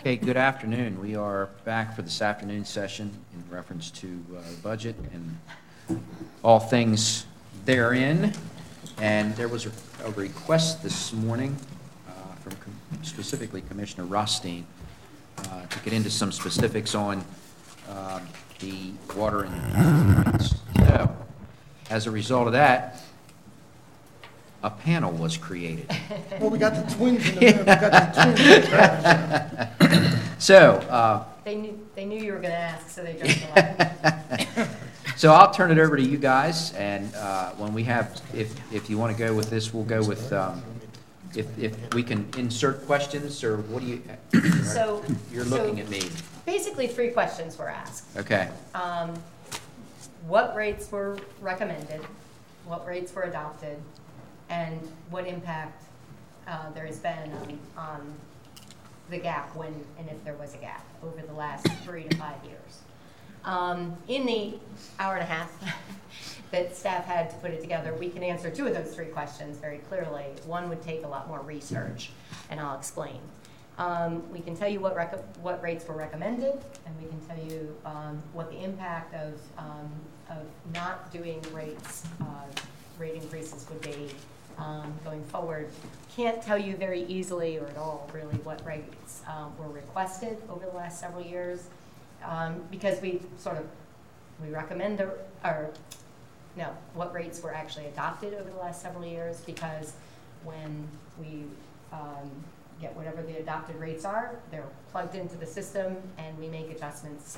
Okay, good afternoon. We are back for this afternoon session in reference to the budget and all things therein. And there was a request this morning from specifically Commissioner Rothstein to get into some specifics on the water and rates. So, as a result of that, a panel was created. Well, we got the twins in the middle. We got the twins in the back. So, They knew you were going to ask, so they jumped a lot. so I'll turn it over to you guys, and when we have, if you want to go with this, we'll go with, if we can insert questions, or what do you, So you're looking at me. Basically, 3 questions were asked. Okay, What rates were recommended? What rates were adopted? And what impact there has been on the gap, when and if there was a gap, over the last 3 to 5 years. In the hour and a half that staff had to put it together, we can answer 2 of those 3 questions very clearly. One would take a lot more research, and I'll explain. We can tell you what rates were recommended, and we can tell you what the impact of not doing rate increases would be going forward. Can't tell you very easily or at all really what rates were requested over the last several years, because we recommend what rates were actually adopted over the last several years, because when we get whatever the adopted rates are, they're plugged into the system and we make adjustments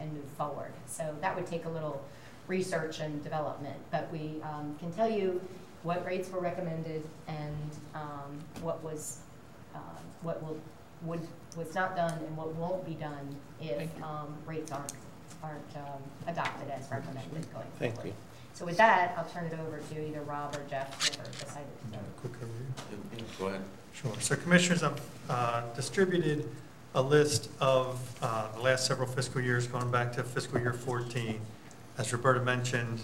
and move forward. So that would take a little research and development, but we can tell you what rates were recommended and what was not done and what won't be done if rates aren't adopted as recommended going forward. Thank you. So with that, I'll turn it over to either Rob or Jeff, whoever decided to go. Quick overview. Go ahead. Sure. So commissioners, I've distributed a list of the last several fiscal years going back to fiscal year 14. As Roberta mentioned,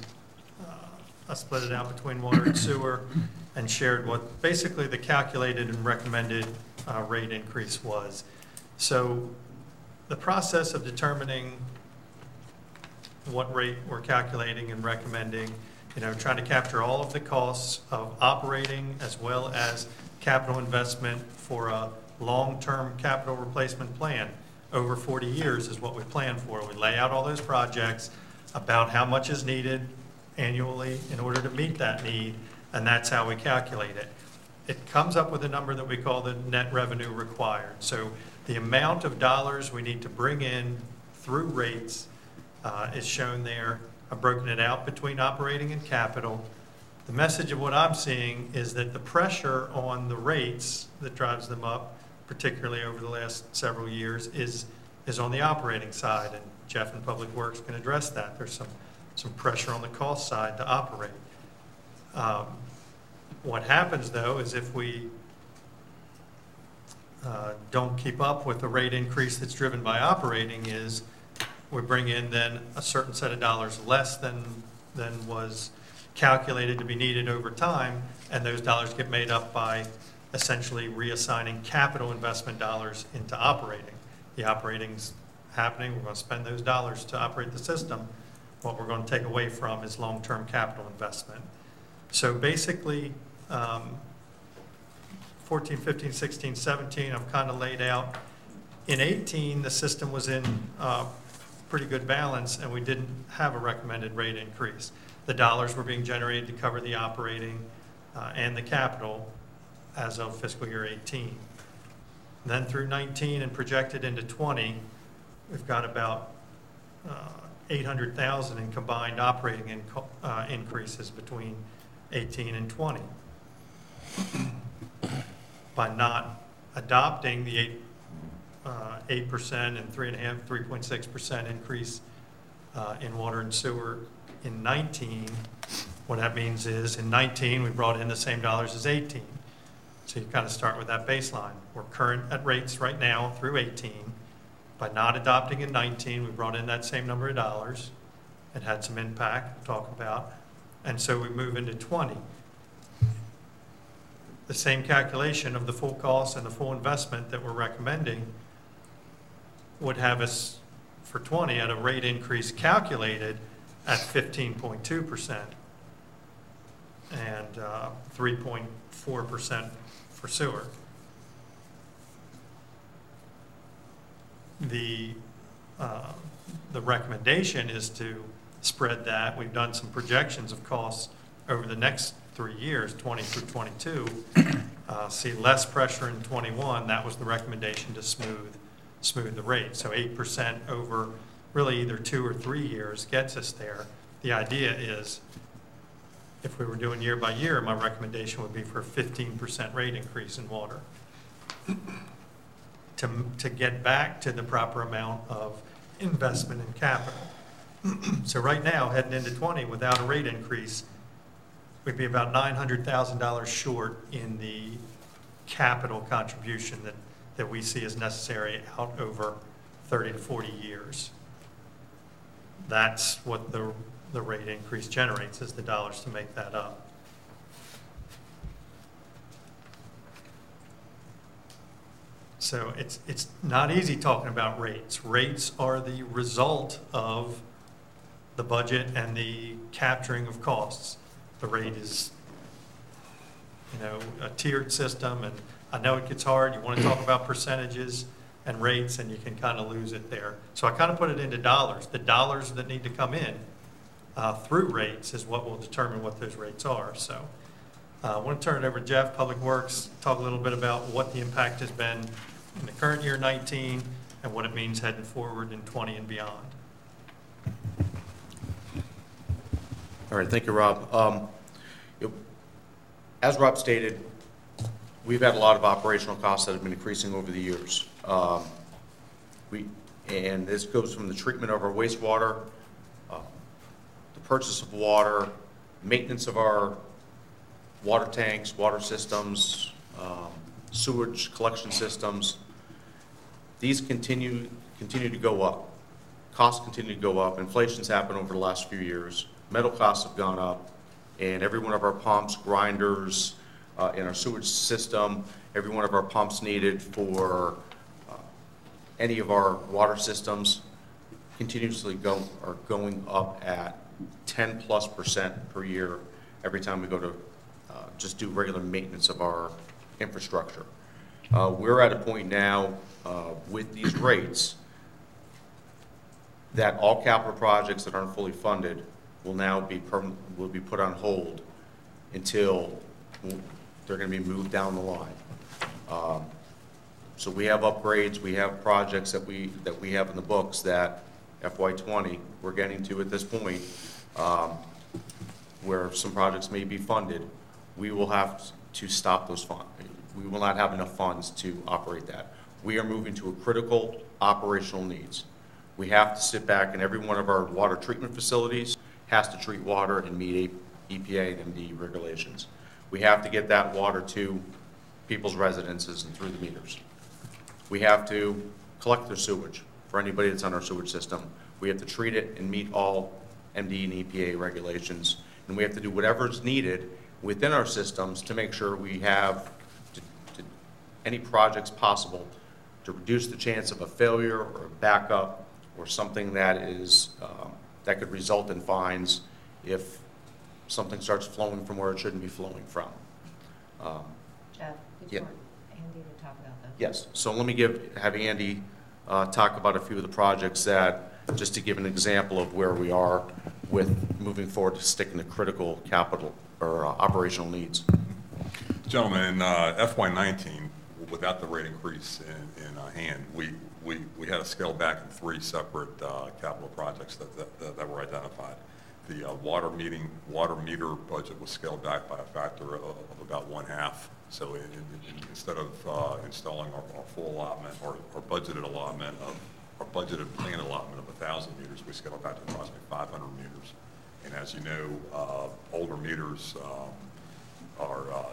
I split it out between water and sewer and shared what basically the calculated and recommended rate increase was. So the process of determining what rate we're calculating and recommending, trying to capture all of the costs of operating as well as capital investment for a long-term capital replacement plan over 40 years is what we plan for. We lay out all those projects about how much is needed annually in order to meet that need, and that's how we calculate it. It comes up with a number that we call the net revenue required. So the amount of dollars we need to bring in through rates is shown there. I've broken it out between operating and capital. The message of what I'm seeing is that the pressure on the rates that drives them up, particularly over the last several years, is on the operating side, and Jeff in Public Works can address that. There's some pressure on the cost side to operate. What happens, though, is if we don't keep up with the rate increase that's driven by operating, is we bring in then a certain set of dollars less than was calculated to be needed over time, and those dollars get made up by essentially reassigning capital investment dollars into operating. The operating's happening, we're going to spend those dollars to operate the system. What we're going to take away from is long-term capital investment. So basically, 14, 15, 16, 17, I've kind of laid out. In 18, the system was in pretty good balance, and we didn't have a recommended rate increase. The dollars were being generated to cover the operating and the capital as of fiscal year 18. Then through 19 and projected into 20, we've got about 800,000 in combined operating increases between 18 and 20. By not adopting the 8% and 3.6% increase in water and sewer in 19, what that means is in 19 we brought in the same dollars as 18. So you kind of start with that baseline. We're current at rates right now through 18. By not adopting in 19, we brought in that same number of dollars. It had some impact to talk about. And so we move into 20. The same calculation of the full cost and the full investment that we're recommending would have us for 20 at a rate increase calculated at 15.2% and 3.4% for sewer. The recommendation is to spread that. We've done some projections of costs over the next 3 years, 20 through 22. See less pressure in 21. That was the recommendation to smooth the rate. So 8% over really either 2 or 3 years gets us there. The idea is, if we were doing year by year, my recommendation would be for a 15% rate increase in water to get back to the proper amount of investment in capital. So right now, heading into 20, without a rate increase, we'd be about $900,000 short in the capital contribution that we see as necessary out over 30 to 40 years. That's what the rate increase generates, is the dollars to make that up. So it's not easy talking about rates. Rates are the result of the budget and the capturing of costs. The rate is, a tiered system, and I know it gets hard. You want to talk about percentages and rates, and you can kind of lose it there. So I kind of put it into dollars. The dollars that need to come in through rates is what will determine what those rates are. So I want to turn it over to Jeff, Public Works, talk a little bit about what the impact has been in the current year, 19, and what it means heading forward in 20 and beyond. All right, thank you, Rob. As Rob stated, we've had a lot of operational costs that have been increasing over the years. And this goes from the treatment of our wastewater, the purchase of water, maintenance of our water tanks, water systems, sewage collection systems. These continue to go up. Costs continue to go up. Inflation's happened over the last few years. Metal costs have gone up, and every one of our pumps, grinders, in our sewage system, every one of our pumps needed for any of our water systems continuously are going up at 10+% per year every time we go to just do regular maintenance of our infrastructure. We're at a point now with these rates that all capital projects that aren't fully funded will now be put on hold until they're going to be moved down the line. So we have upgrades, we have projects that we have in the books that FY20 we're getting to at this point, where some projects may be funded. We will have to stop those funds. We will not have enough funds to operate that. We are moving to a critical operational needs. We have to sit back, and every one of our water treatment facilities has to treat water and meet EPA and MD regulations. We have to get that water to people's residences and through the meters. We have to collect their sewage for anybody that's on our sewage system. We have to treat it and meet all MD and EPA regulations. And we have to do whatever is needed within our systems to make sure we have any projects possible to reduce the chance of a failure or a backup or something that is that could result in fines if something starts flowing from where it shouldn't be flowing from. Jeff, did you want Andy to talk about that? Yes. So let me have Andy talk about a few of the projects that, just to give an example of where we are with moving forward to sticking to critical capital or operational needs. Gentlemen, in FY19, without the rate increase in hand, we had to scale back in 3 separate capital projects that were identified. The water meter budget was scaled back by a factor of about 1/2. So instead of installing our full allotment or budgeted allotment of our budgeted planned allotment of 1,000 meters, we scaled back to approximately 500 meters. And as you know, older meters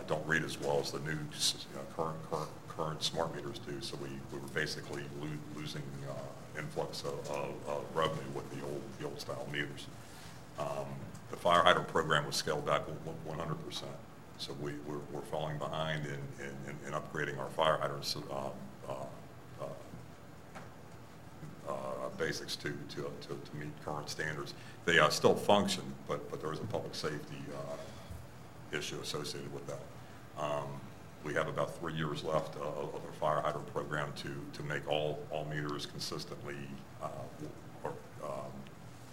don't read as well as the new current smart meters do. So we were basically losing influx of revenue with the old style meters. The fire hydrant program was scaled back 100%. So we're falling behind in upgrading our fire hydrants basics to meet current standards. They still function, but there is a public safety issue associated with that. We have about 3 years left of the fire hydrant program to make all meters consistently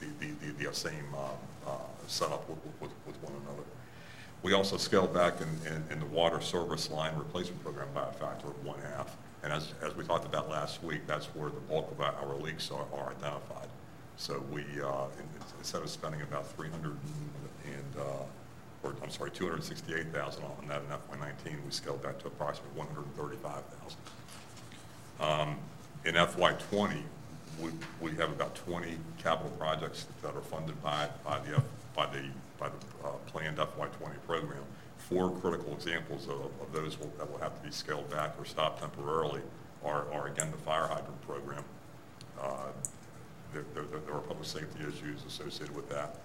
the same setup with one another. We also scaled back in the water service line replacement program by a factor of 1/2. And as we talked about last week, that's where the bulk of our leaks are identified. So we, instead of spending about $268,000 on that in FY19, we scaled back to approximately $135,000. In FY20, we have about 20 capital projects that are funded by the planned FY20 program. 4 critical examples of those that will have to be scaled back or stopped temporarily are again the fire hydrant program. There are public safety issues associated with that.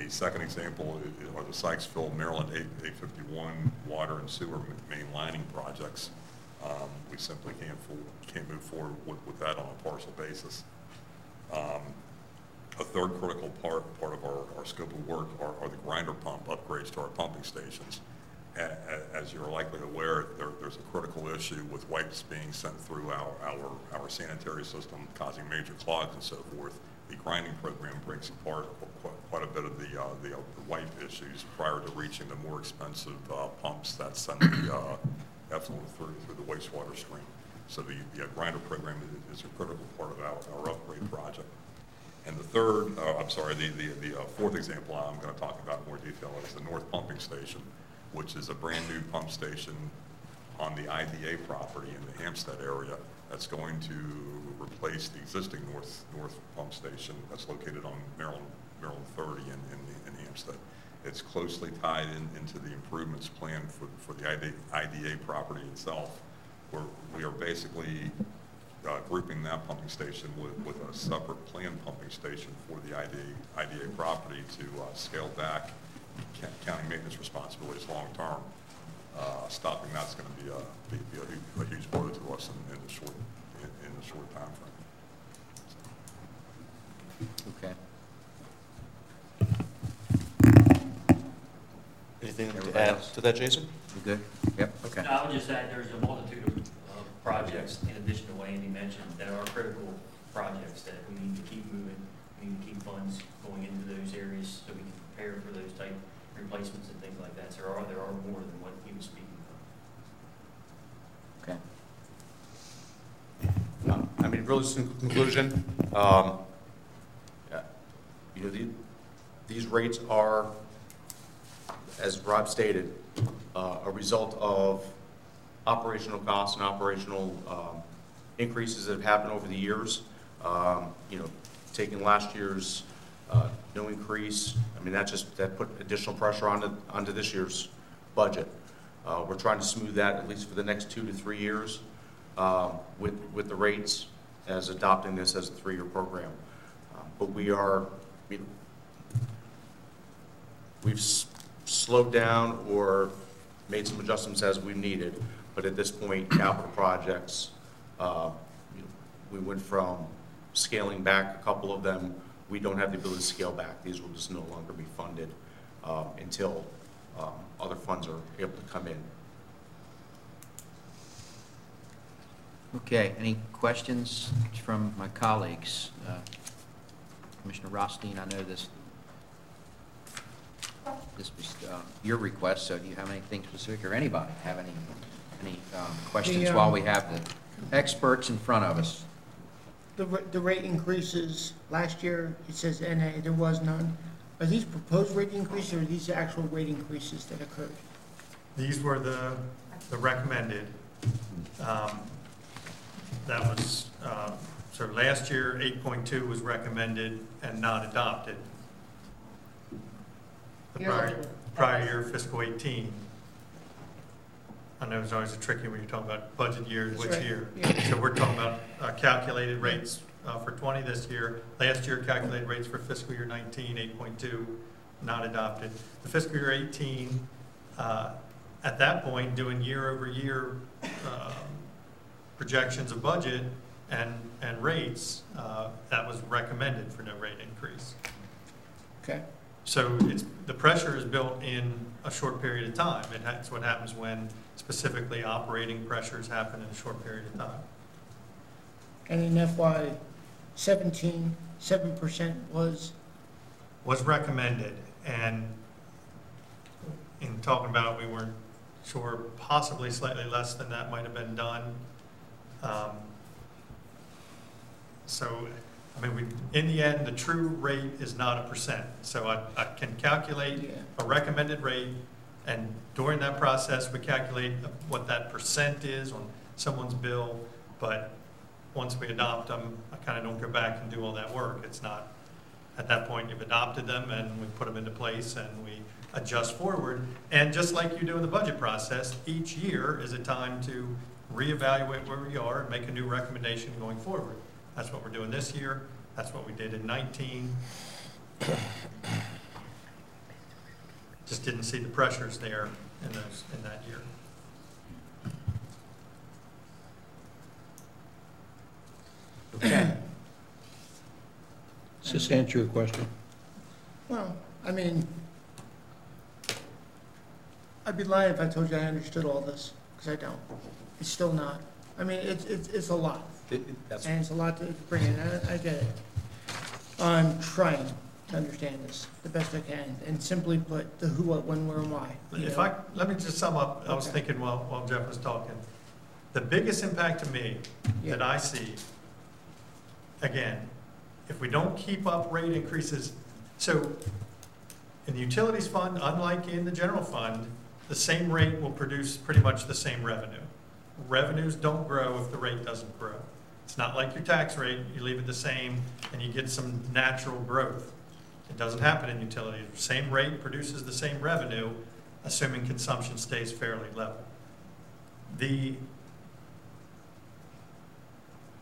A second example are the Sykesville, Maryland 851 water and sewer main lining projects. We simply can't move forward with that on a partial basis. A third critical part of our scope of work are the grinder pump upgrades to our pumping stations. As you're likely aware, there's a critical issue with wipes being sent through our sanitary system, causing major clogs and so forth. The grinding program breaks apart quite a bit of the wipe issues prior to reaching the more expensive pumps that send the effluent through the wastewater stream. So the grinder program is a critical part of our upgrade project. And the third, the fourth example I'm going to talk about in more detail is the North Pumping Station, which is a brand new pump station on the IDA property in the Hampstead area that's going to replace the existing North Pump Station that's located on Maryland 30 in Hampstead. It's closely tied into the improvements plan for the IDA property itself, where we are basically grouping that pumping station with a separate planned pumping station for the IDA property to scale back county maintenance responsibilities long term. Stopping that's going to be a huge blow to us in the short time frame. Okay. Anything to Everybody add else? to that, Jason? You good? Yep, okay. No, I would just add there's a multitude of projects, in addition to what Andy mentioned, that are critical projects that we need to keep moving. We need to keep funds going into those areas so we can prepare for those type replacements and things like that. So there are more than what he was speaking of. Okay. I mean, really, just in conclusion, these rates are, as Rob stated, a result of operational costs and operational increases that have happened over the years. Taking last year's no increase, I mean, that put additional pressure onto this year's budget. We're trying to smooth that at least for the next 2 to 3 years with the rates as adopting this as a 3-year program. But we've slowed down or made some adjustments as we needed. But at this point, capital projects, we went from scaling back a couple of them. We don't have the ability to scale back. These will just no longer be funded until other funds are able to come in. Okay, any questions from my colleagues? Commissioner Rothstein, I know this was your request, so do you have anything specific, or anybody have any questions while we have the experts in front of us? The rate increases, last year, it says NA, there was none. Are these proposed rate increases, or are these actual rate increases that occurred? These were the recommended. That was, so last year, 8.2 was recommended and not adopted. The prior year, fiscal 18. I know it's always a tricky when you're talking about budget years, That's which right. year. Yeah. So we're talking about calculated rates for 20 this year. Last year, calculated rates for fiscal year 19, 8.2, not adopted. The fiscal year 18, at that point, doing year-over-year projections of budget, and rates, that was recommended for no rate increase. Okay. So the pressure is built in a short period of time. It's what happens when specifically operating pressures happen in a short period of time. And in FY 17, 7% was, Recommended, and in talking about it, we weren't sure, possibly slightly less than that might have been done. So, I mean, in the end, the true rate is not a percent. So I can calculate Yeah. a recommended rate, and during that process, we calculate what that percent is on someone's bill. But once we adopt them, I kind of don't go back and do all that work. It's not, at that point, you've adopted them and we put them into place and we adjust forward. And just like you do in the budget process, each year is a time to reevaluate where we are and make a new recommendation going forward. That's what we're doing this year. That's what we did in 19. Just didn't see the pressures there in that year. Okay. Does this answer your question? well, I mean, I'd be lying if I told you I understood all this, because I don't. It's still not. I mean, it's a lot, That's, and it's a lot to bring in. I get it. I'm trying to understand this the best I can, and simply put the who, what, when, where, and why. you If know? let me just sum up, I was Okay. thinking while Jeff was talking. The biggest impact to me Yeah. that I see, again, if we don't keep up rate increases, so in the utilities fund, unlike in the general fund, the same rate will produce pretty much the same revenue. Revenues don't grow if the rate doesn't grow. It's not like your tax rate, you leave it the same and you get some natural growth. It doesn't happen in utilities. Same rate produces the same revenue, assuming consumption stays fairly level.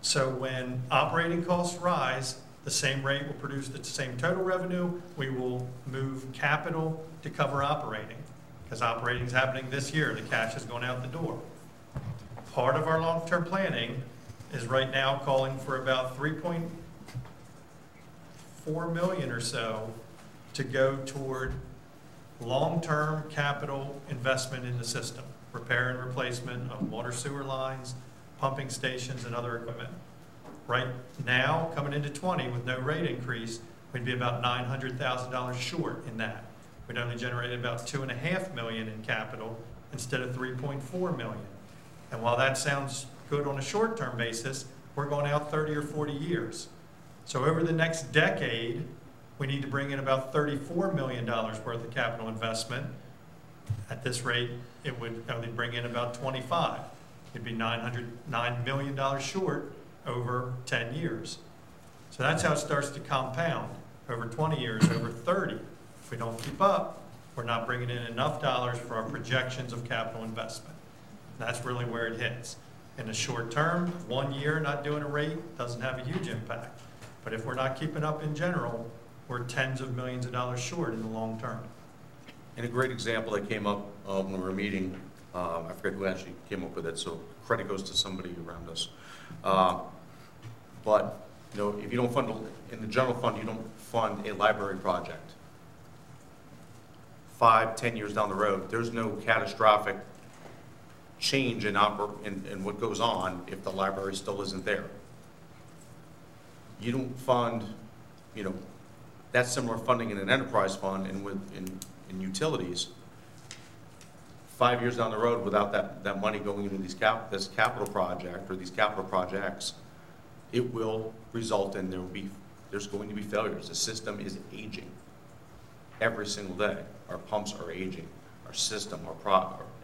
So when operating costs rise, the same rate will produce the same total revenue. We will move capital to cover operating, because operating is happening this year. The cash is going out the door. Part of our long-term planning is right now calling for about 3.4 million or so to go toward long-term capital investment in the system, repair and replacement of water sewer lines, pumping stations, and other equipment. Right now, coming into 20 with no rate increase, we'd be about $900,000 short in that. We'd only generated about $2.5 million in capital instead of $3.4 million. And while that sounds good on a short-term basis, we're going out 30 or 40 years. So over the next decade, we need to bring in about $34 million worth of capital investment. At this rate, it would only bring in about 25. It'd be $9 million short over 10 years. So that's how it starts to compound over 20 years, over 30. If we don't keep up, we're not bringing in enough dollars for our projections of capital investment. That's really where it hits. In the short term, 1 year not doing a rate doesn't have a huge impact. But if we're not keeping up in general, we're tens of millions of dollars short in the long term. And a great example that came up when we were meeting, I forget who actually came up with it, so credit goes to somebody around us. But, you know, if you don't fund, in the general fund, you don't fund a library project. 5, 10 years down the road, there's no catastrophic change in what goes on if the library still isn't there. You don't fund, you know, that's similar funding in an enterprise fund and in utilities. 5 years down the road, without that money going into this capital project or these capital projects, it will result in there's going to be failures. The system is aging every single day. Our pumps are aging. Our system,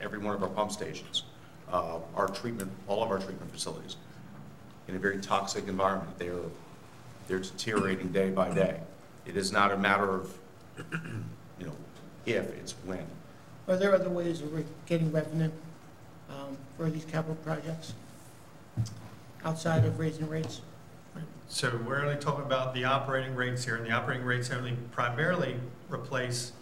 every one of our pump stations, our treatment, all of our treatment facilities, in a very toxic environment. They're deteriorating day by day. It is not a matter of, you know, if, it's when. Are there other ways of getting revenue for these capital projects outside of raising rates? So we're only talking about the operating rates here, and the operating rates only primarily replace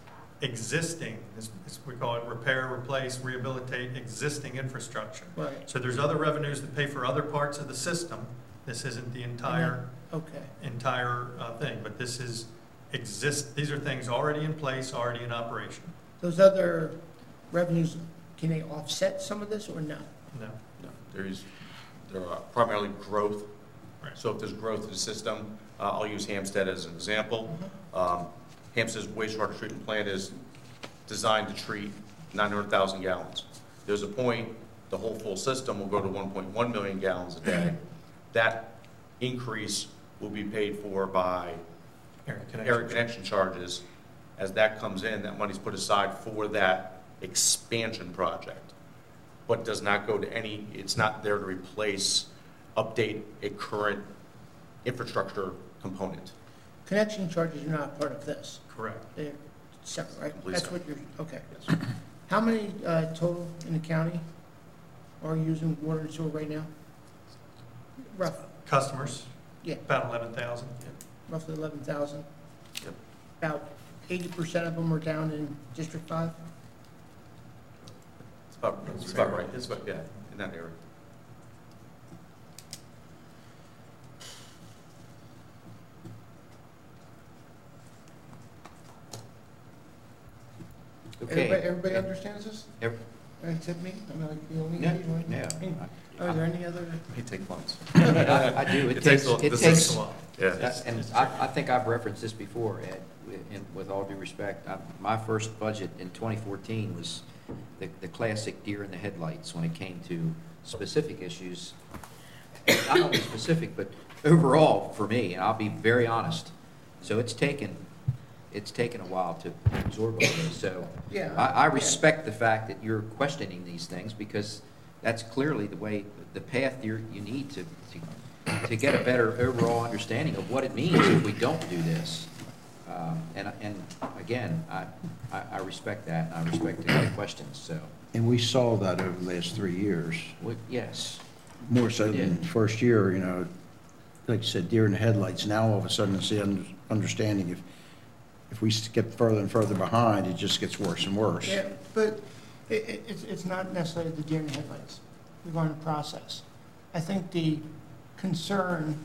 existing, as we call it, repair, replace, rehabilitate existing infrastructure. Right. So there's other revenues that pay for other parts of the system, This isn't the entire Okay. thing, but this is these are things already in place, already in operation. Those other revenues, can they offset some of this or no? No. No, there are primarily growth. Right. So if there's growth in the system, I'll use Hampstead as an example. Hampstead's wastewater treatment plant is designed to treat 900,000 gallons. There's a point, the whole full system will go to 1.1 million gallons a day. That increase will be paid for by area connection charges. As that comes in, that money's put aside for that expansion project, but does not go to any, it's not there to replace, update a current infrastructure component. Connection charges are not part of this. Correct. They're separate, right? Completely That's separate. what you're, okay. Yes. How many total in the county are using water and sewer right now? Rough, Customers, yeah, about 11,000. roughly 11,000. Yep. About 80% of them are down in District 5? It's about right. It's about, yeah, in that area. Okay. Everybody understands this? Ev- Except me? I'm like the only Yeah, idiot, right? yeah. Are there any other? He take funds. I do. It takes, It it takes takes, a while. Yeah. and I think I've referenced this before, Ed, with all due respect. My first budget in 2014 was the classic deer in the headlights when it came to specific issues. Not only specific, but overall for me, and I'll be very honest. So it's taken a while to absorb all this. So Yeah. I respect the fact that you're questioning these things, because that's clearly the path you need to get a better overall understanding of what it means if we don't do this. And again, I respect that, and I respect the questions, so, And we saw that over the last 3 years, yes. more so than Yeah. the first year, you know, like you said, deer in the headlights. Now all of a sudden it's the understanding if we get further and further behind, it just gets worse and worse. Yeah, but it's not necessarily the deer in the headlights regarding the process. I think the concern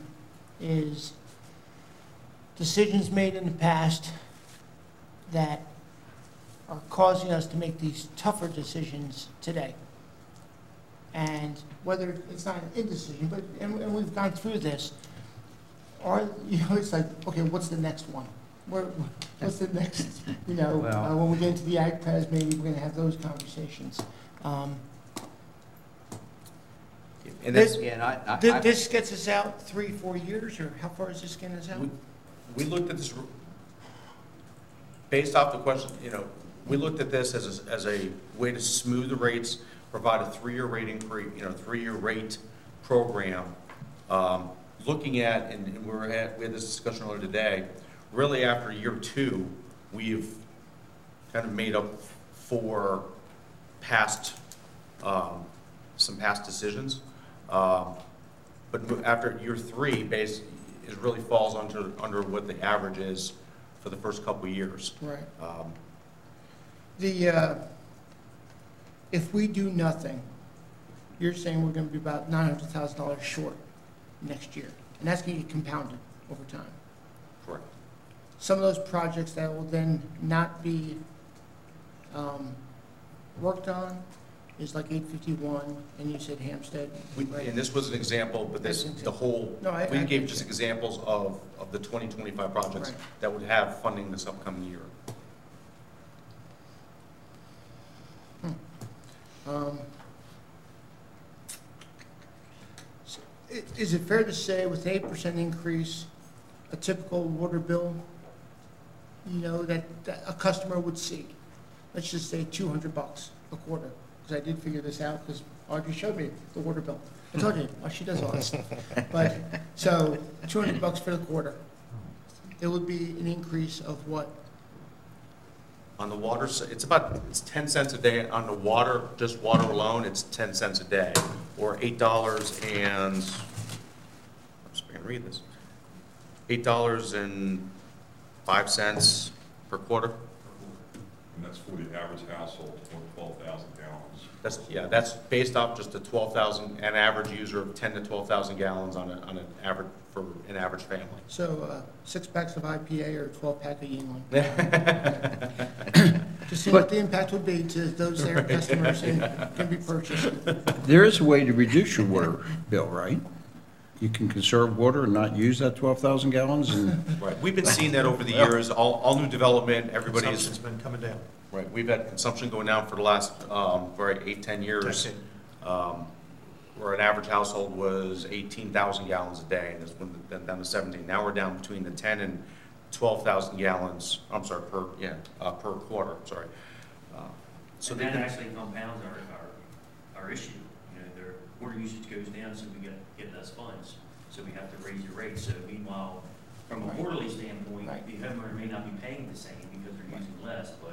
is decisions made in the past that are causing us to make these tougher decisions today. And whether it's not an indecision, but, and we've gone through this, it's like, okay, what's the next one? What's the next, Well- when we get into the ag pres, maybe we're gonna have those conversations. And that's, yeah, and I. This gets us out 3-4 years, or how far is this getting us out? We looked at this, based off the question, we looked at this as a way to smooth the rates, provide a 3-year rate increase, 3-year rate program. Looking at, and we had this discussion earlier today, really after year 2, we've kind of made up for some past decisions. But after year 3, it really falls under what the average is for the first couple of years. Right. If we do nothing, you're saying we're gonna be about $900,000 short next year, and that's gonna get compounded over time. Correct. Some of those projects that will then not be worked on is like 851, and you said Hampstead, right? And this was an example, but the whole, No, I we gave get just you. examples of the 2025 projects Right. that would have funding this upcoming year. Is it fair to say with an 8% increase, a typical water bill, that a customer would see, let's just say $200 a quarter? Because I did figure this out, because Audrey showed me the water bill. I told you, she does all this. But, so, $200 for the quarter. It would be an increase of what? On the water, it's 10 cents a day. On the water, just water alone, it's 10 cents a day, or $8 and, I'm just going to read this, $8.05 per quarter. And that's for the average household, for 12,000 gallons. That's based off just the 12,000, an average user of 10 to 12,000 gallons on an average, for an average family. So 6 packs of IPA or a 12-pack of Yingling? To see what the impact would be to those there customers and can be purchased. There is a way to reduce your water bill, right? You can conserve water and not use that 12,000 gallons and, Right, we've been seeing that over the years, all new development, everybody is, Consumption's been coming down. right, we've had consumption going down for the last, 8-10 years. Decade. Where an average household was 18,000 gallons a day, and it's been down to 17. Now we're down between the 10 and 12,000 gallons, per quarter, sorry. So that actually compounds our issue. You know, their water usage goes down, so we get less funds, so we have to raise the rate. So meanwhile, from a quarterly standpoint, Right. the homeowner may not be paying the same because they're using less, but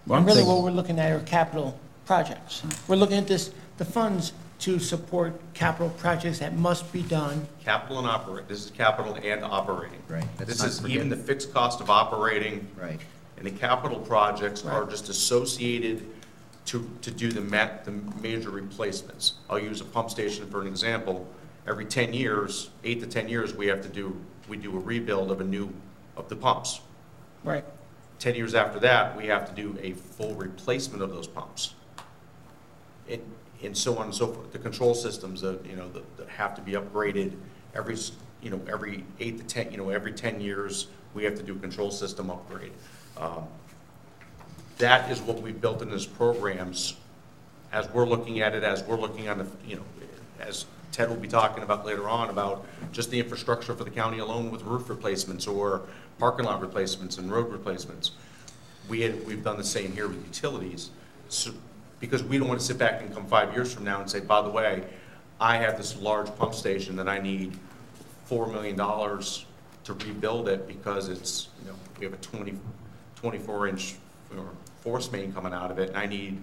well, And I'm really what thinking, we're looking at are capital projects. We're looking at the funds to support capital projects that must be done. Capital and operate, this is capital and operating. Right, let's This not is forget. even the fixed cost of operating, Right. and the capital projects are Right. just associated to do the major replacements. I'll use a pump station for an example. Every 10 years, 8 to 10 years, we do a rebuild of the pumps. Right. 10 years after that, we have to do a full replacement of those pumps. And so on and so forth. The control systems that have to be upgraded every 8 to 10, every 10 years, we have to do a control system upgrade. That is what we built in these programs as we're looking at it, as we're looking on as Ted will be talking about later on, about just the infrastructure for the county alone with roof replacements or parking lot replacements and road replacements. We've done the same here with utilities. So, because we don't want to sit back and come 5 years from now and say, by the way, I have this large pump station that I need $4 million to rebuild it because it's, we have a 24-inch force main coming out of it, and I need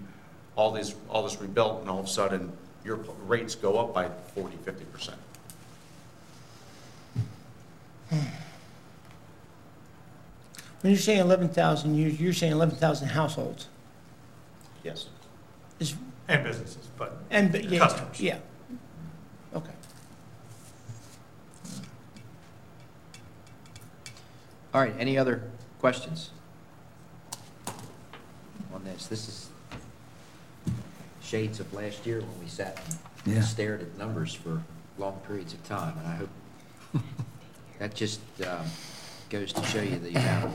all this rebuilt, and all of a sudden, your rates go up by 40, 50%. When you're saying 11,000, you're saying 11,000 households. Yes. And businesses, but Yeah, customers. Yeah. Okay. All right, any other questions on this? This is shades of last year when we sat Yeah. and stared at numbers for long periods of time, and I hope that just goes to show you the amount of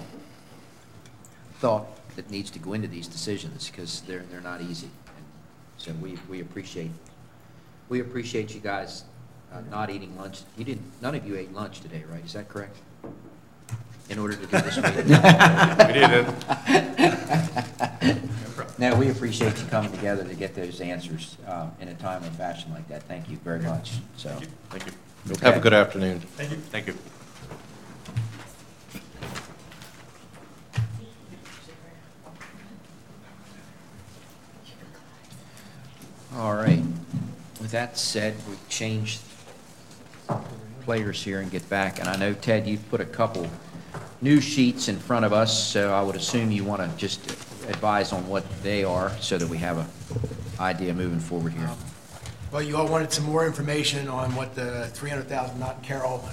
thought that needs to go into these decisions, because they're not easy. And so we appreciate you guys not eating lunch. None of you ate lunch today, right? Is that correct? In order to do this meeting? We didn't. No, we appreciate you coming together to get those answers in a timely fashion like that. Thank you very much. So, Thank you. okay. Have a good afternoon. Thank you. Thank you. All right. With that said, we've changed players here and get back. And I know, Ted, you've put a couple new sheets in front of us, so I would assume you want to just advise on what they are so that we have an idea moving forward here. Well, you all wanted some more information on what the 300,000 Not Carroll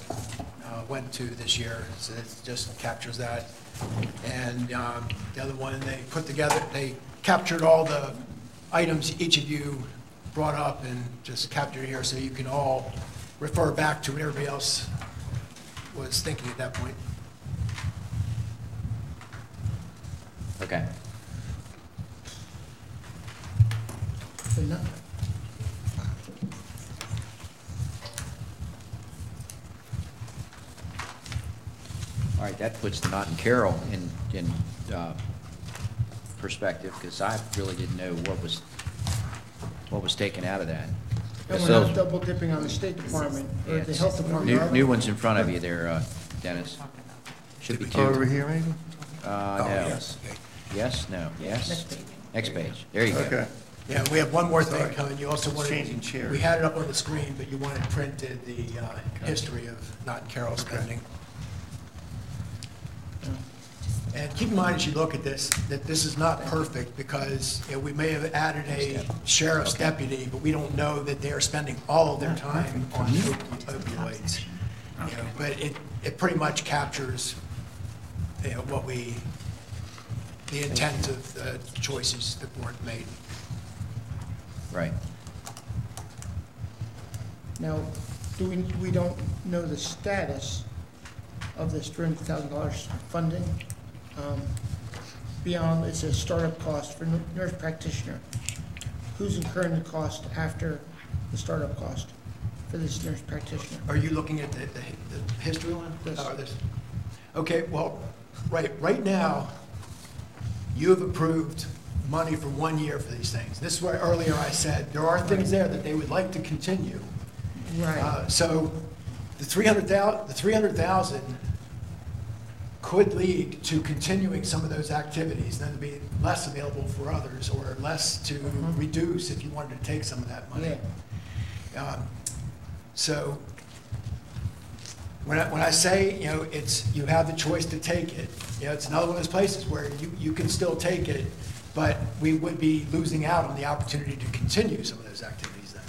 went to this year, so it just captures that. And the other one, they put together, they captured all the items each of you brought up and just captured it here so you can all refer back to what everybody else was thinking at that point. Okay. Good enough. All right, that puts the Not and Carroll in perspective, because I really didn't know what was taken out of that. And we're not double dipping on the State Department or the Health Department. are we? New ones in front of you there, Dennis. Should be two. Over here, maybe? No. Yes. Yes, no, yes? Next page. Next page, there you go. Okay. Yeah, we have one more thing coming. You also wanted, Changing chairs. we had it up on the screen, but you wanted printed the history of Not Carroll spending. And keep in mind as you look at this, that this is not perfect because we may have added a sheriff's deputy, but we don't know that they are spending all of their time on opioids. But it pretty much captures, what the intent of the choices the board made. Right. Now, we don't know the status of this $300,000 funding beyond, it's a startup cost for nurse practitioner. Who's incurring the cost after the startup cost for this nurse practitioner? Are you looking at the history one? Yes. Oh, this. Okay, well, right now, you have approved money for 1 year for these things. This is where earlier I said, there are things there that they would like to continue. Right. So the 300,000 could lead to continuing some of those activities, then to be less available for others, or less to reduce if you wanted to take some of that money. Yeah. So when I say, you have the choice to take it, it's another one of those places where you can still take it, but we would be losing out on the opportunity to continue some of those activities then.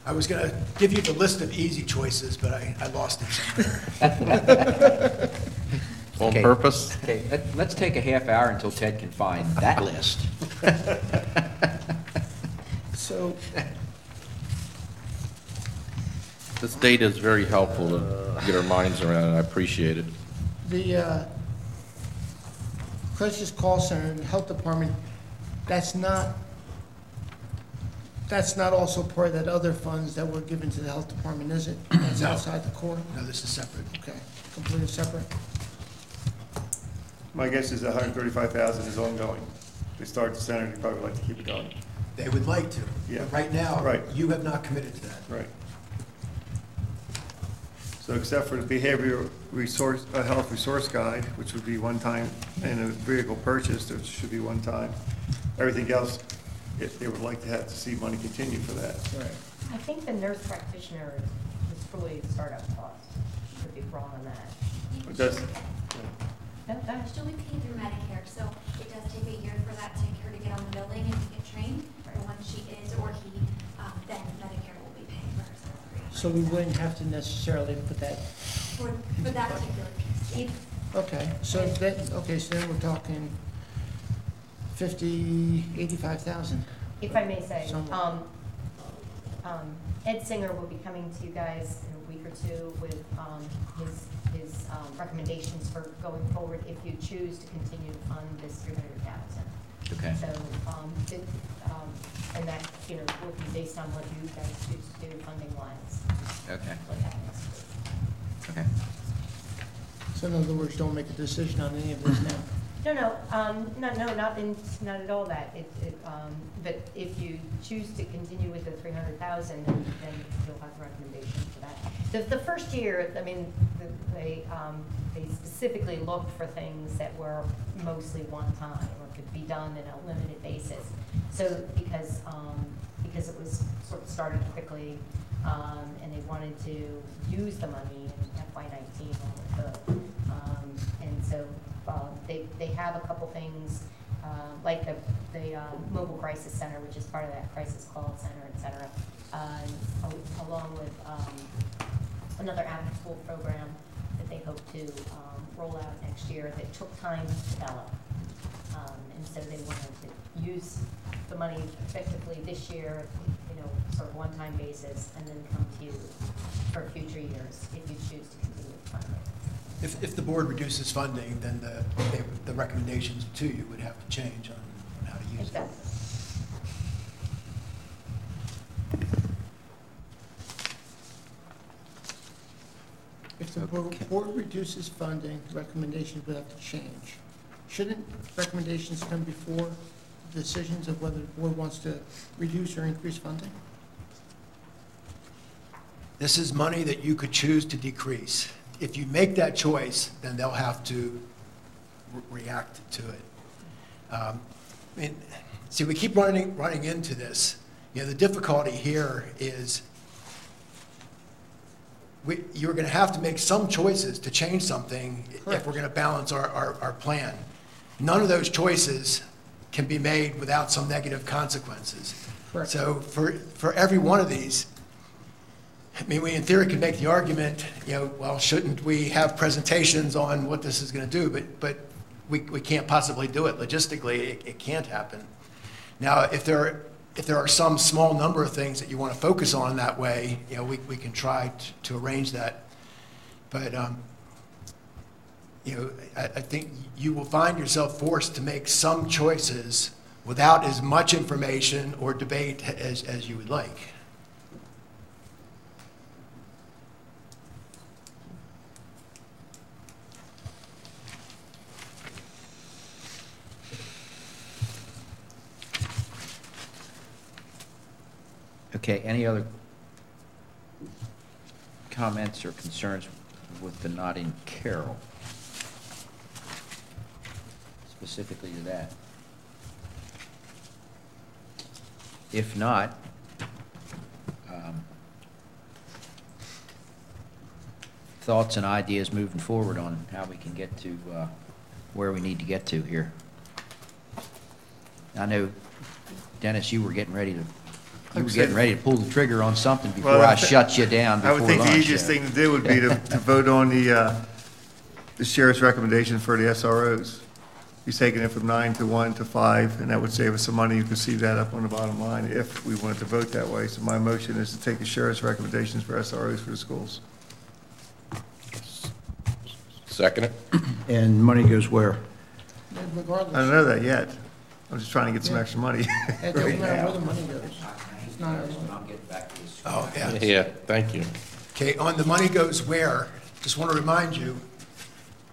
I was going to give you the list of easy choices, but I lost it somewhere. On Okay. purpose? Okay, let's take a half hour until Ted can find that list. So, This data is very helpful to get our minds around it. I appreciate it. the crisis call center and the health department, that's not also part of that other funds that were given to the health department, is it? That's No. outside the core? No, this is separate. Okay, completely separate? My guess is 135,000 is ongoing. If they start the center, they'd probably like to keep it going. They would like to. Yeah. But right now, Right. you have not committed to that. Right. So except for the behavioral resource, health resource guide, which would be one time, and a vehicle purchase, which should be one time. Everything else, if they would like to have to see money continue for that. Right. I think the nurse practitioner is fully startup cost. Could be wrong on that. But that's, No, go ahead. Still, we pay through Medicare, so it does take a year for that her to get on the building and to get trained. And once she is or he, then Medicare will be paying for her surgery. So we wouldn't have to necessarily put that, For that particular piece. okay, so then we're talking 85,000. If I may say, Somewhat. Ed Singer will be coming to you guys in a week or two with his recommendations for going forward if you choose to continue to fund this 300,000. Okay. So, and that, will be based on what you guys choose to do funding wise. Okay. What happens. Okay. So in other words, don't make a decision on any of this now. No, not at all that. But if you choose to continue with the 300,000, then you'll have a recommendation for that. The first year, I mean, they specifically looked for things that were mostly one time or could be done in a limited basis. So because it was sort of started quickly, and they wanted to use the money in FY19 when it could. And so they have a couple things, like the mobile crisis center, which is part of that crisis call center, et cetera, along with another after-school program that they hope to roll out next year that took time to develop. And so they wanted to use the money effectively this year, sort of one-time basis, and then come to you for future years if you choose to continue to fund it. If the board reduces funding, then the recommendations to you would have to change on how to use it. Exactly. If the board reduces funding, recommendations would have to change. Shouldn't recommendations come before decisions of whether the board wants to reduce or increase funding? This is money that you could choose to decrease. If you make that choice, then they'll have to react to it. See, we keep running into this. The difficulty here is you're going to have to make some choices to change something if we're going to balance our plan. None of those choices can be made without some negative consequences. Correct. So for every one of these, I mean, we in theory could make the argument, well, shouldn't we have presentations on what this is going to do? But we can't possibly do it. Logistically, it can't happen. Now, if there are some small number of things that you want to focus on that way, we can try to arrange that. But, I think you will find yourself forced to make some choices without as much information or debate as you would like. Okay, any other comments or concerns with the Notting Carroll? Specifically to that? If not, thoughts and ideas moving forward on how we can get to where we need to get to here. I know, Dennis, you were getting ready to pull the trigger on something before I shut you down before I lunch. would think the easiest thing to do would be to vote on the sheriff's recommendation for the SROs. He's taking it from 9 to 1 to 5, and that would save us some money. You can see that up on the bottom line if we wanted to vote that way. So my motion is to take the sheriff's recommendations for SROs for the schools. Second it? And money goes where? Regardless. I don't know that yet. I'm just trying to get some extra money. It doesn't matter where the money goes. It's not our money. I'll get back to this. Oh, yeah. Yeah, thank you. Okay, on the money goes where, just want to remind you,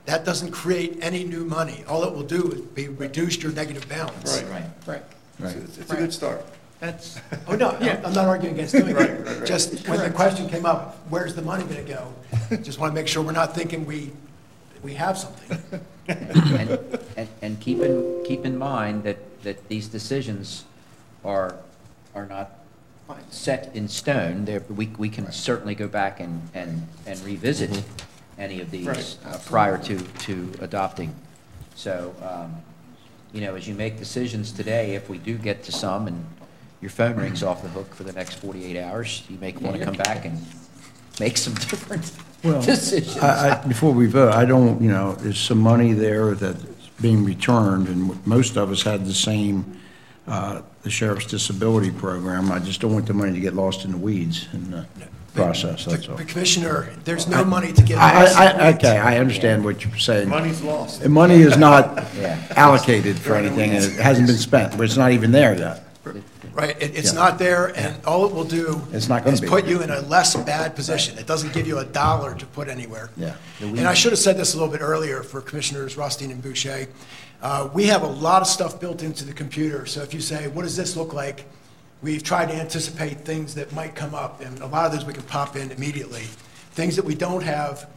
that doesn't create any new money. All it will do is be reduce your negative balance. Right. Right. Right. It's a good start. That's, Oh, no, I'm not arguing against doing Right, it. right, right. Just when the question came up, where's the money going to go? Just want to make sure we're not thinking we have something. And keep in mind that these decisions are not set in stone. We can certainly go back and revisit any of these Right. prior to adopting. So, as you make decisions today, if we do get to some and your phone rings off the hook for the next 48 hours, you may want to come back and make some different decisions. Before we vote, I don't, there's some money there that's being returned, and most of us had the same, the sheriff's disability program. I just don't want the money to get lost in the weeds in the process, that's all. But Commissioner, there's no money to get lost. Okay, I understand what you're saying. Money's lost. The money is not Yeah. allocated for anything, and it hasn't been spent, but it's not even there yet. Right, it's Yeah. not there, and all it will do It's not gonna is be. put you in a less bad position. It doesn't give you a dollar to put anywhere. Yeah. And I should have said this a little bit earlier for Commissioners Rustine and Boucher. We have a lot of stuff built into the computer, so if you say, what does this look like? We've tried to anticipate things that might come up, and a lot of those we can pop in immediately. Things that we don't have,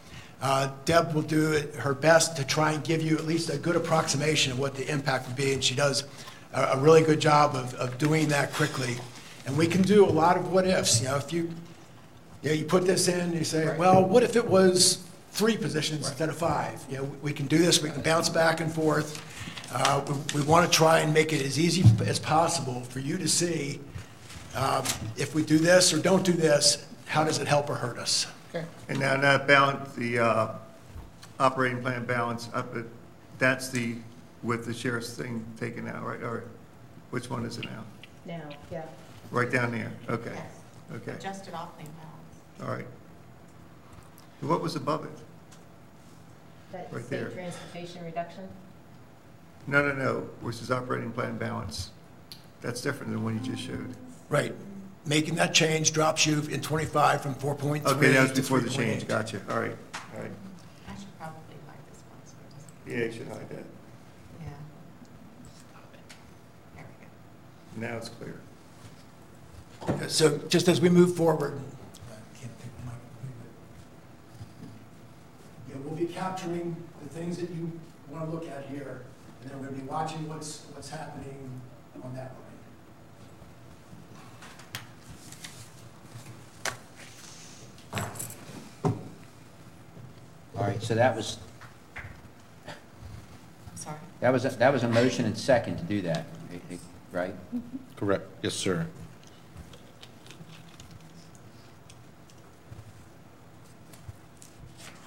Deb will do her best to try and give you at least a good approximation of what the impact would be, and she does a really good job of doing that quickly. And we can do a lot of what ifs, if you put this in, you say, well, what if it was 3 positions instead of 5? We can do this, we can bounce back and forth. We want to try and make it as easy as possible for you to see if we do this or don't do this, how does it help or hurt us? okay. And now that balance, the operating plan balance, that's with the sheriff's thing taken out, right? Or which one is it now? No, yeah. Right down there, okay, Yes. okay, Adjusted operating balance. all right. What was above it? That Right state there. transportation reduction? No, which is operating plan balance. That's different than the one you just showed. Right. Making that change drops you in 25 from 4.3 Okay, that was to before the 3.8. change, gotcha, all right. I should probably hide this one, so it doesn't, Yeah, you should hide that. yeah. There we go. Now it's clear. So just as we move forward, we'll be capturing the things that you want to look at here, and then we're going to be watching what's happening on that line. So that was, I'm sorry. that was a motion and second to do that, right? Correct. Yes, sir.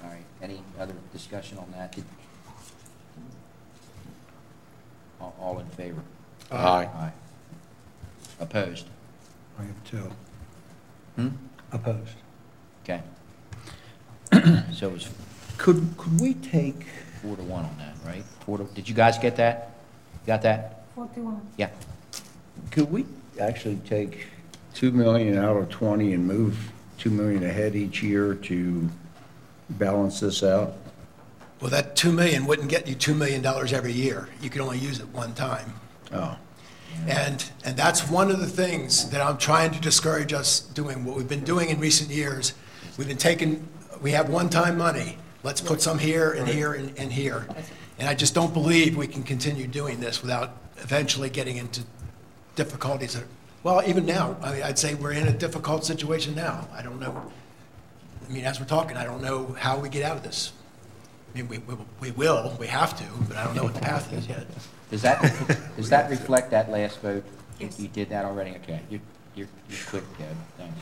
All right, any other discussion on that? All in favor? Aye. Aye. Opposed? I have two. Hmm? Opposed. Okay. So it was Could we take, 4-1 on that, right? Did you guys get that? Got that? 4-1. Yeah. could we actually take 2 million out of 20 and move 2 million ahead each year to balance this out? Well, that 2 million wouldn't get you $2 million every year. You could only use it one time. Oh, And that's one of the things that I'm trying to discourage us doing. What we've been doing in recent years, we have one-time money. Let's put some here and here and here. And I just don't believe we can continue doing this without eventually getting into difficulties that, well, even now, I mean, I'd say we're in a difficult situation now. I don't know. I mean, as we're talking, I don't know how we get out of this. I mean, we have to, but I don't know what the path is yet. Does that reflect that last vote? Yes. You did that already? Okay, you're quick, Deb, thanks.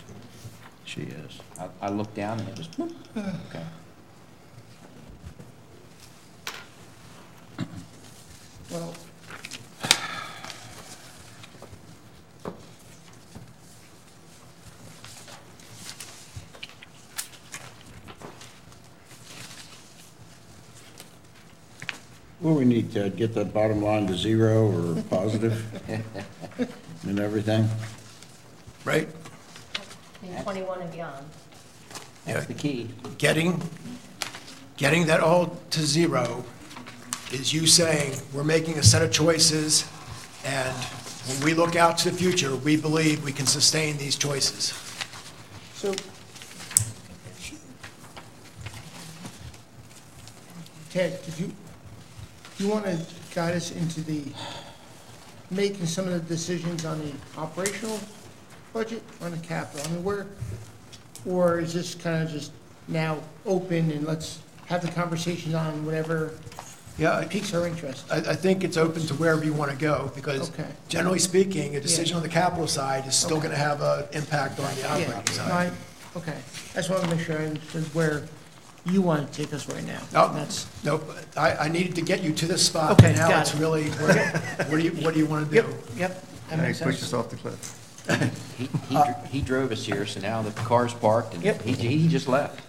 she is. I looked down and it was, boop. Okay. Well, What do we need to get the bottom line to zero or positive and everything? Right? In 21 and beyond. That's the key. Getting that all to zero is you saying, we're making a set of choices, and when we look out to the future, we believe we can sustain these choices. so. Ted, do you want to guide us into making some of the decisions on the operational budget, on the capital? I mean, or is this kind of just now open and let's have the conversation on whatever Yeah, piques our interest? I think it's open to wherever you want to go, because Okay. generally speaking, a decision on the capital side is still Okay. going to have an impact on the Yeah, operating side. okay. I just want to make sure I understood where you want to take us right now. No, That's, nope, I needed to get you to this spot. Okay, Now got it's it. really, what do you want to do? yep, that Now he makes pushed sense. us off the cliff. He drove us here, so now the car's parked and Yep. he just left.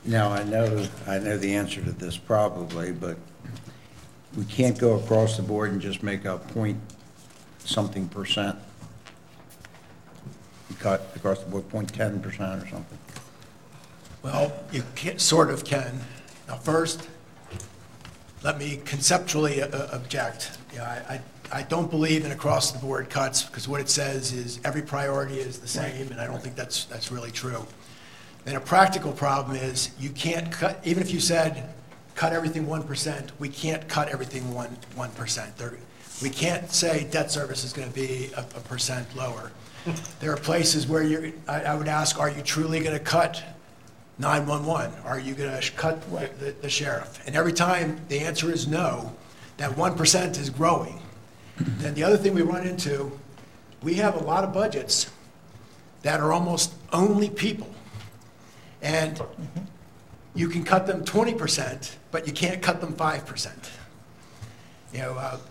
Now, I know the answer to this probably, but we can't go across the board and just make a point something percent. Cut across the board, 0.10% or something. Well, you sort of can. Now, first, let me conceptually object. Yeah, I don't believe in across-the-board cuts, because what it says is every priority is the same, and I don't think that's really true. And a practical problem is you can't cut, even if you said cut everything 1%, we can't cut everything 1%. We can't say debt service is going to be a percent lower. There are places where I would ask, are you truly going to cut 911? Are you going to cut the sheriff? And every time the answer is no, that 1% is growing. Then the other thing we run into, we have a lot of budgets that are almost only people. And you can cut them 20%, but you can't cut them 5%.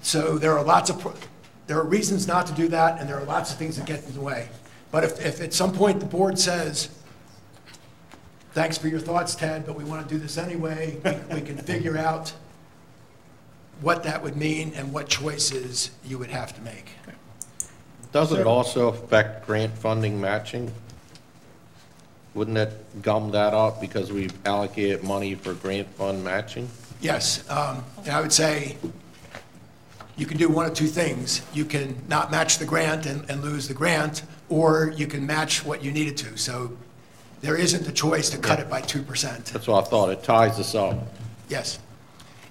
So there are reasons not to do that, and there are lots of things that get in the way. But if at some point the board says, thanks for your thoughts, Ted, but we want to do this anyway, we can figure out what that would mean and what choices you would have to make. Doesn't it also affect grant funding matching? Wouldn't it gum that up because we've allocated money for grant fund matching? Yes, and I would say you can do one of two things. You can not match the grant and lose the grant, or you can match what you needed to. So there isn't a choice to cut it by 2%. That's what I thought. It ties us up. Yes.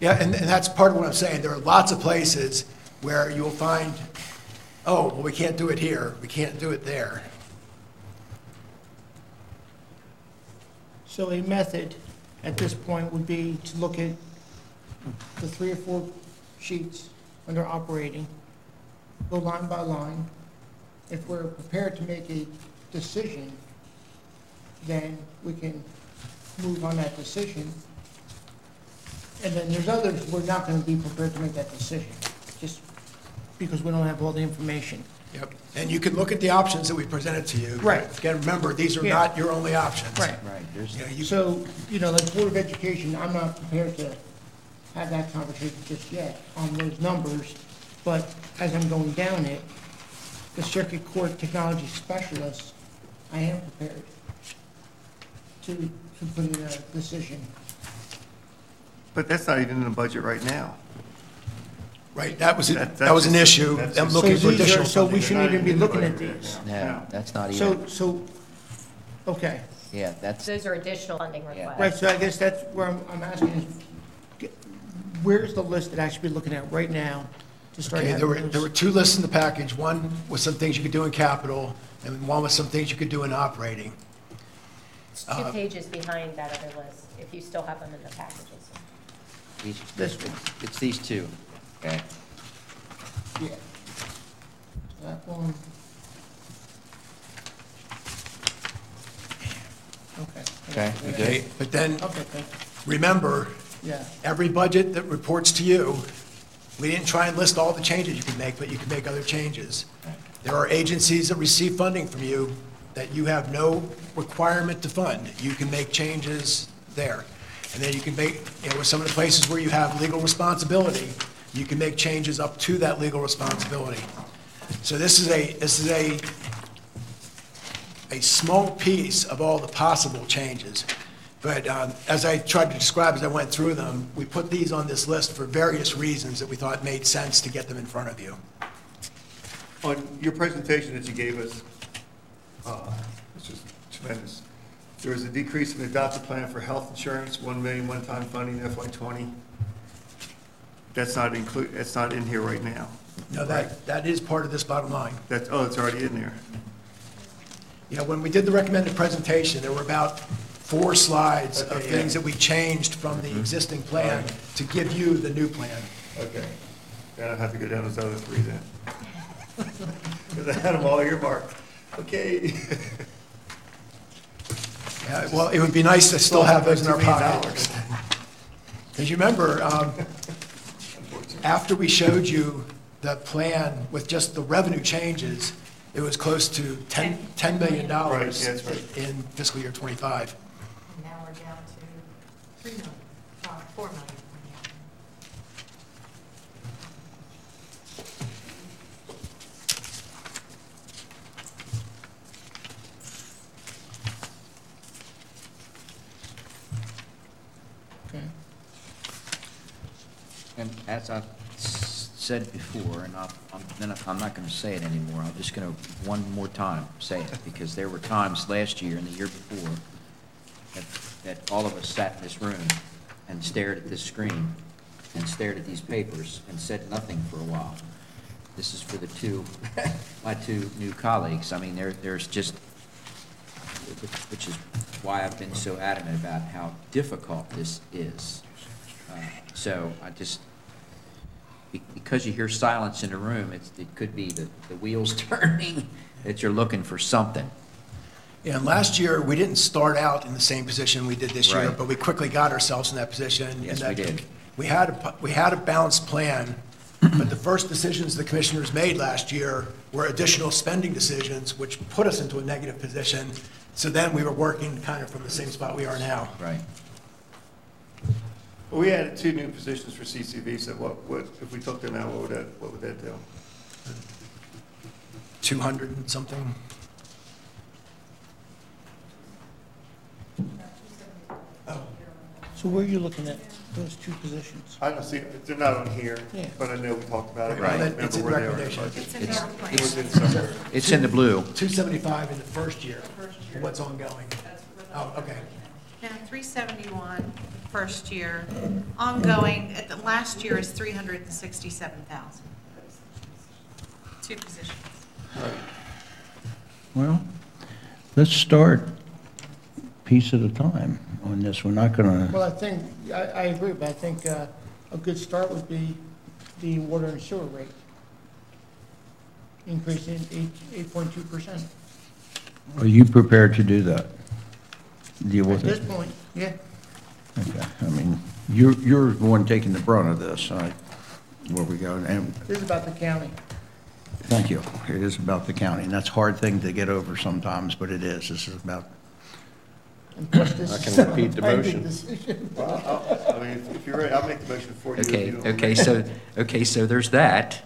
Yeah, and that's part of what I'm saying. There are lots of places where you'll find oh, well, we can't do it here, we can't do it there. So a method at this point would be to look at the 3 or 4 sheets under operating, go line by line. If we're prepared to make a decision, then we can move on that decision. And then there's others, we're not going to be prepared to make that decision, just because we don't have all the information. Yep, and you can look at the options that we presented to you. Right. Again, remember, these are Yeah. not your only options. Right. Right, there's, You know, So, like Board of Education, I'm not prepared to have that conversation just yet on those numbers, but as I'm going down it, the circuit court technology specialist, I am prepared to put in a decision. But that's not even in the budget right now. Right, that was That's an just- issue, that's them just- looking for So these are- additional so we funding. shouldn't even be looking at these. no, that's not even, So, okay. yeah, that's, Those are additional funding Yeah. requests. Right, so I guess that's where I'm asking is, where's the list that I should be looking at right now to start Okay, having there were those? 2 lists in the package, one was some things you could do in capital, and one was some things you could do in operating. It's 2 pages behind that other list, if you still have them in the packages. This one, it's these two, okay? yeah. That one. Okay. Okay, we good? Okay, but then, Okay, thank remember, you. Yeah, every budget that reports to you, we didn't try and list all the changes you can make, but you can make other changes. There are agencies that receive funding from you that you have no requirement to fund. You can make changes there. And then you can make, with some of the places where you have legal responsibility, you can make changes up to that legal responsibility. So this is a small piece of all the possible changes. But as I tried to describe as I went through them, we put these on this list for various reasons that we thought made sense to get them in front of you. On your presentation that you gave us, it's just tremendous. There was a decrease in the adopted plan for health insurance, $1 million one-time funding FY20. That's not in here right now. No, that is part of this bottom line. It's already in there. Yeah, when we did the recommended presentation, there were about 4 slides of Okay, yeah. things that we changed from the existing plan to give you the new plan. Okay. Then I'll have to go down those other 3 then. Because I had them all earmarked. Okay. Yeah, well, it would be nice to still have those in our $2 million. pocket. Because you remember, after we showed you the plan with just the revenue changes, it was close to $10 million Right, yeah, that's right. in fiscal year '25. Now we're down to 3 million, 4 million. okay. And as I've said before, and I'm not going to say it anymore, I'm just going to, one more time, say it, because there were times last year and the year before that all of us sat in this room and stared at this screen and stared at these papers and said nothing for a while. This is for the my 2 new colleagues. I mean, there's just, which is why I've been so adamant about how difficult this is. So I just, because you hear silence in the room, it could be the wheels turning, that you're looking for something. Yeah, and last year, we didn't start out in the same position we did this year, Right. but we quickly got ourselves in that position. Yes, and we that did. We had a balanced plan, but the first decisions the commissioners made last year were additional spending decisions, which put us into a negative position. So then we were working kind of from the same spot we are now. Right. Well, we added 2 new positions for CCV, so what, if we took them out, what would that do? 200 and something. So where are you looking at, those 2 positions? I don't see, they're not on here, Yeah. but I know we talked about it. I Right. don't remember It's in where they are. recommendation. It's in It's- our plan. It was in somewhere. It's in the blue. 275 in the first year. What's ongoing? Oh, okay. Now, 371, first year, ongoing, last year is 367,000. 2 positions. Well, let's start piece at a time on this. We're not gonna, Well, I think, I agree, but I think a good start would be the water and sewer rate. Increasing 8.2%. are you prepared to do that? Deal At with this it? point, yeah. Okay, I mean, you're the one taking the brunt of this, where we go, and This is about the county. thank you. It is about the county, and that's a hard thing to get over sometimes, but it is. This is about, And plus this I is can repeat the a binding motion. decision. Well, I mean, if you're ready, I'll make the motion for you. if Okay, you don't okay, mind. so there's that.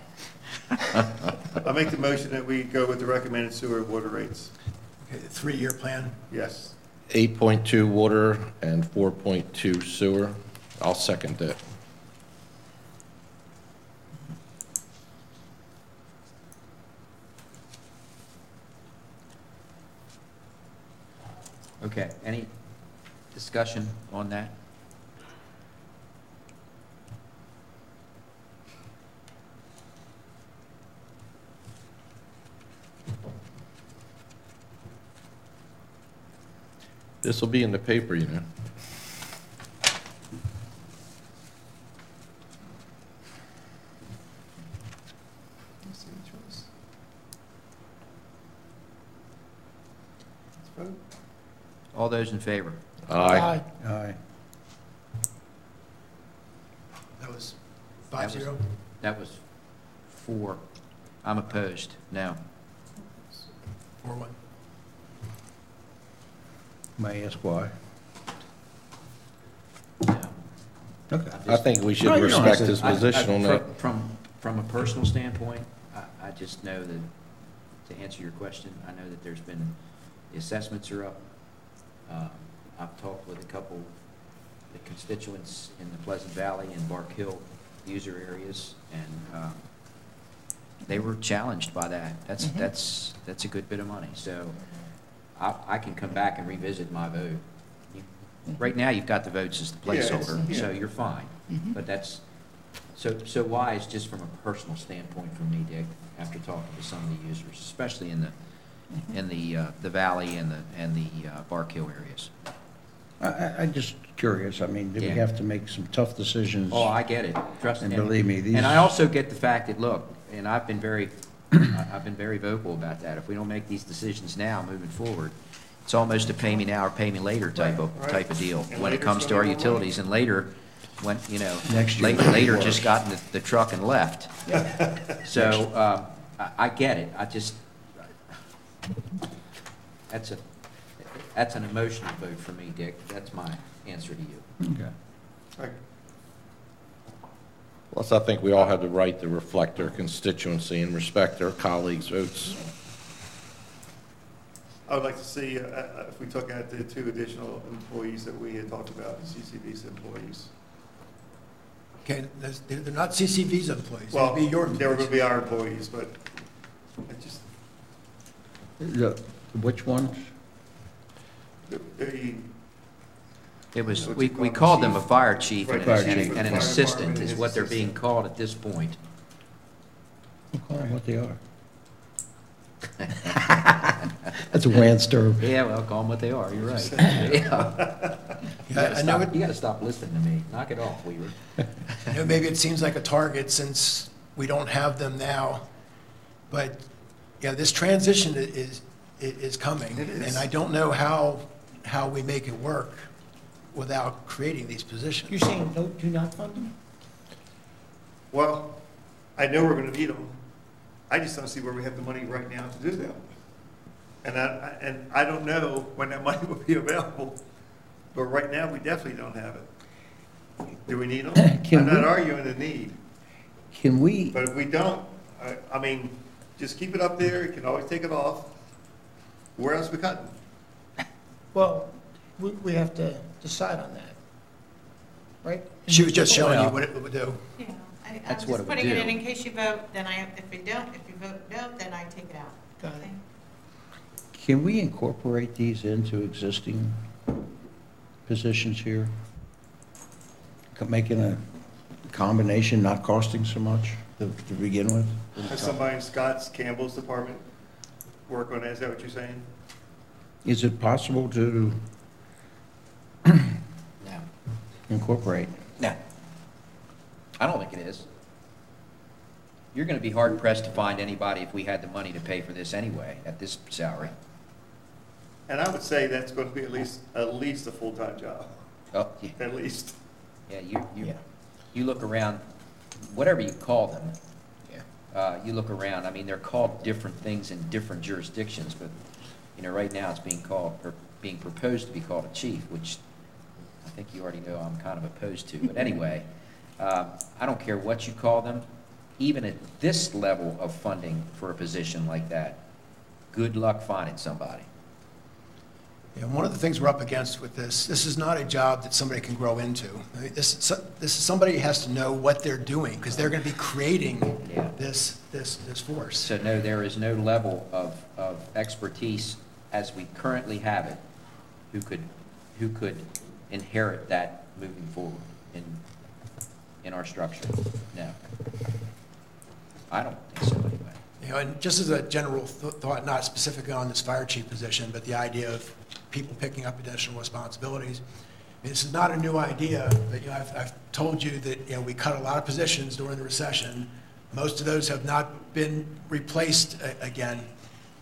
I'll make the motion that we go with the recommended sewer and water rates. Okay, the 3-year plan. Yes. 8.2 water and 4.2 sewer. I'll second that. Okay, any discussion on that? This will be in the paper, you know. Let's see which ones. Let's vote. All those in favor? Aye. aye. That was That 5-0. was- That was 4. I'm opposed, no. 4-1. May I ask why? No. Okay. I think we should No, you don't have respect to- his position on that. From a personal standpoint, I just know that, to answer your question, I know that there's been, the assessments are up. I've talked with a couple, the constituents in the Pleasant Valley and Bark Hill user areas, and they were challenged by that. That's a good bit of money, so I can come back and revisit my vote. Right now, you've got the votes as the Yeah, it's- placeholder, so yeah. you're fine. But that's, so wise, just from a personal standpoint for me, Dick, after talking to some of the users, especially in the valley and the Bark Hill areas. I'm just curious. I mean, do we Yeah. have to make some tough decisions? Oh, I get it, trust me. And believe me, these- And I also get the fact that, look, and I've been very vocal about that. If we don't make these decisions now, moving forward, it's almost a pay me now or pay me later type of deal And when it later's comes to gonna our be more money. utilities. And later, when, Next year will be later worse. just got in the truck and left. So, I get it. That's an emotional vote for me, Dick. That's my answer to you. Okay. All right. Plus, I think we all have the right to reflect our constituency and respect our colleagues' votes. I would like to see, if we took out the 2 additional employees that we had talked about, the CCV's employees. Okay, they're not CCV's employees, Well, they'd be your they were going to employees. be our employees, but I just, Which ones? the, It was, What we you call them, called them a chief? fire chief Right, and fire an- chief. and an Fire assistant department is and what they're his being assistant. called at this point. We'll call them what they are. That's a Wanster. Yeah, well, call them what they are, you're right. Yeah. You Yeah, I know gotta it, stop listening to me. Knock it off, Weaver. I know maybe it seems like a target since we don't have them now, but, yeah, this transition is coming. It is. And I don't know how we make it work without creating these positions. You're saying do not fund them? well, I know we're going to need them. I just don't see where we have the money right now to do them. And I don't know when that money will be available, but right now, we definitely don't have it. Do we need them? Can I'm not we- arguing the need, Can we, but if we don't, I mean, just keep it up there, you can always take it off. Where else we cutting? Well, we have to decide on that, right? She was just showing you Well- what it would do. Yeah, I'm That's just what it would putting it do. in case you vote, then if you vote no, then I take it out. Got it. Okay? can we incorporate these into existing positions here? Making a combination not costing so much? to begin with? Has somebody in Scott's Campbell's department work on that? Is that what you're saying? Is it possible to No. incorporate? No. I don't think it is. You're going to be hard pressed to find anybody if we had the money to pay for this anyway, at this salary. And I would say that's going to be at least a full-time job, Oh, yeah. at least. Yeah, you look around, whatever you call them, you look around, I mean, they're called different things in different jurisdictions, but, you know, right now it's being called, or being proposed to be called a chief, which I think you already know I'm kind of opposed to. But anyway, I don't care what you call them, even at this level of funding for a position like that, good luck finding somebody. Yeah, one of the things we're up against with this is not a job that somebody can grow into. I mean, this is somebody has to know what they're doing, because they're going to be creating this force. So no, there is no level of expertise as we currently have it who could inherit that moving forward in our structure. No. I don't think so anyway. You know, and just as a general thought, not specifically on this fire chief position, but the idea of people picking up additional responsibilities. I mean, this is not a new idea, but you know, I've told you that we cut a lot of positions during the recession. Most of those have not been replaced again.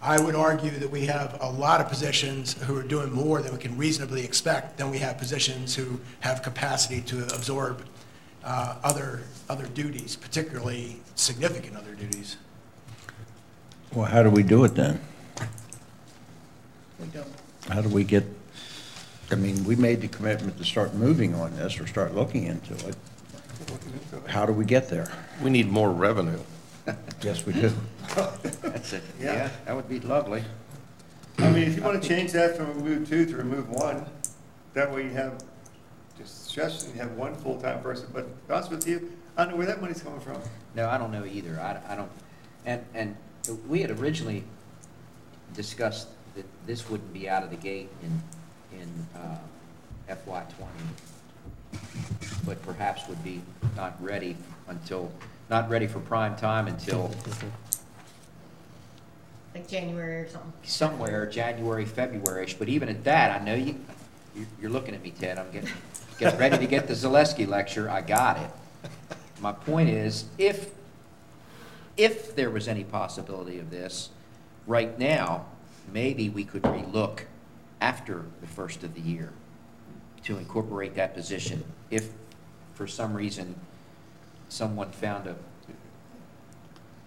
I would argue that we have a lot of positions who are doing more than we can reasonably expect than we have positions who have capacity to absorb other duties, particularly significant other duties. Well, how do we do it then? We don't. How do we get, I mean, we made the commitment to start moving on this or start looking into it. How do we get there? We need more revenue. Yes, we do. That's it. Yeah. Yeah, that would be lovely. I mean, if you want to change that from remove 2 to remove 1, that way you have discussion, you have one full-time person. But to be honest with you, I don't know where that money's coming from. No, I don't know either. I don't, and we had originally discussed that this wouldn't be out of the gate in FY '20, but perhaps would be not ready for prime time until Like January or something. somewhere January, February-ish. But even at that, I know you're looking at me, Ted. I'm getting ready to get the Zaleski lecture. I got it. My point is, if there was any possibility of this, right now, maybe we could relook after the first of the year to incorporate that position. If for some reason someone found a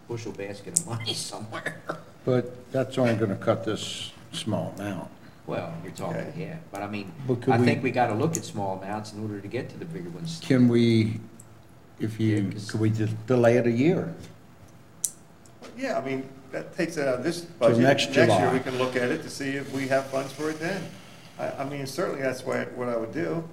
bushel basket of money somewhere. But that's only going to cut this small amount. Well, you're talking, Okay. yeah. But I mean, But could I we- think we got to look at small amounts in order to get to the bigger ones. Can we, could we just delay it a year? Yeah, I mean, that takes it out of this budget. next year, July. we can look at it to see if we have funds for it then. I mean, certainly that's what I would do.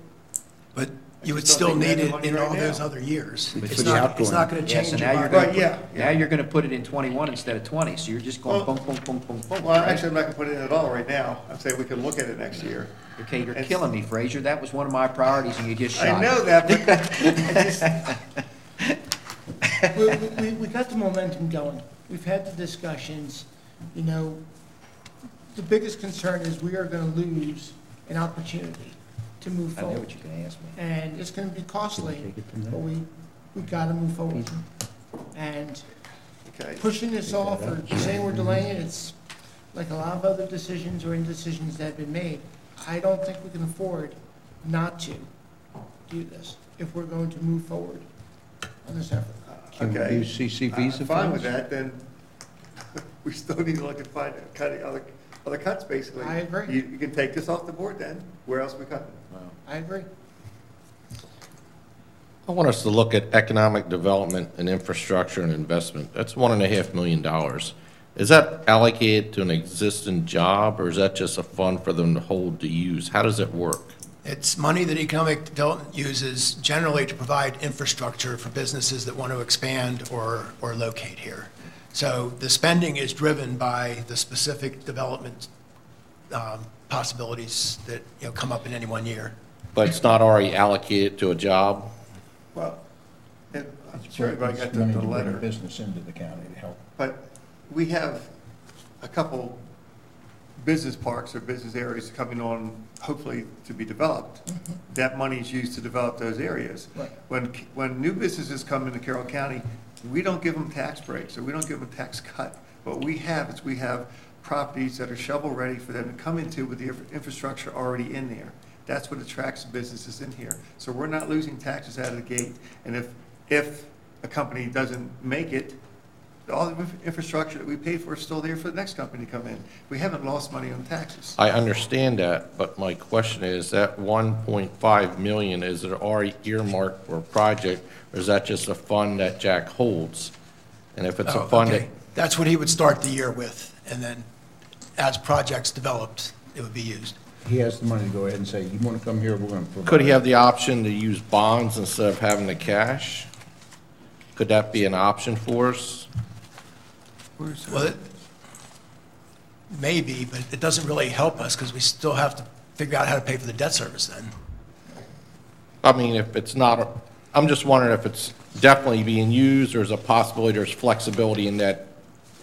But I you would just don't still think we have need the it money in right all those now. other years. But It's for the not going outgoing. to Yeah, change so your now you're bottom gonna, Right, yeah. now you're going to put it in 21 instead of 20, so you're just going Well- boom, boom, boom, boom, boom. Well, right? actually, I'm not gonna put it in at all right now. I'm saying we can look at it next year. Okay, you're It's- killing me, Frazier. That was one of my priorities, and you just shot I know it. that, but I just, We got the momentum going. We've had the discussions, you know. The biggest concern is we are going to lose an opportunity to move I know forward. what you're going to ask me. And it's going to be costly, Take it from there. but we got to move forward. And okay. pushing this off or saying we're delaying it, it's like a lot of other decisions or indecisions that have been made. I don't think we can afford not to do this if we're going to move forward on this effort. Can we Okay. use CCVs I'm fine with funds? that, then we still need to look and find, cutting other cuts, basically. I agree. You can take this off the board then. Where else we cutting? I agree. I want us to look at economic development and infrastructure and investment. That's $1.5 million. Is that allocated to an existing job, or is that just a fund for them to hold to use? How does it work? It's money that economic development uses generally to provide infrastructure for businesses that want to expand or locate here. So the spending is driven by the specific development possibilities that come up in any one year. But it's not already allocated to a job? Well, sure everybody got the Money to bring letter. business into the county to help. But we have a couple business parks or business areas coming on, hopefully to be developed. That money is used to develop those areas. Right. When new businesses come into Carroll County, we don't give them tax breaks, or we don't give them a tax cut. What we have is we have properties that are shovel-ready for them to come into with the infrastructure already in there. That's what attracts businesses in here. So we're not losing taxes out of the gate. And if a company doesn't make it, all the infrastructure that we paid for is still there for the next company to come in. We haven't lost money on taxes. I understand that, but my question is, that 1.5 million, is it already earmarked for a project, or is that just a fund that Jack holds? And if it's a fund that, That's what he would start the year with, and then as projects developed, it would be used. He has the money to go ahead and say, you want to come here, we're going to provide. could he have the option to use bonds instead of having the cash? Could that be an option for us? Well, maybe, but it doesn't really help us because we still have to figure out how to pay for the debt service then. I mean, if it's not, I'm just wondering if it's definitely being used, or is a possibility there's flexibility in that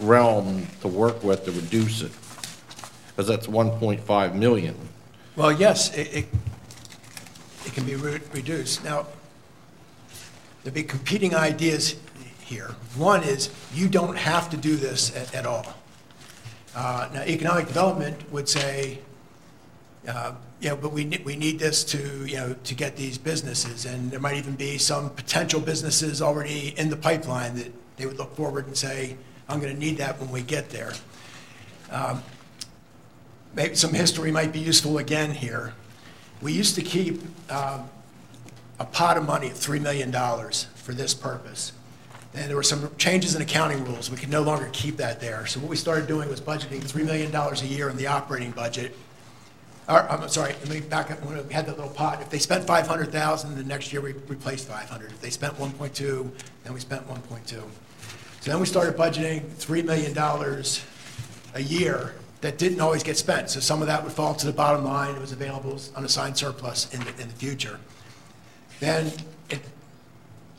realm to work with to reduce it? Because that's 1.5 million. Well, yes, it can be reduced. Now, there'd be competing ideas here. One is you don't have to do this at all. Now, economic development would say, but we need this to, to get these businesses, and there might even be some potential businesses already in the pipeline that they would look forward and say, I'm going to need that when we get there. Maybe some history might be useful again here. We used to keep a pot of money of $3 million for this purpose. And there were some changes in accounting rules. We could no longer keep that there. So what we started doing was budgeting $3 million a year in the operating budget. I'm sorry, let me back up. When we had that little pot, if they spent $500,000, the next year we replaced $500,000. If they spent $1.2, then we spent $1.2. So then we started budgeting $3 million a year that didn't always get spent. So some of that would fall to the bottom line. It was available as unassigned surplus in the future. Then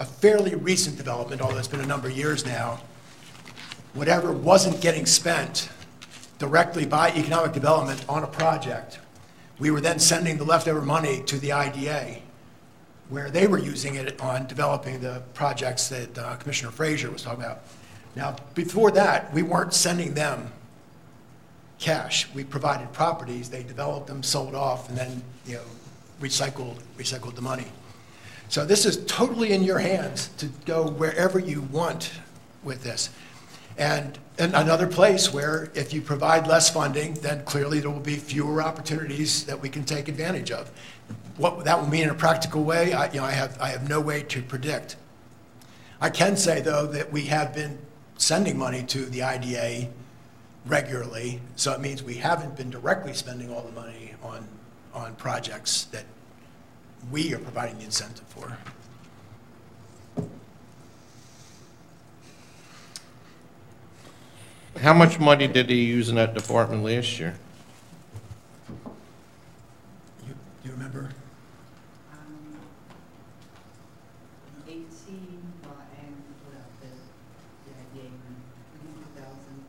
a fairly recent development, although it's been a number of years now, whatever wasn't getting spent directly by economic development on a project, we were then sending the leftover money to the IDA, where they were using it on developing the projects that Commissioner Frazier was talking about. Now, before that, we weren't sending them cash. We provided properties, they developed them, sold off, and then recycled the money. So this is totally in your hands to go wherever you want with this. And another place where if you provide less funding, then clearly there will be fewer opportunities that we can take advantage of. What that will mean in a practical way, I have no way to predict. I can say, though, that we have been sending money to the IDA regularly, so it means we haven't been directly spending all the money on projects that we are providing the incentive for. How much money did he use in that department last year? Do you remember? 18, and without the IDA, 2,000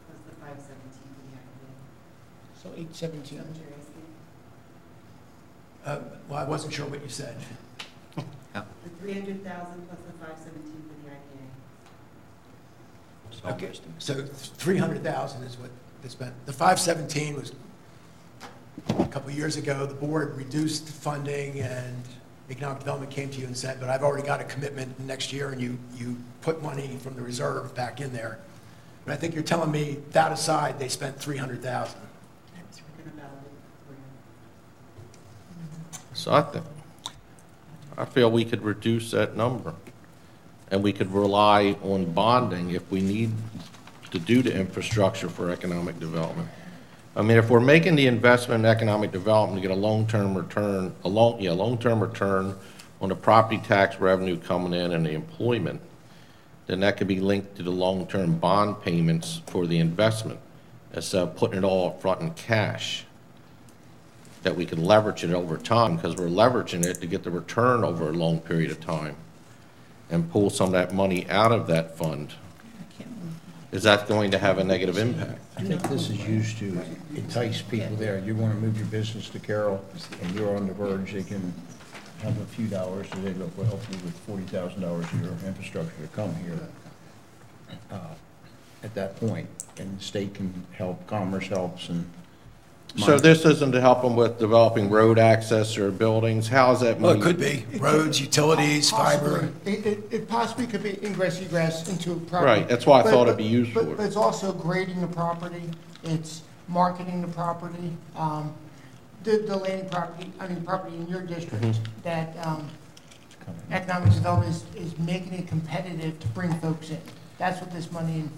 plus the 517 for the IDA. So 817. Well, I wasn't sure what you said. The 300,000 plus the 517 for the IDA. Okay, so 300,000 is what they spent. The 517 was a couple of years ago. The board reduced funding, and economic development came to you and said, but I've already got a commitment next year, and you put money from the reserve back in there. But I think you're telling me that aside, they spent 300,000. So I feel we could reduce that number, and we could rely on bonding if we need to do the infrastructure for economic development. I mean, if we're making the investment in economic development to get a long-term return, long-term return on the property tax revenue coming in and the employment, then that could be linked to the long-term bond payments for the investment instead of putting it all up front in cash, that we can leverage it over time, because we're leveraging it to get the return over a long period of time. and pull some of that money out of that fund, is that going to have a negative impact? I think this is used to entice people there. You want to move your business to Carroll, and you're on the verge, they can have a few dollars, so they go, we'll help you with $40,000 of your infrastructure to come here at that point. And the state can help, Commerce helps, and. So this isn't to help them with developing road access or buildings? How is that? Well, it could be, roads, utilities, fiber. It possibly could be ingress egress into a property. Right, that's why I thought it'd be But- used for But it. it's also grading the property, it's marketing the property, the land property, property in your district, Mm-hmm. that economic development is making it competitive to bring folks in. That's what this money,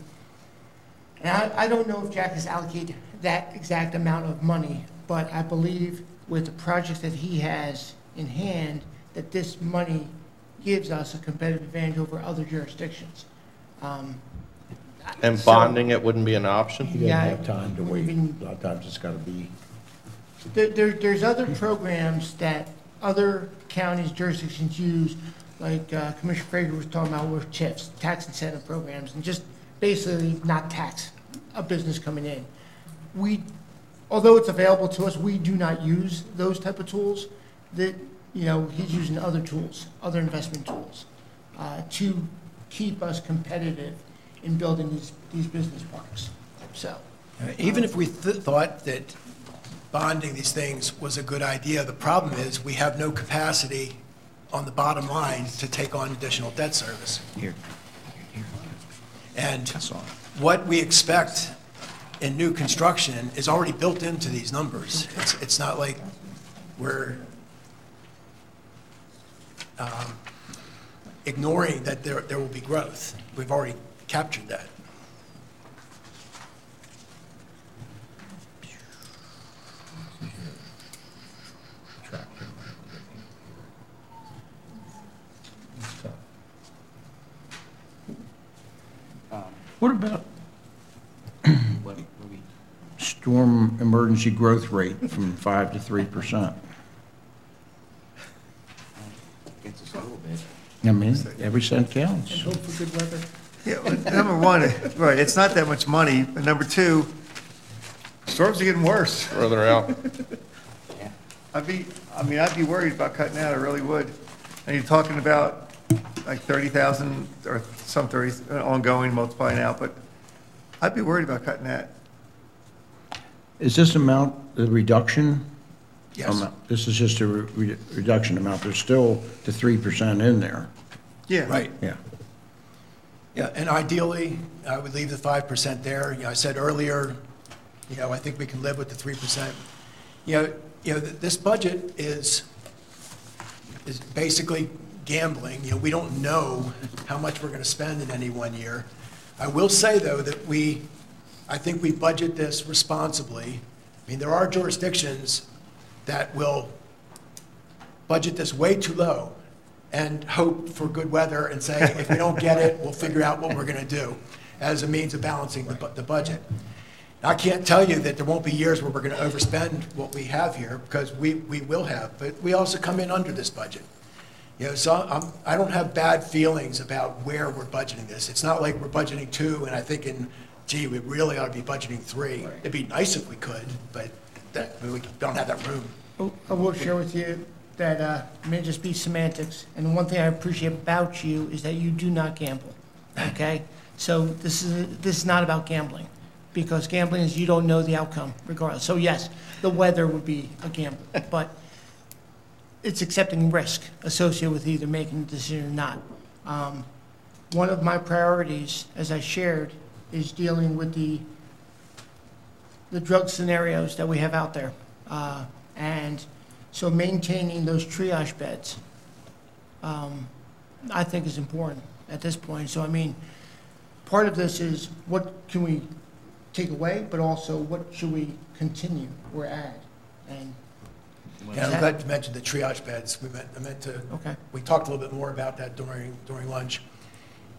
and I don't know if Jack has allocated that exact amount of money, but I believe with the projects that he has in hand, that this money gives us a competitive advantage over other jurisdictions. And bonding it wouldn't be an option? He doesn't Yeah, have time to wait. even- A lot of times it's got to be. There's other programs that other counties, jurisdictions use, like Commissioner Frager was talking about with TIFs, tax incentive programs, and just basically not tax a business coming in. Although it's available to us, we do not use those type of tools. That, he's using other tools, other investment tools, to keep us competitive in building these business parks. So, Even if we thought that bonding these things was a good idea, the problem is we have no capacity on the bottom line to take on additional debt service. Here. And That's all. what we expect in new construction is already built into these numbers. It's not like we're ignoring that there will be growth. We've already captured that. What about storm emergency growth rate from 5 to 3%? Gets us a little bit. I mean, every cent counts. and hope for good weather. Yeah, well, number one, right, it's not that much money, but number two, storms are getting worse. Further out? I'd be worried about cutting out, I really would. And you're talking about like 30,000 or some 30 ongoing, multiplying out, but I'd be worried about cutting that. Is this amount the reduction? Yes. This is just a reduction amount. There's still the 3% in there. Yeah. Right. Yeah. Yeah, and ideally, I would leave the 5% there. I said earlier, I think we can live with the 3%. This budget is basically gambling. We don't know how much we're going to spend in any one year. I will say, though, that I think we budget this responsibly. There are jurisdictions that will budget this way too low and hope for good weather and say, if we don't get it, we'll figure out what we're going to do as a means of balancing the budget. I can't tell you that there won't be years where we're going to overspend what we have here, because we will have, but we also come in under this budget. So I don't have bad feelings about where we're budgeting this. It's not like we're budgeting 2 and I think, gee, we really ought to be budgeting 3. Right. It'd be nice if we could, but we don't have that room. I will share with you that it may just be semantics, and the one thing I appreciate about you is that you do not gamble, okay? So this is not about gambling, because gambling is you don't know the outcome regardless. So yes, the weather would be a gamble, but it's accepting risk associated with either making a decision or not. One of my priorities, as I shared, is dealing with the drug scenarios that we have out there. And so maintaining those triage beds, I think is important at this point. So, part of this is what can we take away, but also what should we continue or add? And Yeah, I'm glad you mentioned the triage beds. I meant to. Okay. We talked a little bit more about that during lunch.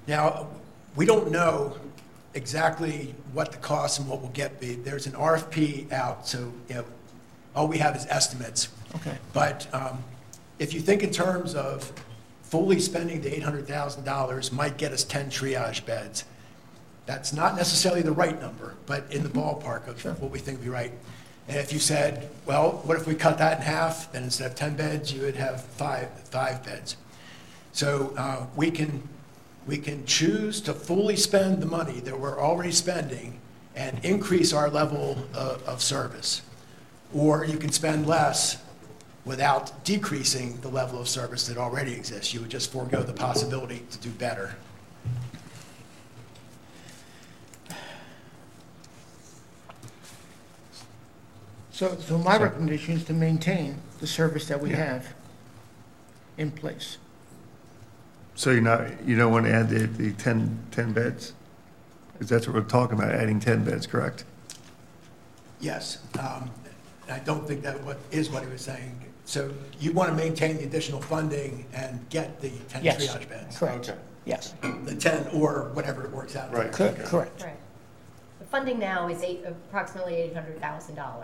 Now, we don't know exactly what the cost and what we'll get be. There's an RFP out, so all we have is estimates. Okay. But if you think in terms of fully spending the $800,000 might get us 10 triage beds. That's not necessarily the right number, but in the ballpark of what we think would be right. And if you said, well, what if we cut that in half? Then instead of 10 beds, you would have five beds. So we can choose to fully spend the money that we're already spending and increase our level of service. Or you can spend less without decreasing the level of service that already exists. You would just forego the possibility to do better. So my recommendation is to maintain the service that we have in place. So you don't want to add the 10 beds? Because that's what we're talking about, adding 10 beds, correct? Yes. I don't think that is what he was saying. So you want to maintain the additional funding and get the 10 Yes, triage beds? correct. Yes. The 10 or whatever it works out. Right. Correct. Right. The funding now is approximately $800,000.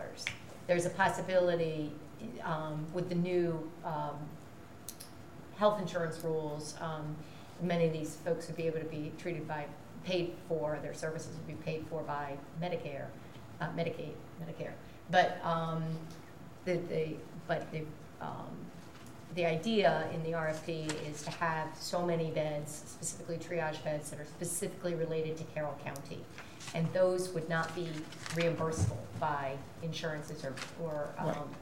There's a possibility with the new health insurance rules, many of these folks would be able to be paid for, their services would be paid for by Medicare, Medicare. But the idea in the RFP is to have so many beds, specifically triage beds, that are specifically related to Carroll County. And those would not be reimbursable by insurances or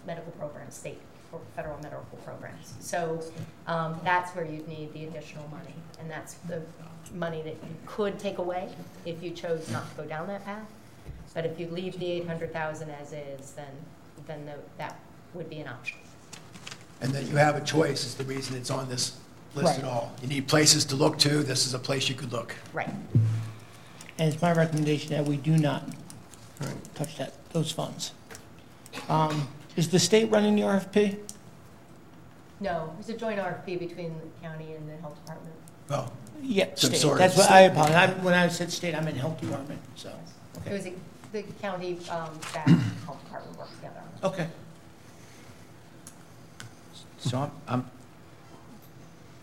medical programs, state or federal medical programs. So that's where you'd need the additional money. And that's the money that you could take away if you chose not to go down that path. But if you leave the $800,000 as is, then that would be an option. And that you have a choice is the reason it's on this list at all. You need places to look to. This is a place you could look. Right. And it's my recommendation that we do not touch those funds. Is the state running the RFP? No, it's a joint RFP between the county and the health department. Well, Yeah, some state. sort of That's what state. I apologize. When I said state, I meant health department, so. It was the county staff and health department worked together on it. Okay. So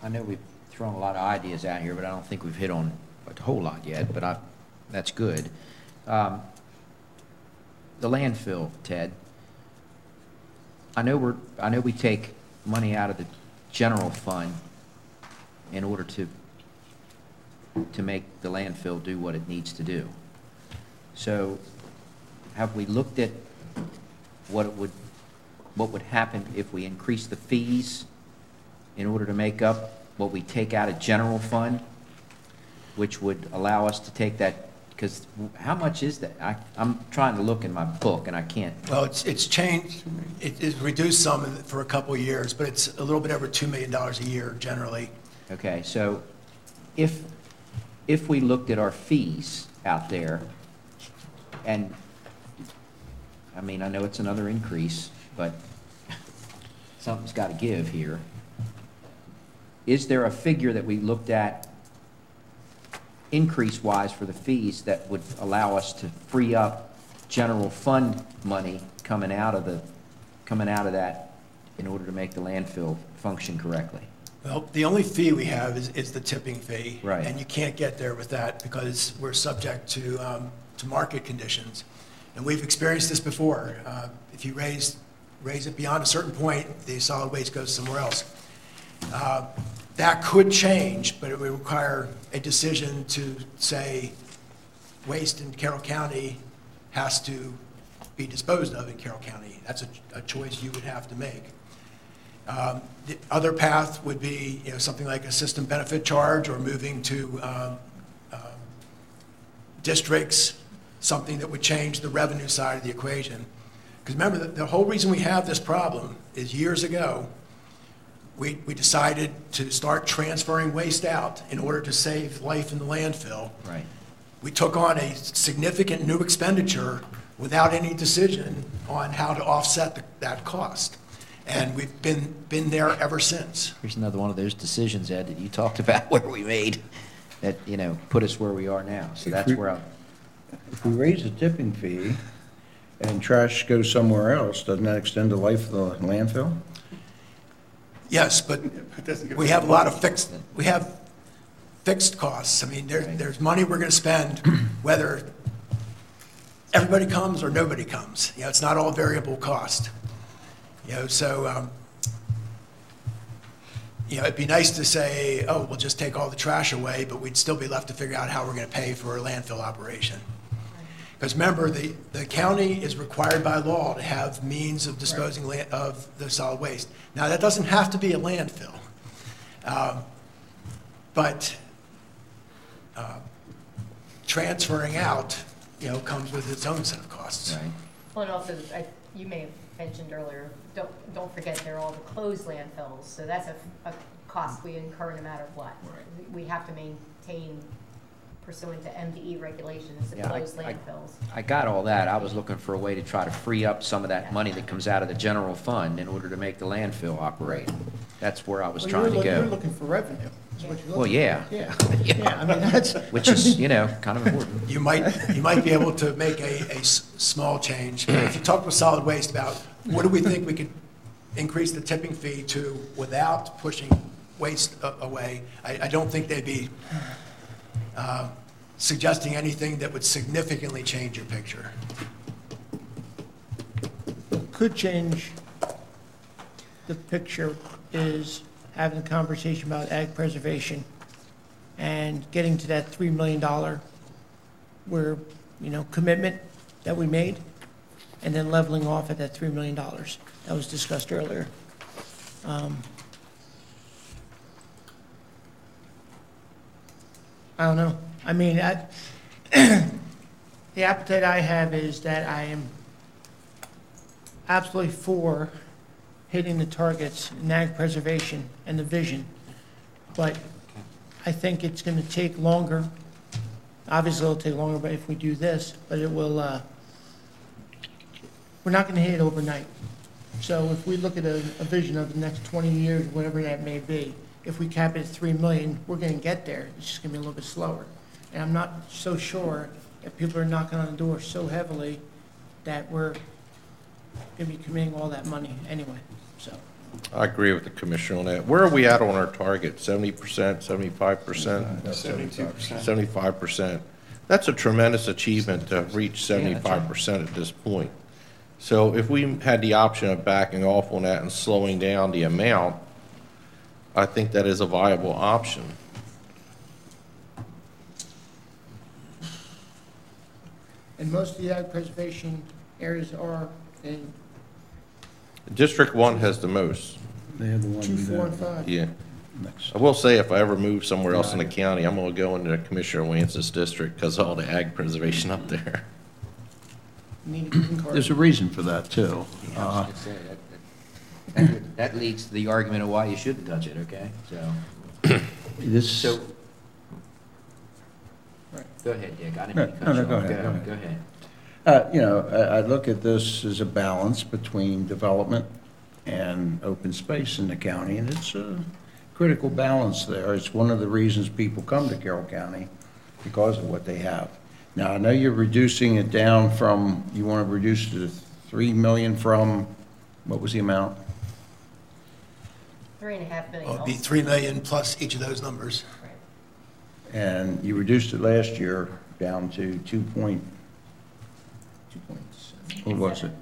I know we've thrown a lot of ideas out here, but I don't think we've hit on a whole lot yet, but that's good. The landfill, Ted. I know we take money out of the general fund in order to make the landfill do what it needs to do. So have we looked at what would happen if we increase the fees in order to make up what we take out of general fund, which would allow us to take that, because how much is that? I'm trying to look in my book and I can't. Well, it's changed. It's reduced some for a couple of years, but it's a little bit over $2 million a year generally. Okay, so if we looked at our fees out there, and I mean, I know it's another increase, but something's got to give here. Is there a figure that we looked at increase-wise for the fees that would allow us to free up general fund money coming out of that in order to make the landfill function correctly? Well, the only fee we have is the tipping fee. Right. And you can't get there with that because we're subject to market conditions. And we've experienced this before. If you raise it beyond a certain point, the solid waste goes somewhere else. That could change, but it would require a decision to say waste in Carroll County has to be disposed of in Carroll County. That's a choice you would have to make. The other path would be, something like a system benefit charge or moving to districts, something that would change the revenue side of the equation. Because remember, the whole reason we have this problem is years ago, we decided to start transferring waste out in order to save life in the landfill. Right. We took on a significant new expenditure without any decision on how to offset that cost. And we've been there ever since. Here's another one of those decisions, Ed, that you talked about where we made that, put us where we are now. So that's where I'm. If we raise the tipping fee and trash goes somewhere else, doesn't that extend the life of the landfill? Yes, but It doesn't get we rid have a of lot money. of fixed costs. I mean, there's money we're going to spend whether everybody comes or nobody comes. You know, it's not all variable cost. You know, so, you know, it'd be nice to say, oh, we'll just take all the trash away, but we'd still be left to figure out how we're going to pay for a landfill operation. Because remember, the county is required by law to have means of disposing of the solid waste. Now, that doesn't have to be a landfill. But transferring out, you know, comes with its own set of costs. Right. Well, and also, you may have mentioned earlier, don't forget there are all the closed landfills, so that's a cost we incur no matter what. Right. We have to maintain pursuant to MDE regulations, the Yeah, closed landfills. I got all that. I was looking for a way to try to free up some of that money that comes out of the general fund in order to make the landfill operate. That's where I was Well, trying to You're go. looking for revenue, is what you're Well, looking yeah. for. Yeah, I mean, that's. Which is, you know, kind of important. You might be able to make a small change. But if you talk with solid waste about what do we think we could increase the tipping fee to without pushing waste away, I don't think they'd be suggesting anything that would significantly change your picture. What could change the picture is having a conversation about ag preservation and getting to that $3 million commitment that we made, and then leveling off at that $3 million that was discussed earlier. I don't know. I mean, the appetite I have is that I am absolutely for hitting the targets in ag preservation and the vision, but I think it's going to take longer. Obviously, it'll take longer, but if we do this, but it will, we're not going to hit it overnight. So if we look at a vision of the next 20 years, whatever that may be, if we cap it at 3 million, we're going to get there. It's just going to be a little bit slower. And I'm not so sure if people are knocking on the door so heavily that we're going to be committing all that money anyway, so. I agree with the commissioner on that. Where are we at on our target? 70%, 75%? 72%. 75%. That's a tremendous achievement to reach 75% at this point. So if we had the option of backing off on that and slowing down the amount, I think that is a viable option. And most of the ag preservation areas are in District 1 has the most. They have the one 2, 4, and 5. Yeah. next. I will say, if I ever move somewhere else in the county, I'm going to go into Commissioner Wance's district because of all the ag preservation up there. Need a green card. There's a reason for that, too. I was gonna say, that leads to the argument of why you shouldn't touch it, okay? So, This, go ahead, Dick. I didn't No, mean to cut no, you go off. ahead. Go ahead. I look at this as a balance between development and open space in the county, and it's a critical balance there. It's one of the reasons people come to Carroll County, because of what they have. Now, I know you're reducing it down from, you want to reduce it to 3 million from, what was the amount? 3.5 million. Well, it'd be 3 million plus each of those numbers. Right. And you reduced it last year down to 2.7. What was it?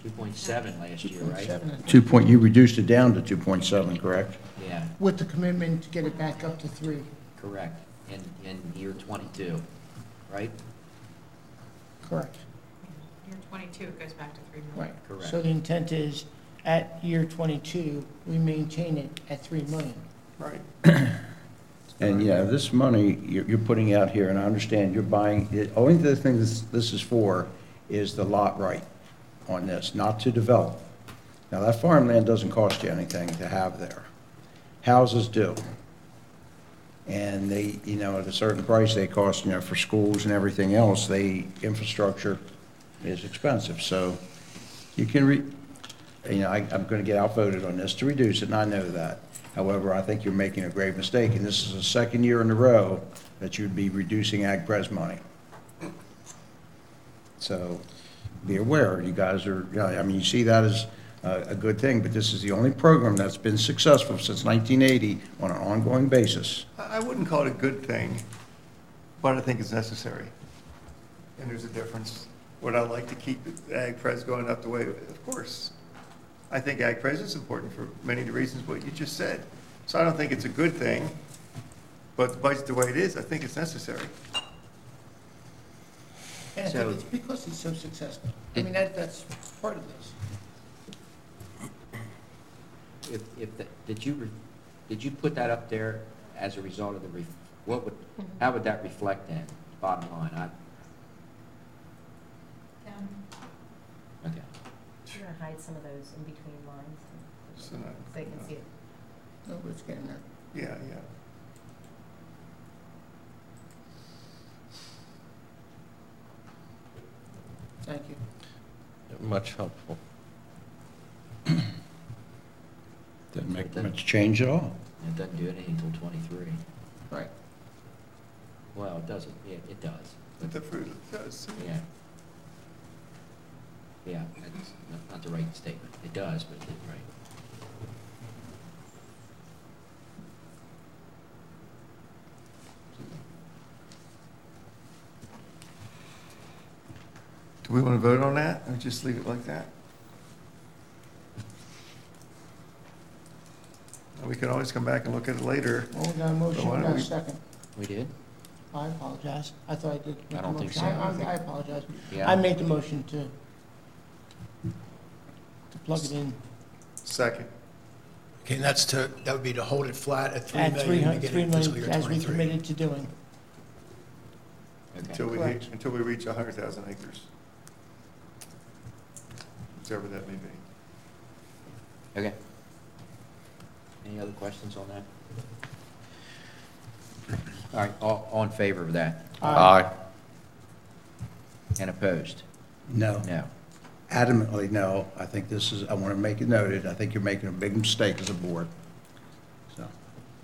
2.7 last year, right? 2 point, you reduced it down to 2.7, correct? Yeah, With the commitment to get it back up to 3. correct. In year 22, right? Correct. Year 22, it goes back to 3 million. Right. Correct. So the intent is, at year 22, we maintain it at 3 million. Right. And yeah, this money you're putting out here, and I understand you're buying, only the thing this is for is the lot right on this, not to develop. Now, that farmland doesn't cost you anything to have there. Houses do. And they, at a certain price, they cost, for schools and everything else, infrastructure is expensive. So you can, I'm going to get outvoted on this to reduce it, and I know that. However, I think you're making a grave mistake, and this is the second year in a row that you'd be reducing ag pres money. So be aware, you guys are, you see that as a good thing, but this is the only program that's been successful since 1980 on an ongoing basis. I wouldn't call it a good thing, but I think it's necessary. And there's a difference. Would I like to keep Ag Pres going up the way, of course. I think Ag Pres is important for many of the reasons what you just said. So I don't think it's a good thing, but the budget the way it is, I think it's necessary. And I So- think it's because it's so successful. I mean, that's part of this. Did you put that up there as a result of the, how would that reflect then, bottom line? Okay. We're gonna hide some of those in between lines, So so not- they can see it. Nobody's getting there. Yeah, yeah. Thank you. Much helpful. Didn't make much change at all. It doesn't do anything until 23. Right. Well, it doesn't, yeah, it does. But the fruit does. Yeah. Yeah, that's not the right statement. It does, but it isn't right. Do we want to vote on that, or just leave it like that? We can always come back and look at it later. Well, we got a motion, Why we don't got a we- second. We did? I apologize. I thought I did. make I don't a think motion. so. I apologize. Yeah. I made the motion to plug it in Second. Okay, and that would be to hold it flat at 3 at million 3 beginning of fiscal million, year as we 23. committed to doing. Okay. Until we reach 100,000 acres. Whichever that may be. Okay. Any other questions on that? All right, all in favor of that? Aye. And opposed? No. No. Adamantly, no. I think this is, I want to make it noted, I think you're making a big mistake as a board. So, All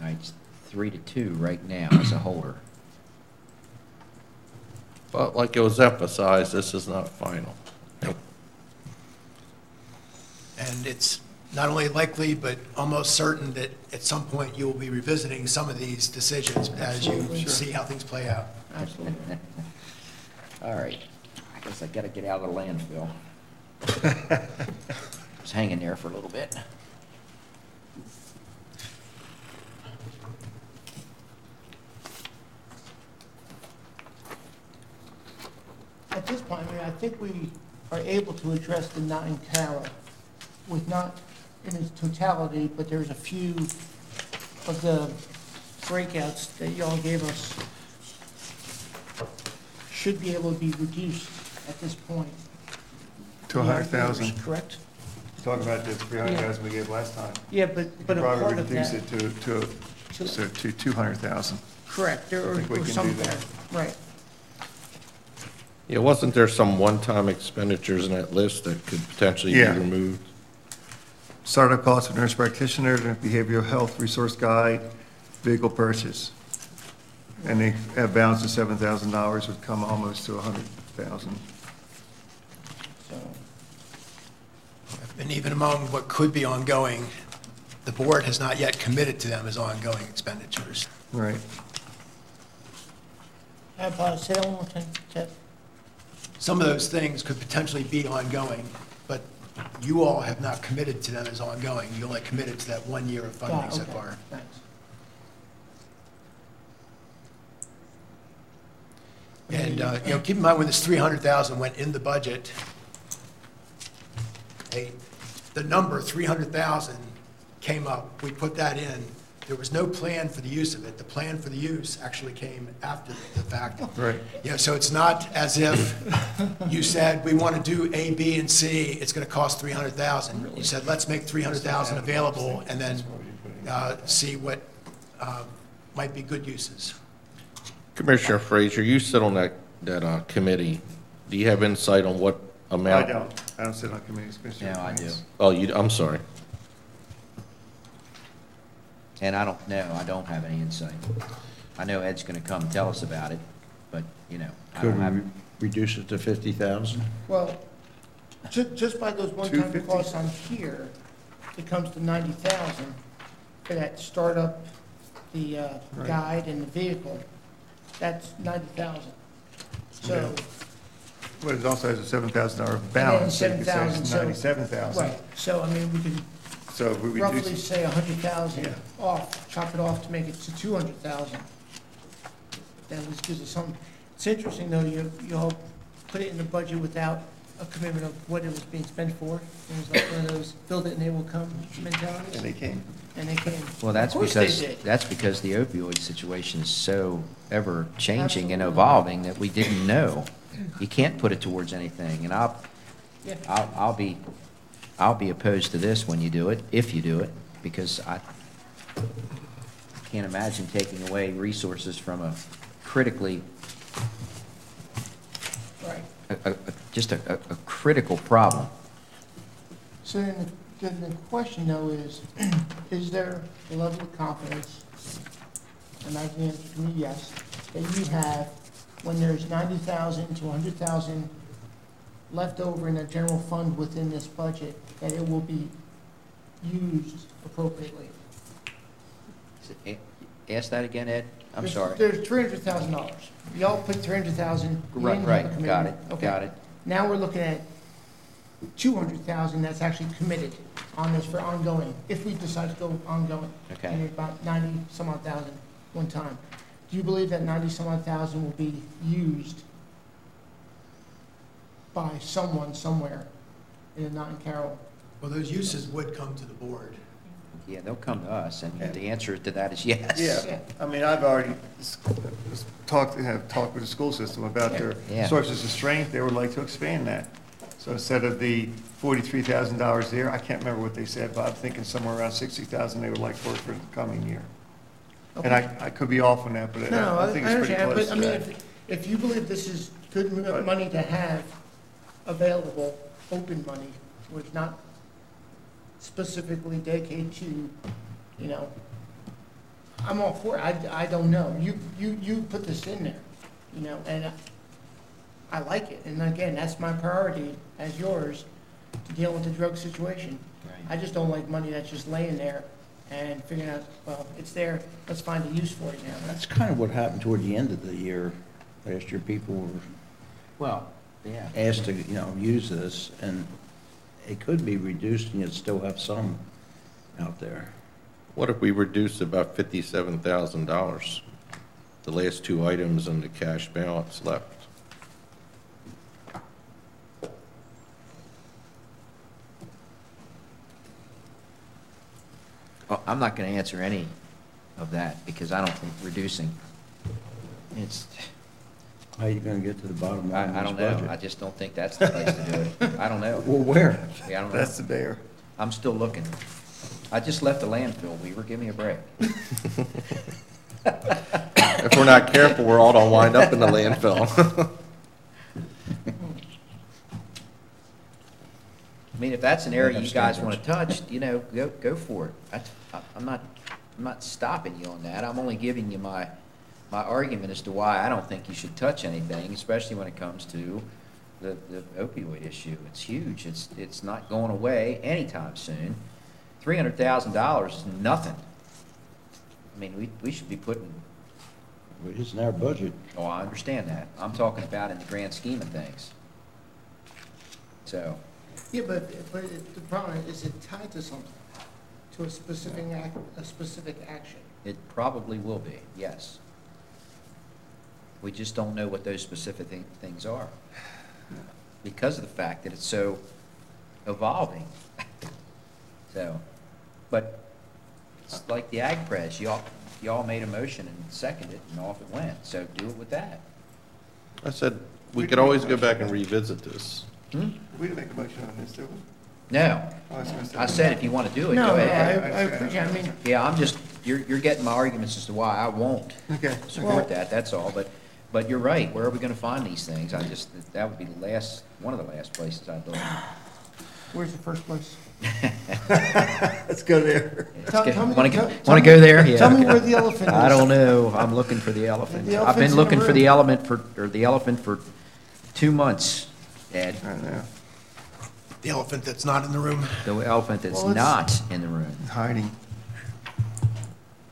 right, it's 3-2 right now as a holder. But like it was emphasized, this is not final. And it's not only likely, but almost certain that at some point you will be revisiting some of these decisions as you Absolutely. see how things play out. Absolutely. All right, I guess I gotta get out of the landfill. Was hanging there for a little bit. At this point, I mean, I think we are able to address the 9 Carroll with not in its totality, but there's a few of the breakouts that y'all gave us should be able to be reduced at this point. To 100,000. Correct? Talk about the 300,000 we gave last time. Yeah, but a Probably part of reduce that. it to 200,000. Correct, there I think we are can some do there, that. right. Yeah, wasn't there some one-time expenditures in that list that could potentially be Yeah. removed? Startup costs of nurse practitioner, the behavioral health resource guide, vehicle purchase. And they have balance of $7,000 would come almost to 100,000. So, And even among what could be ongoing, the board has not yet committed to them as ongoing expenditures. Right. say that one more time, Ted. Some of those things could potentially be ongoing, but you all have not committed to them as ongoing. You only committed to that 1 year of funding so Okay, far. thanks. And, keep in mind, when this 300,000 went in the budget, the number 300,000 came up, we put that in. There was no plan for the use of it. The plan for the use actually came after the fact. Right. So it's not as if you said, we want to do A, B, and C, it's going to cost 300,000. You said, let's make 300,000 available and then see what might be good uses. Commissioner Frazier, you sit on that committee. Do you have insight on what I amount? don't sit on committees, Commissioner. No, I do. Oh, I'm sorry. And I don't know, I don't have any insight. I know Ed's gonna come tell us about it, but, I Could don't have, we reduce it to 50,000? Well, Just by those one-time 250? costs on here, it comes to 90,000 for that startup, the Right. guide and the vehicle. That's 90,000. So, Okay. But it also has a $7,000 balance, so you could say $7,000, it's so- $97,000. right, so I mean, we can So if we roughly reduce, say 100,000 Yeah. off, chop it off to make it to 200,000. That at least gives us some, it's interesting though, you all put it in the budget without a commitment of what it was being spent for. It was like one of those build it and they will come mentalities, and they came. and they came. Well, that's Of course they because, did. that's because the opioid situation is so ever-changing and Absolutely. evolving that we didn't know. You can't put it towards anything, and Yeah. I'll be opposed to this when you do it, if you do it, because I can't imagine taking away resources from a critically, Right. just a critical problem. So then the question though is there a level of confidence, and I can answer to me yes, that you have when there's 90,000 to 100,000 left over in a general fund within this budget, that it will be used appropriately? Ask that again, Ed? I'm sorry. There's $300,000. Y'all put 300,000. You didn't have a Right, got commitment. it, Okay. got it. Now we're looking at 200,000 that's actually committed on this for ongoing, if we decide to go ongoing. Okay. And about 90 some odd thousand one time. Do you believe that 90 some odd thousand will be used by someone somewhere in a Norton-Carroll? Well, those uses would come to the board. Yeah, they'll come to us, and Yeah. the answer to that is yes. Yeah, I mean, I've already talked with the school system about their Yeah. sources of strength. They would like to expand that. So instead of the $43,000 there, I can't remember what they said, but I'm thinking somewhere around 60,000 they would like for the coming year. And I could be off on that, but No, I think it's pretty understand, close but I to mean, that. if you believe this is good Right. money to have available, open money, which not specifically dedicated to, you know, I'm all for it, I don't know, you put this in there, you know, and I like it, and again, that's my priority as yours, to deal with the drug situation. I just don't like money that's just laying there and figuring out, well, it's there, let's find a use for it now. That's kind of what happened toward the end of the year. Last year, people were Well, yeah. asked to, use this, and it could be reduced, and you'd still have some out there. What if we reduce about $57,000, the last two items and the cash balance left? Well, I'm not going to answer any of that, because I don't think reducing, it's, How are you going to get to the bottom line I of don't this know. budget? I just don't think that's the place to do it. I don't know. Well, where? Yeah, I don't know. That's the bear. I'm still looking. I just left the landfill, Weaver, give me a break. If we're not careful, we're all gonna wind up in the landfill. I mean, if that's an area have you guys want to standards. touch, go for it. I'm not stopping you on that. I'm only giving you my argument as to why I don't think you should touch anything, especially when it comes to the opioid issue. It's huge. It's not going away anytime soon. $300,000 is nothing. I mean, we should be putting, It isn't our budget. oh, I understand that. I'm talking about in the grand scheme of things. So, Yeah, but the problem is it tied to something, to a specific action. it probably will be, yes. We just don't know what those specific things are, because of the fact that it's so evolving. So, but it's like the ag press, y'all made a motion and seconded it, and off it went, so do it with that. I said, we could always go back and revisit this. We didn't make a motion on this, did we? No, Oh, I was gonna say- I said if you want to do it, No, go I ahead. appreciate, I mean, Yeah, I'm just, you're getting my arguments as to why I won't Okay. support that, that's all, but you're right, where are we gonna find these things? That would be one of the last places I'd look. where's the first place? Let's go there. Tell me- Want tell- to go there? Yeah. Tell me where the elephant is. I don't know, I'm looking for the elephant. The I've elephant's been in the looking for room. the elephant for 2 months, Ed. I know. The elephant that's not in the room. The elephant that's Well, not in the room. Hiding.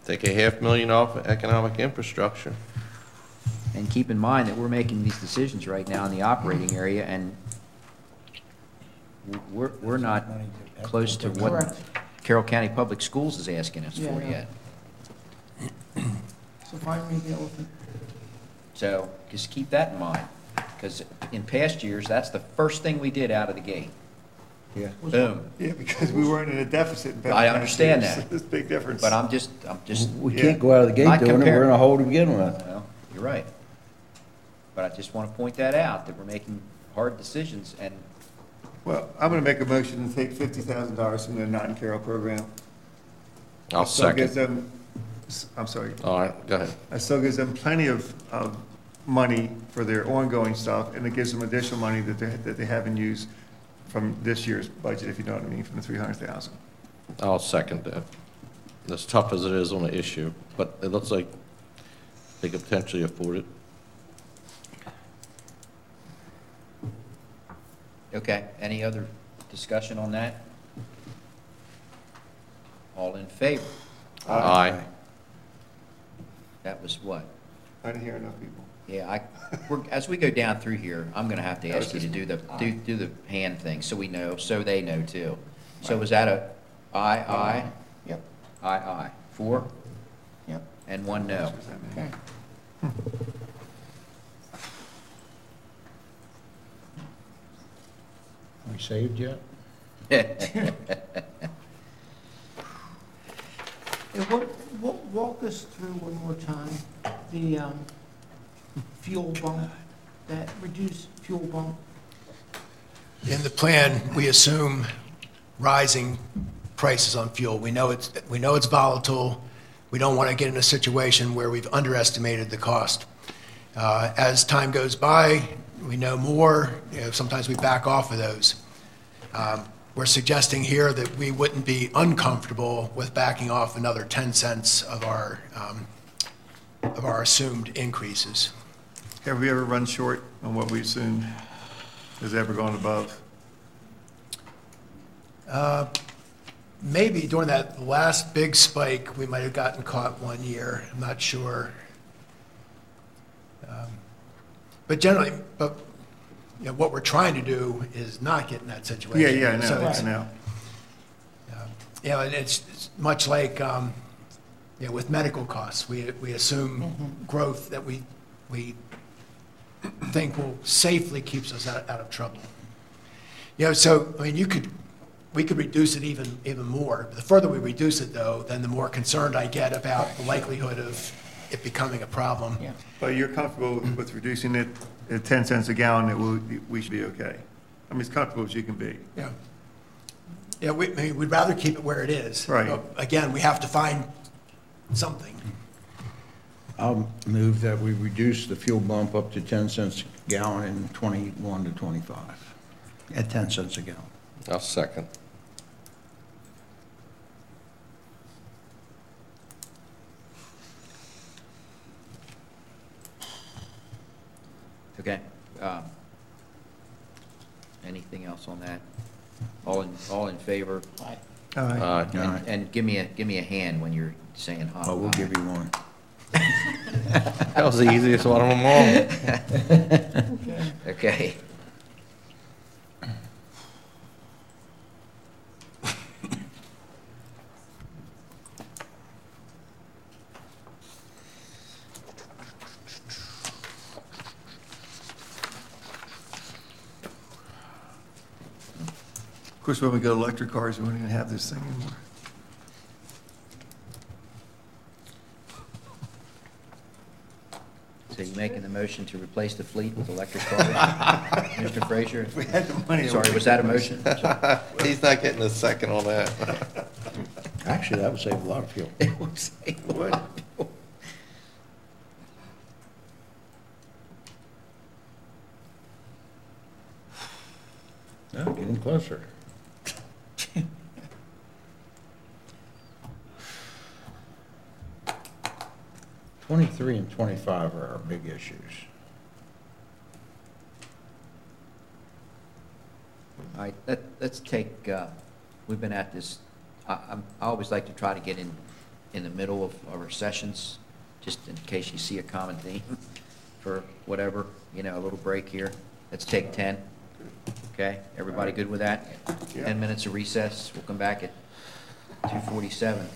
Take $500,000 off of economic infrastructure. And keep in mind that we're making these decisions right now in the operating area, and we're not close to what Correct. Carroll County Public Schools is asking us Yeah, for no. yet. So find me the elephant. So just keep that in mind, because in past years, that's the first thing we did out of the gate. Yeah. Boom. Yeah, because we weren't in a deficit. in I past understand years. that. There's a big difference. But I'm just, We Yeah. can't go out of the gate Not doing it, we're comparing- in a hole to begin with. well, you're right. But I just want to point that out, that we're making hard decisions, and Well, I'm gonna make a motion to take $50,000 from the non-Carroll program. I'll Still gives second. them, I'm sorry, All right, go ahead. it still gives them plenty of money for their ongoing stuff, and it gives them additional money that they haven't used from this year's budget, if you know what I mean, from the 300,000. I'll second that. As tough as it is on the issue, but it looks like they could potentially afford it. okay, any other discussion on that? All in favor? Aye. That was what? I didn't hear enough people. Yeah, as we go down through here, I'm gonna have to That was ask you to just- do the hand thing, so we know, so they know too. So was that a aye? Yep, Aye. 4? yep, And 1 no. okay. We saved yet? Walk us through one more time, the fuel bump, that reduced fuel bump. In the plan, we assume rising prices on fuel. We know it's volatile. We don't want to get in a situation where we've underestimated the cost. As time goes by, we know more. Sometimes we back off of those. We're suggesting here that we wouldn't be uncomfortable with backing off another 10 cents of our assumed increases. Have we ever run short on what we assumed? Has it ever gone above? Maybe during that last big spike, we might have gotten caught one year. I'm not sure. But generally, what we're trying to do is not get in that situation. Yeah, I So know, it's- I know. And it's much like, with medical costs. We assume growth that we think will safely keeps us out of trouble. So, I mean, we could reduce it even more. The further we reduce it, though, then the more concerned I get about the likelihood of it becoming a problem. Yeah. But you're comfortable with reducing it at 10 cents a gallon, that we should be okay? I mean, as comfortable as you can be. Yeah. Yeah, I mean, we'd rather keep it where it is. Right. But again, we have to find something. I'll move that we reduce the fuel bump up to 10 cents a gallon in 21 to 25, at 10 cents a gallon. I'll second. Okay. Anything else on that? All in favor? Aye. Aye. Aye. And give me a hand when you're saying aye. Oh, we'll give you one. That was the easiest one of them all. Okay. Of course, when we go electric cars, we won't even have this thing anymore. So you making the motion to replace the fleet with electric cars? Mr. Frazier? If we had the money. Sorry, was that a motion? He's not getting a second on that. Actually, that would save a lot of fuel. It would save a lot of fuel. No, getting closer. '23 and '25 are our big issues. All right, let's take, we've been at this, I always like to try to get in the middle of our sessions, just in case you see a common theme for whatever, a little break here. Let's take 10. Okay, everybody good with that? Yeah. 10 minutes of recess, we'll come back at 2:47.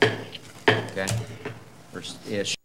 Okay? Or ish.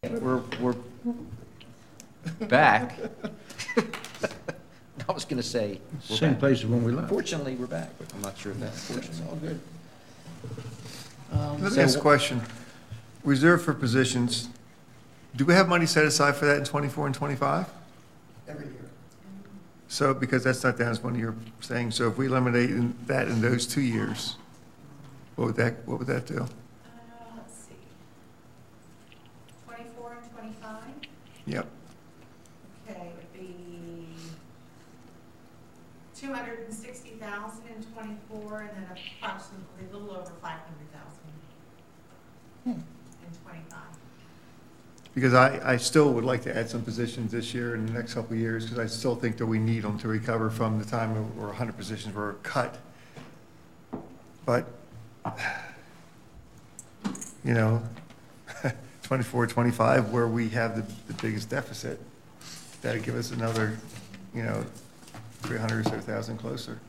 we're back. I was going to say, we're Same back. place as when we left. Fortunately, we're back, but I'm not sure if that's fortunately. all good. Let me ask a question. Reserve for positions, do we have money set aside for that in '24 and '25? Every year. So, because that's not down as one you're saying, so if we eliminate that in those 2 years, what would that do? Let's see. 24 and 25? Yep. Okay, it would be 260,000 in 24, and then approximately a little over 500,000 in 25. Because I still would like to add some positions this year and the next couple of years, because I still think that we need them to recover from the time where 100 positions were cut. But, 24, 25, where we have the biggest deficit, that'd give us another, 300 or so thousand closer.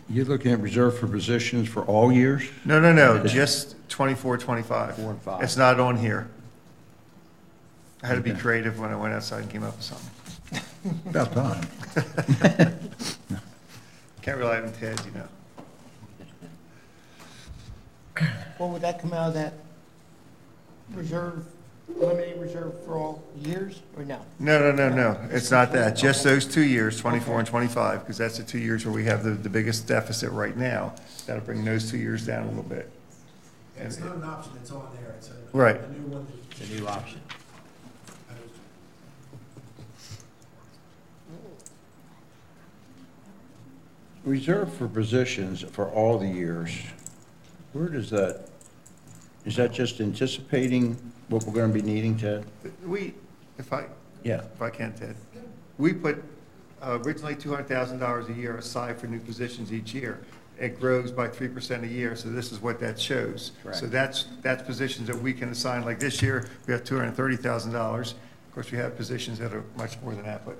You're looking at reserve for positions for all years? No, just 24, 25. 4 and 5. It's not on here. I had to be Okay. creative when I went outside and came up with something. About time. Can't rely on Ted, What would that come out of that reserve, eliminate reserve for all years, or no? No. It's not that. Just those 2 years, 24 and 25, because that's the 2 years where we have the biggest deficit right now. That'll bring those 2 years down a little bit. It's not an option, it's on there, it's a Right. a new one. It's a new option. Reserve for positions for all the years, where does that, is that just anticipating what we're going to be needing, Ted? If I Yeah. can, Ted, we put originally $200,000 a year aside for new positions each year. It grows by 3% a year, so this is what that shows. Correct. So that's positions that we can assign, like this year, we have $230,000. Of course, we have positions that are much more than that, but,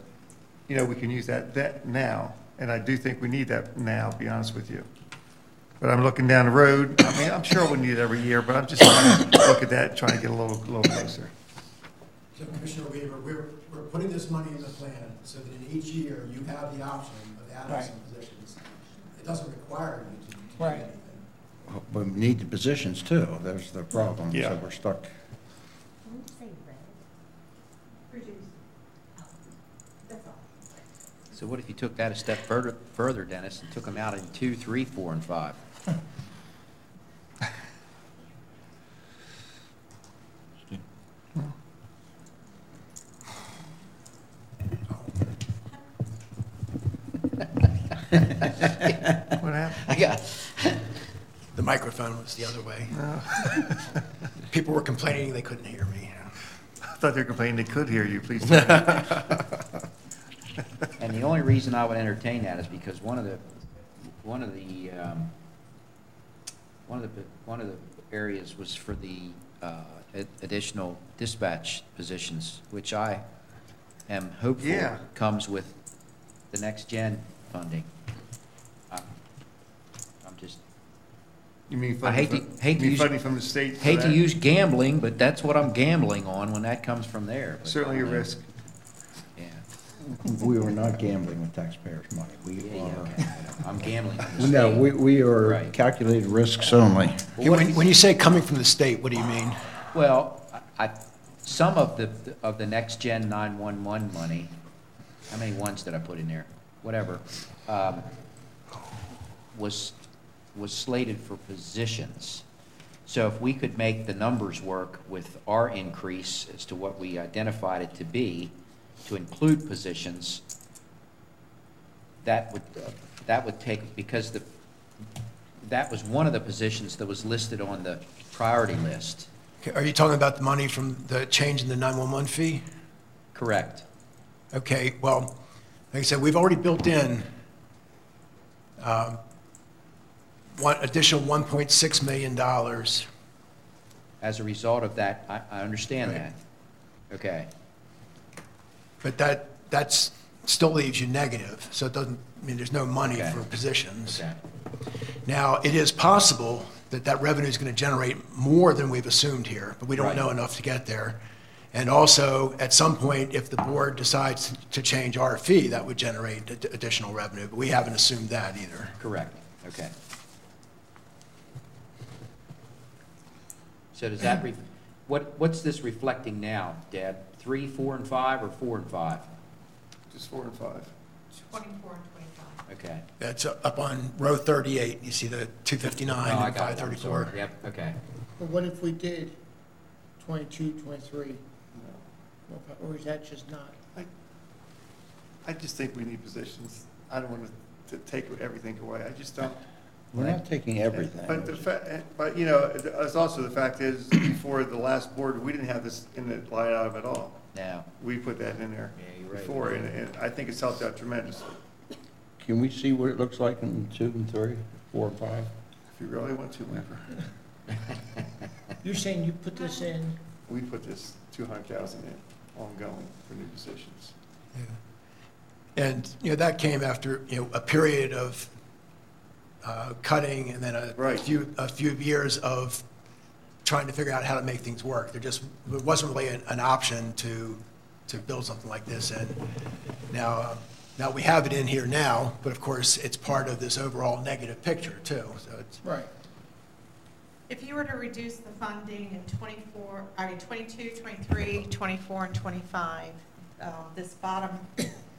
we can use that now, and I do think we need that now, to be honest with you. But I'm looking down the road, I'm sure we'll need it every year, but I'm just trying to look at that, trying to get a little closer. So Commissioner Weaver, we're putting this money in the plan so that in each year you have the option of adding Right. some positions. It doesn't require you to do Right. anything. But we need the positions too, there's the problem, Yeah. so we're stuck. Can you say red? Reduce. That's all. So what if you took that a step further, Dennis, and took them out in 2, 3, 4, and 5? What happened? I got, The microphone was the other way. People were complaining they couldn't hear me. I thought they were complaining they could hear you, please. tell me. and the only reason I would entertain that is because one of the areas was for the additional dispatch positions, which I am hopeful Yeah. comes with the next gen funding. I'm just, You mean I hate to- funding hate to use- funding from the state? for hate to that? use gambling, but that's what I'm gambling on when that comes from there. But, Certainly a risk. Yeah. We are not gambling with taxpayers' money. We Yeah, are, okay. I'm gambling on the no, state. we are Right. calculated risks only. Well, what- When you say coming from the state, what do you mean? Well, some of the next gen 911 money, how many ones did I put in there? Whatever, was slated for positions. So if we could make the numbers work with our increase as to what we identified it to be, to include positions, that would take, because that was one of the positions that was listed on the priority list. Okay, are you talking about the money from the change in the 911 fee? Correct. Okay, well, like I said, we've already built in one additional $1.6 million. As a result of that, I understand Right. that. Okay. But that's still leaves you negative, so it doesn't, I mean, there's no money Okay. for positions. Okay. Now, it is possible that revenue is going to generate more than we've assumed here, but we don't Right. know enough to get there. And also, at some point, if the board decides to change our fee, that would generate additional revenue, but we haven't assumed that either. Correct, okay. So does that, what's this reflecting now, Dad? 3, 4, and 5, or 4 and 5? Just 4 and 5. 24 and 25. Okay. That's up on row 38, you see the 259 Oh, I and got it. I'm 534. sorry. Yep, okay. But what if we did 22, 23? Or is that just not? I just think we need positions. I don't want to take everything away. I just don't. We're not taking everything. But, you know, it's also the fact is, before the last board, we didn't have this in the line item at all. Now, We put that in there Yeah, you're right. before, and I think it's helped out tremendously. Can we see what it looks like in 2 and 3, 4 and 5? If you really want to, Weaver. You're saying you put this in, We put this 200,000 in ongoing for new positions. And, you know, that came after, you know, a period of cutting and then a Right. few years of trying to figure out how to make things work. There wasn't really an option to build something like this in. Now we have it in here now, but of course, it's part of this overall negative picture too, so it's. right, If you were to reduce the funding in 22, 23, 24, and 25, this bottom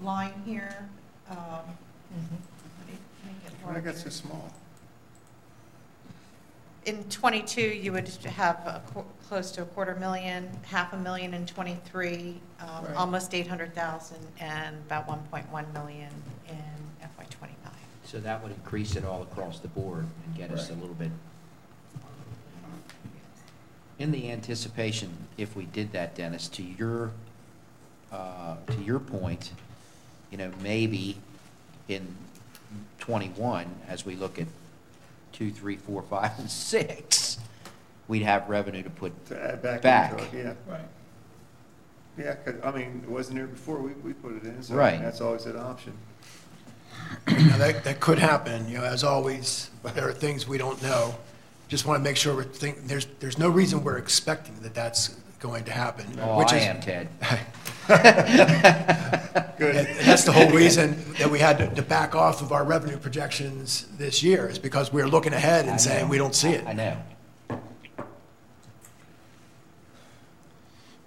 line here, let me get Why more got so here. small? In 22, you would have close to $250,000, $500,000 in 23, Right. almost 800,000, and about 1.1 million in FY 25. so that would increase it all across the board and get us a Right. little bit. In the anticipation, if we did that, Dennis, to your point, you know, maybe in 21, as we look at 2, 3, 4, 5, and 6, we'd have revenue to put To add back back. into it, yeah. right. Yeah, 'cause, I mean, it wasn't there before, we put it in, so Right. that's always an option. Now, that could happen, you know, as always, there are things we don't know. Just want to make sure there's no reason we're expecting that that's going to happen. Oh, which I is- am, Ted. And that's the whole reason that we had to back off of our revenue projections this year, is because we were looking ahead I and saying know. we don't see it. I know.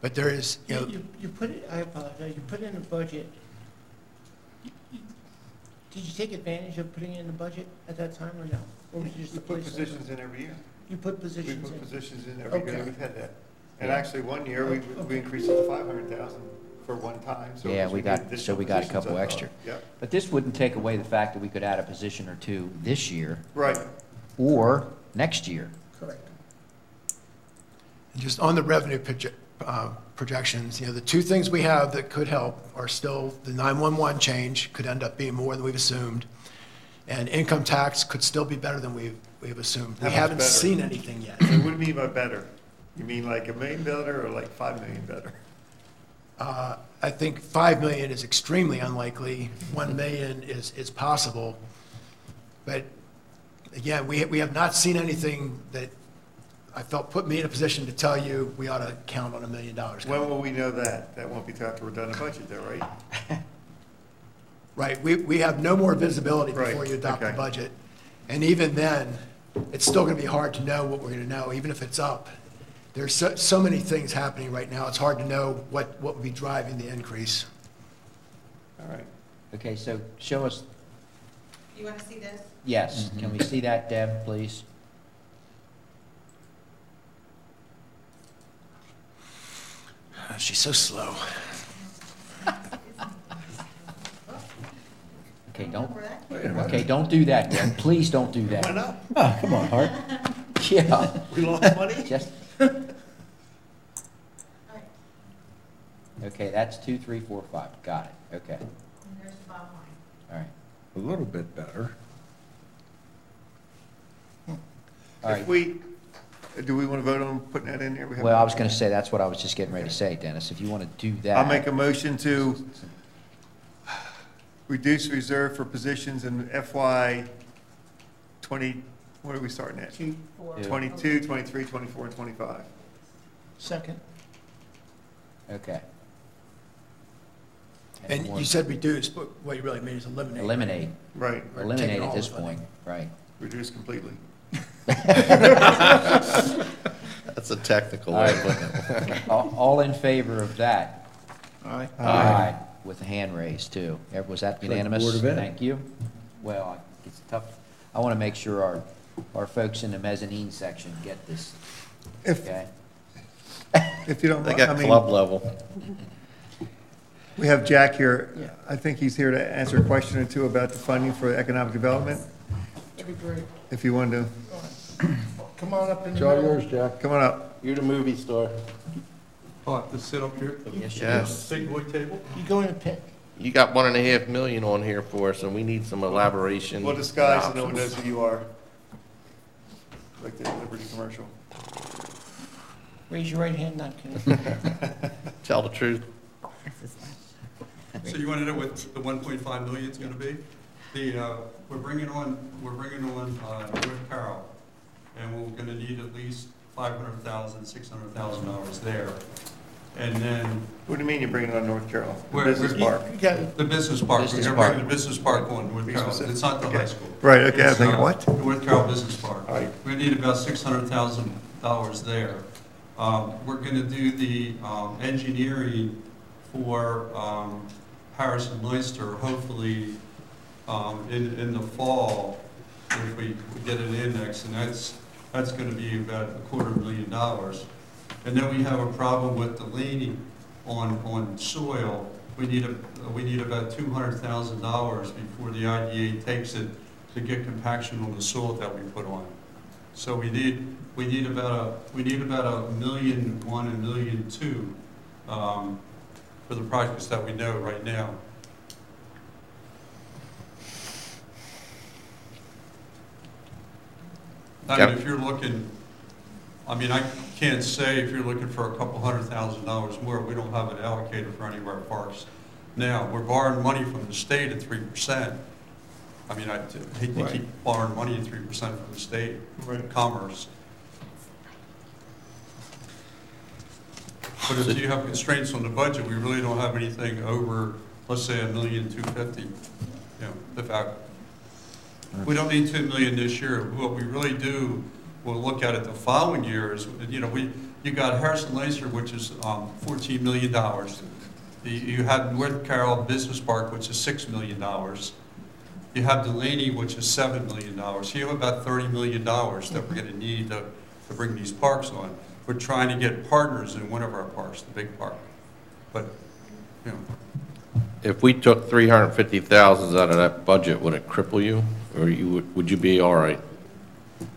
But there is, you know, You put it, I apologize, you put it in the budget. Did you take advantage of putting it in the budget at that time or no? Or was it just We a put placeholder? positions in every year. You put We positions put in? positions in every year, Okay. we've had that. And Yeah. actually, one year, we increased it to 500,000 for one time, so. Yeah, because we did got, additional so we got a positions, couple I thought. extra. Yep, But this wouldn't take away the fact that we could add a position or two this year right. or next year. Correct. just on the revenue projections, you know, the two things we have that could help are still the 911 change could end up being more than we've assumed, and income tax could still be better than we've assumed. How We much haven't better? seen anything yet. So what do you mean by better? You mean like $1 million better or like $5 million better? I think 5 million is extremely unlikely, 1 million is possible. But again, we have not seen anything that I felt put me in a position to tell you we ought to count on $1 million. When will we know that? That won't be till after we're done the budget though, right? Right, we have no more visibility before Right, you adopt the okay. budget. And even then, it's still gonna be hard to know what we're gonna know, even if it's up. There's so many things happening right now, it's hard to know what would be driving the increase. All right. Okay, so show us, You want to see this? yes, can we see that, Deb, please? She's so slow. Okay, don't do that, Deb, please don't do Why that. not? Oh, come on, Hart. Yeah, We lost money? just. Okay, that's 2, 3, 4, 5, got it, okay, And there's the bottom line. all right, A little bit better. all right. If do we want to vote on putting that in there? We have- Well, I was gonna say, that's what I was just getting ready to say, Dennis, if you wanna do that. I'll make a motion to reduce reserve for positions in FY 23 What are we starting at? 2, 4. 22, 23, 24, and 25. second. Okay. And you said reduce, but what you really mean is eliminate. Eliminate, Right, Or eliminate taking at all this of it. point, right. reduce completely. That's a technical All way right. of putting it. All in favor of that? Aye. Aye. With the hand raised, too. Was that like the unanimous? Board of Ed. Thank you. Well, it's tough. I want to make sure our folks in the mezzanine section get this, If, okay? if you don't They mind, I got mean, club level. we have Jack here. Yeah. I think he's here to answer a question or two about the funding for economic development, That'd be great. if you want to. Come on up in It's the all middle. yours, Jack. Come on up. You're the movie star. Oh, I have to sit up here? Yes. Big boy table? You go in the pit. You got 1.5 million on here for us, and we need some elaboration. We'll disguise so no one options. knows who you are. Like the Liberty commercial. Raise your right hand, not kidding. Tell the truth. So you want to know what the 1.5 million is going to be? We're bringing on North Carroll, and we're going to need at least $500,000, $600,000 there. And then What do you mean you're bringing on North Carroll? Where- Business where- Park? You got the business park, we're Business going to park. bring the business park on North Be Carroll. specific. It's not the Okay. high school. Right, okay, I was It's, thinking, what? North Carroll Business Park. All right. We need about $600,000 there. We're going to do the engineering for Harrison Meister, hopefully in the fall, if we get an index, and that's going to be about $250,000. And then we have a problem with Delaney on soil. We need about $200,000 before the IDA takes it to get compaction on the soil that we put on. So we need about $1.1 million, $1.2 million for the projects that we know right now. I mean, if you're looking, I mean, I can't say if you're looking for a couple $100,000 more, we don't have it allocated for any of our parks. Now, we're borrowing money from the state at 3%. I mean, I hate to keep borrowing money at 3% from the state, commerce. But if you have constraints on the budget, we really don't have anything over, let's say, $1,250,000. You know, we don't need $2 million this year. What we really do, we'll look at it the following year is, you know, you got Harrison Laser, which is $14 million. You have North Carroll Business Park, which is $6 million. You have Delaney, which is $7 million. So you have about $30 million that we're going to need to bring these parks on. We're trying to get partners in one of our parks, the big park. But, you know. If we took 350,000 out of that budget, would it cripple you, or would you be all right?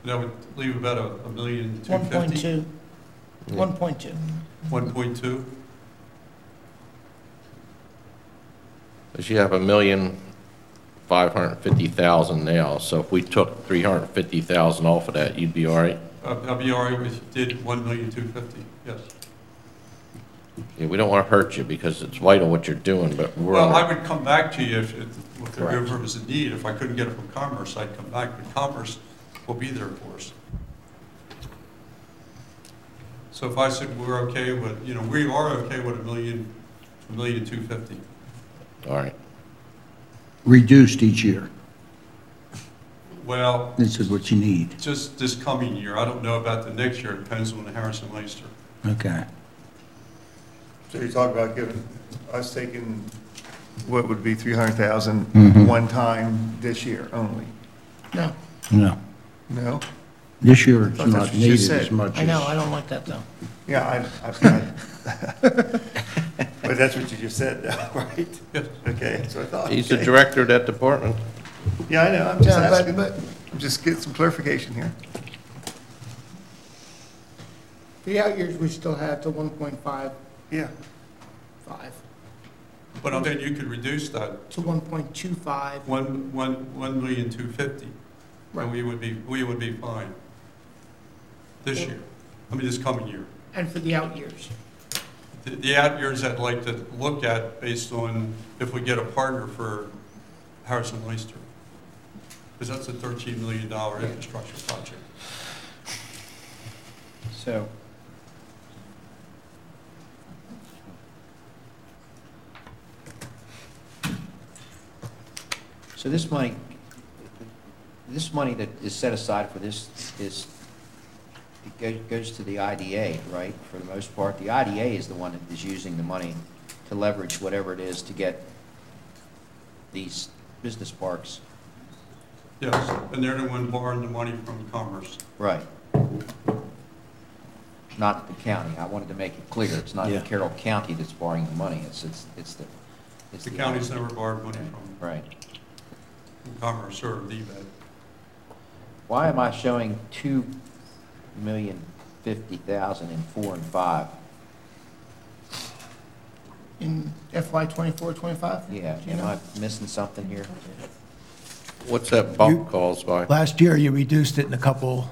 That would leave about $1,250,000. 1.2. 1.2. 1.2. Because you have $1,550,000 now, so if we took 350,000 off of that, you'd be all right? I'll be all right if you did $1,250,000, yes. Yeah, we don't want to hurt you because it's vital what you're doing, but we're. Well, I would come back to you if there Correct. ever was a need. If I couldn't get it from Commerce, I'd come back, but Commerce will be there for us. So if I said we're okay with, you know, we are okay with $1,250,000. All right. Reduced each year. Well, This is what you need. just this coming year. I don't know about the next year. It depends on the Harrison Meister. Okay. So you're talking about giving, us taking what would be 300,000 Mhm. one time this year only? No, No. No? This year it's Thought that's not what you needed said. as much I know, as. I don't like that, though. Yeah, but that's what you just said, though, right? Yes. Okay, that's what I thought. He's the Okay. director of that department. Yeah, I know, I'm just Yeah, but- asking, but- I'm just getting some clarification here. The out years, we still have the 1.55 Yeah, But I'm saying you could reduce that to 1.25. $1,250,000, Right. and we would be fine this year. I mean, this coming year. And for the out years. The out years I'd like to look at based on if we get a partner for Harrison Meister. because that's a $13 million infrastructure project. So, this money that is set aside for this goes to the IDA, right, for the most part? The IDA is the one that is using the money to leverage whatever it is to get these business parks. Yes, and they're the one borrowing the money from Commerce. Right. Not the county. I wanted to make it clear. It's not the Carroll County that's borrowing the money. It's The county's never borrowed money Right. from Commerce or DBED. Why am I showing 2,050,000 in 4 and 5? In FY 24-25? Yeah, Do you am know? I missing something here? What's that bump caused by? Last year, you reduced it in a couple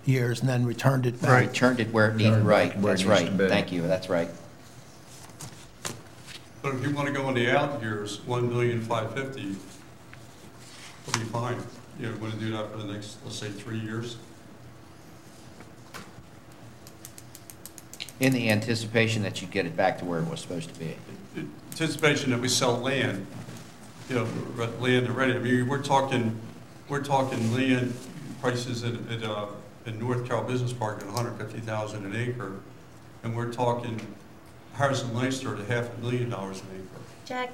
years and then returned it back. Right, turned it where it needed, right, where it that's needs right, to be. thank you, that's right. But if you want to go in the out years, 1,550,000 will be fine. You want to do that for the next, let's say, 3 years? In the anticipation that you get it back to where it was supposed to be. Anticipation that we sell land, land already. I mean, we're talking land prices in North Carroll Business Park at $150,000 an acre, and we're talking Harrison Meister at $500,000 an acre. Jack,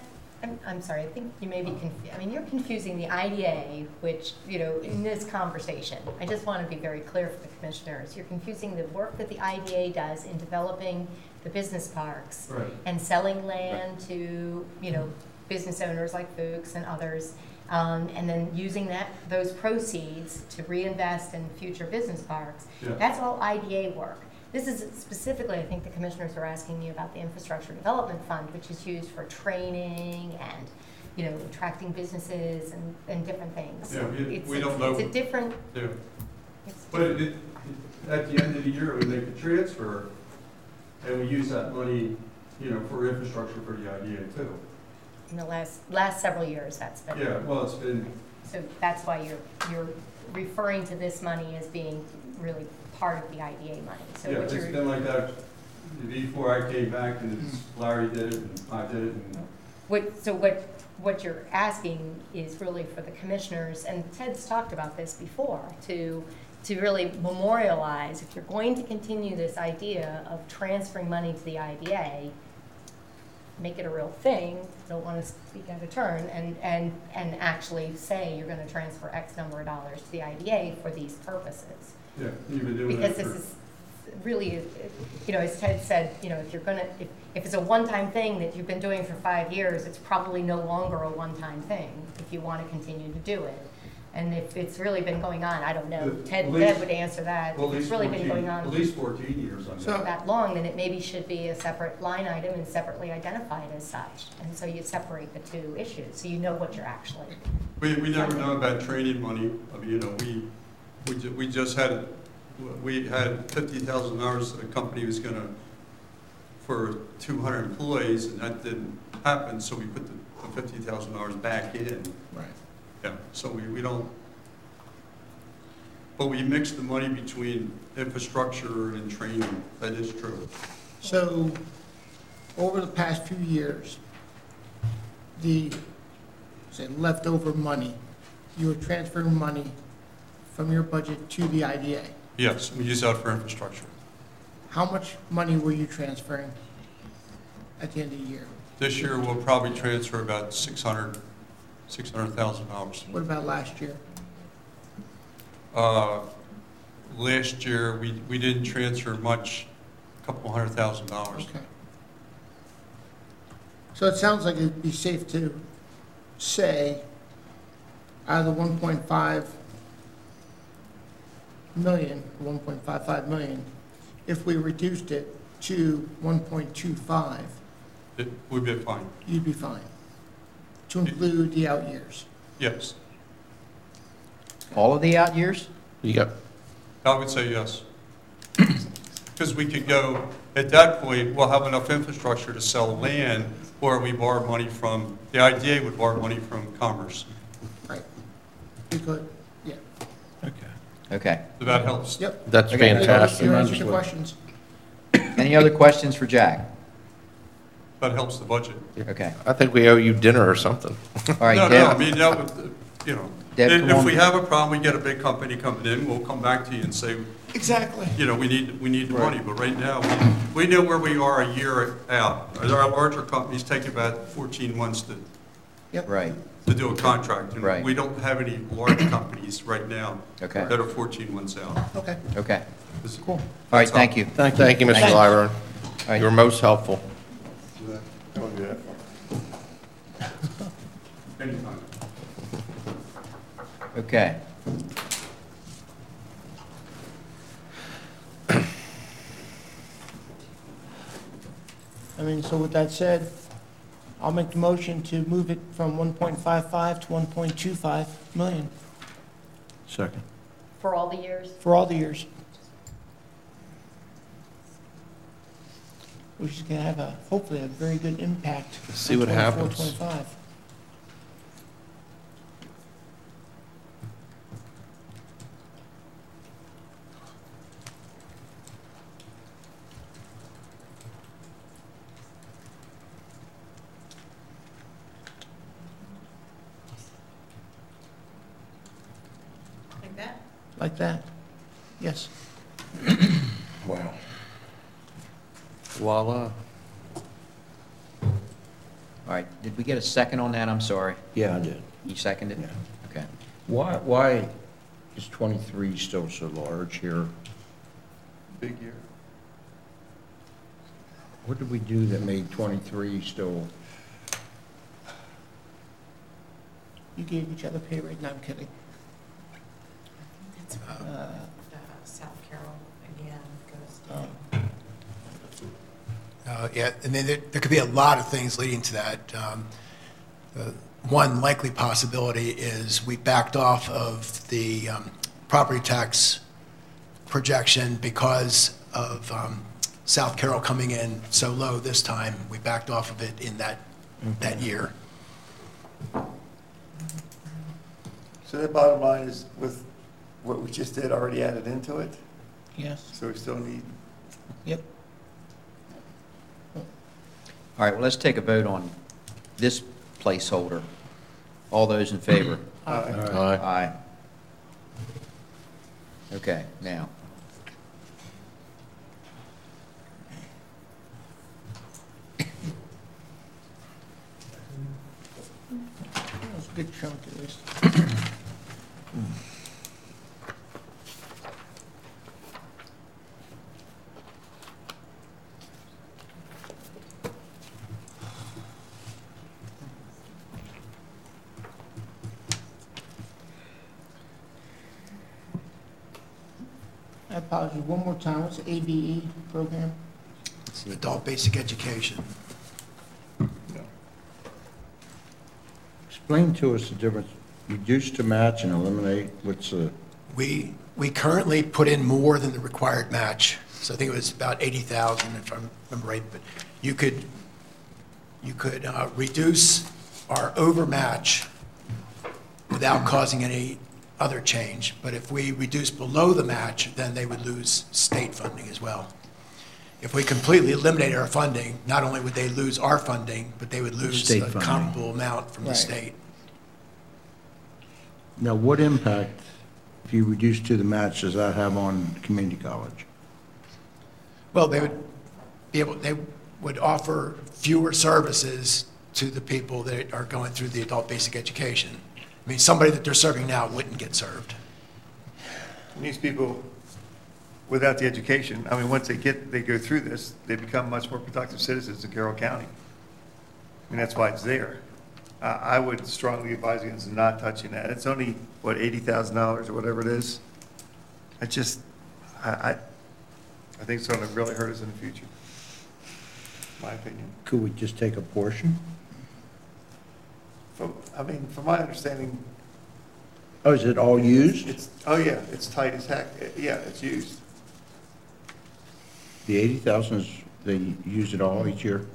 I'm sorry, I think you may be you're confusing the IDA, which, in this conversation, I just want to be very clear for the commissioners. You're confusing the work that the IDA does in developing the business parks Right. and selling land to, business owners like Fuchs and others, and then using those proceeds to reinvest in future business parks. Yeah. That's all IDA work. This is specifically, I think the commissioners were asking me about the Infrastructure Development Fund, which is used for training and, attracting businesses and different things. Yeah, we don't know. It's a different. Yeah. It's But at the end of the year, we make a transfer, and we use that money, for infrastructure for the IDA too. in the last several years, that's been. Yeah, well, it's been, So that's why you're referring to this money as being really part of the IDA money. So yeah, what it's you're- been like that before I came back, and it's Larry did it, and I did it, and What you're asking is really for the commissioners, and Ted's talked about this before, to really memorialize, if you're going to continue this idea of transferring money to the IDA, make it a real thing, don't want to speak out of turn, and actually say you're going to transfer X number of dollars to the IDA for these purposes. yeah, you've been doing Because that this for, is really, as Ted said, if you're gonna, if it's a one-time thing that you've been doing for 5 years, it's probably no longer a one-time thing if you want to continue to do it. And if it's really been going on, I don't know, Ted would answer that. well, If it's really been going on at least 14 years on that. that long, then it maybe should be a separate line item and separately identified as such. And so you separate the two issues, so you know what you're actually. We never know about training money. I mean, we just had, we had $50,000 that a company was gonna, for 200 employees, and that didn't happen, so we put the $50,000 back in. Right. Yeah, so we don't, but we mix the money between infrastructure and training. That is true. So, over the past few years, the, say, leftover money, you were transferring money from your budget to the IDA. Yes, we use that for infrastructure. How much money were you transferring at the end of the year? This year, we'll probably transfer about $600,000. What about last year? Last year, we didn't transfer much, a couple $100,000. Okay. So it sounds like it'd be safe to say, out of the 1.5 million, 1.55 million, if we reduced it to 1.25, It would be fine. you'd be fine, to include the out years. Yes, All of the out years? You got, I would say yes. Because we could go, at that point, we'll have enough infrastructure to sell land, or we borrow money from, the IDA would borrow money from Commerce. Right. could, yeah. Okay. So that helps. Yep. That's Okay. fantastic. You answered your questions. Any other questions for Jack? That helps the budget. Okay. I think we owe you dinner or something. All right, No, Deb. I mean, that would, you know, Deb, come if on. we have a problem, we get a big company coming in, we'll come back to you and say, Exactly. you know, we need the money, but right now, we know where we are a year out. Our larger companies take about 14 months to Right. do a contract. And Right. we don't have any large companies right now Okay. that are 14 months out. Okay. Okay. This- All right, thank you. Thank you, Mr. Thank you. Lyron. All right. You were most helpful. Don't do that. Anytime. Okay. I mean, so with that said, I'll make the motion to move it from 1.55 to 1.25 million Second. For all the years? for all the years. Which is going to have hopefully a very good impact. See on what 24, happens. 25. Like that? Like that. Yes. Wow. Voila. All right, did we get a second on that? I'm sorry. Yeah, I did. You seconded? Yeah. Okay. Why is 23 still so large here? Big year. What did we do that made 23 still? You gave each other pay rate. No, I'm kidding. It's South Carroll again goes Oh. Yeah, I mean, there could be a lot of things leading to that. One likely possibility is we backed off of the property tax projection because of South Carroll coming in so low this time. We backed off of it in that year. So the bottom line is with what we just did already added into it, Yes. so we still need, Yep. All right, well, let's take a vote on this placeholder. All those in favor? Aye. Aye. Okay, now. That was a good chunk at least. I apologize, one more time, what's the ABE program? Adult Basic Education. Explain to us the difference, reduce to match and eliminate, what's the, We currently put in more than the required match, so I think it was about 80,000 if I remember right, but you could reduce our overmatch without causing any other change, but if we reduce below the match, then they would lose state funding as well. If we completely eliminated our funding, not only would they lose our funding, but they would lose State a funding. comparable amount from the Right. state. now what impact, if you reduce to the match, does that have on community college? Well, they would offer fewer services to the people that are going through the adult basic education. I mean, somebody that they're serving now wouldn't get served. and these people, without the education, I mean, once they go through this, they become much more productive citizens in Carroll County. I mean, that's why it's there. I would strongly advise against not touching that. It's only, what, $80,000 or whatever it is? I think it's gonna really hurt us in the future, my opinion. Could we just take a portion? From my understanding, Oh, is it all used? oh yeah, it's tight as heck. Yeah, it's used. The 80,000 is, they use it all each year?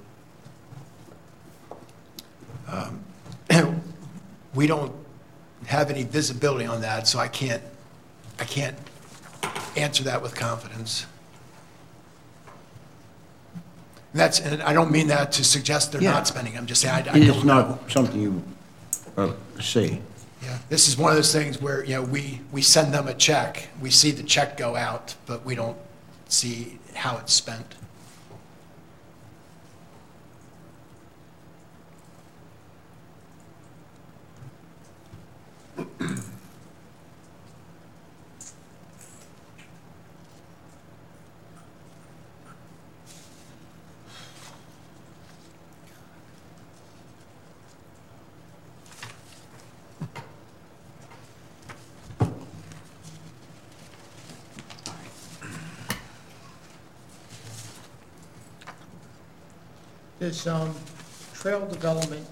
We don't have any visibility on that, so I can't answer that with confidence. And I don't mean that to suggest they're Yeah. not spending. I'm just saying, I don't know. It's not something you see. Yeah, this is one of those things where, we send them a check, we see the check go out, but we don't see how it's spent. This trail development,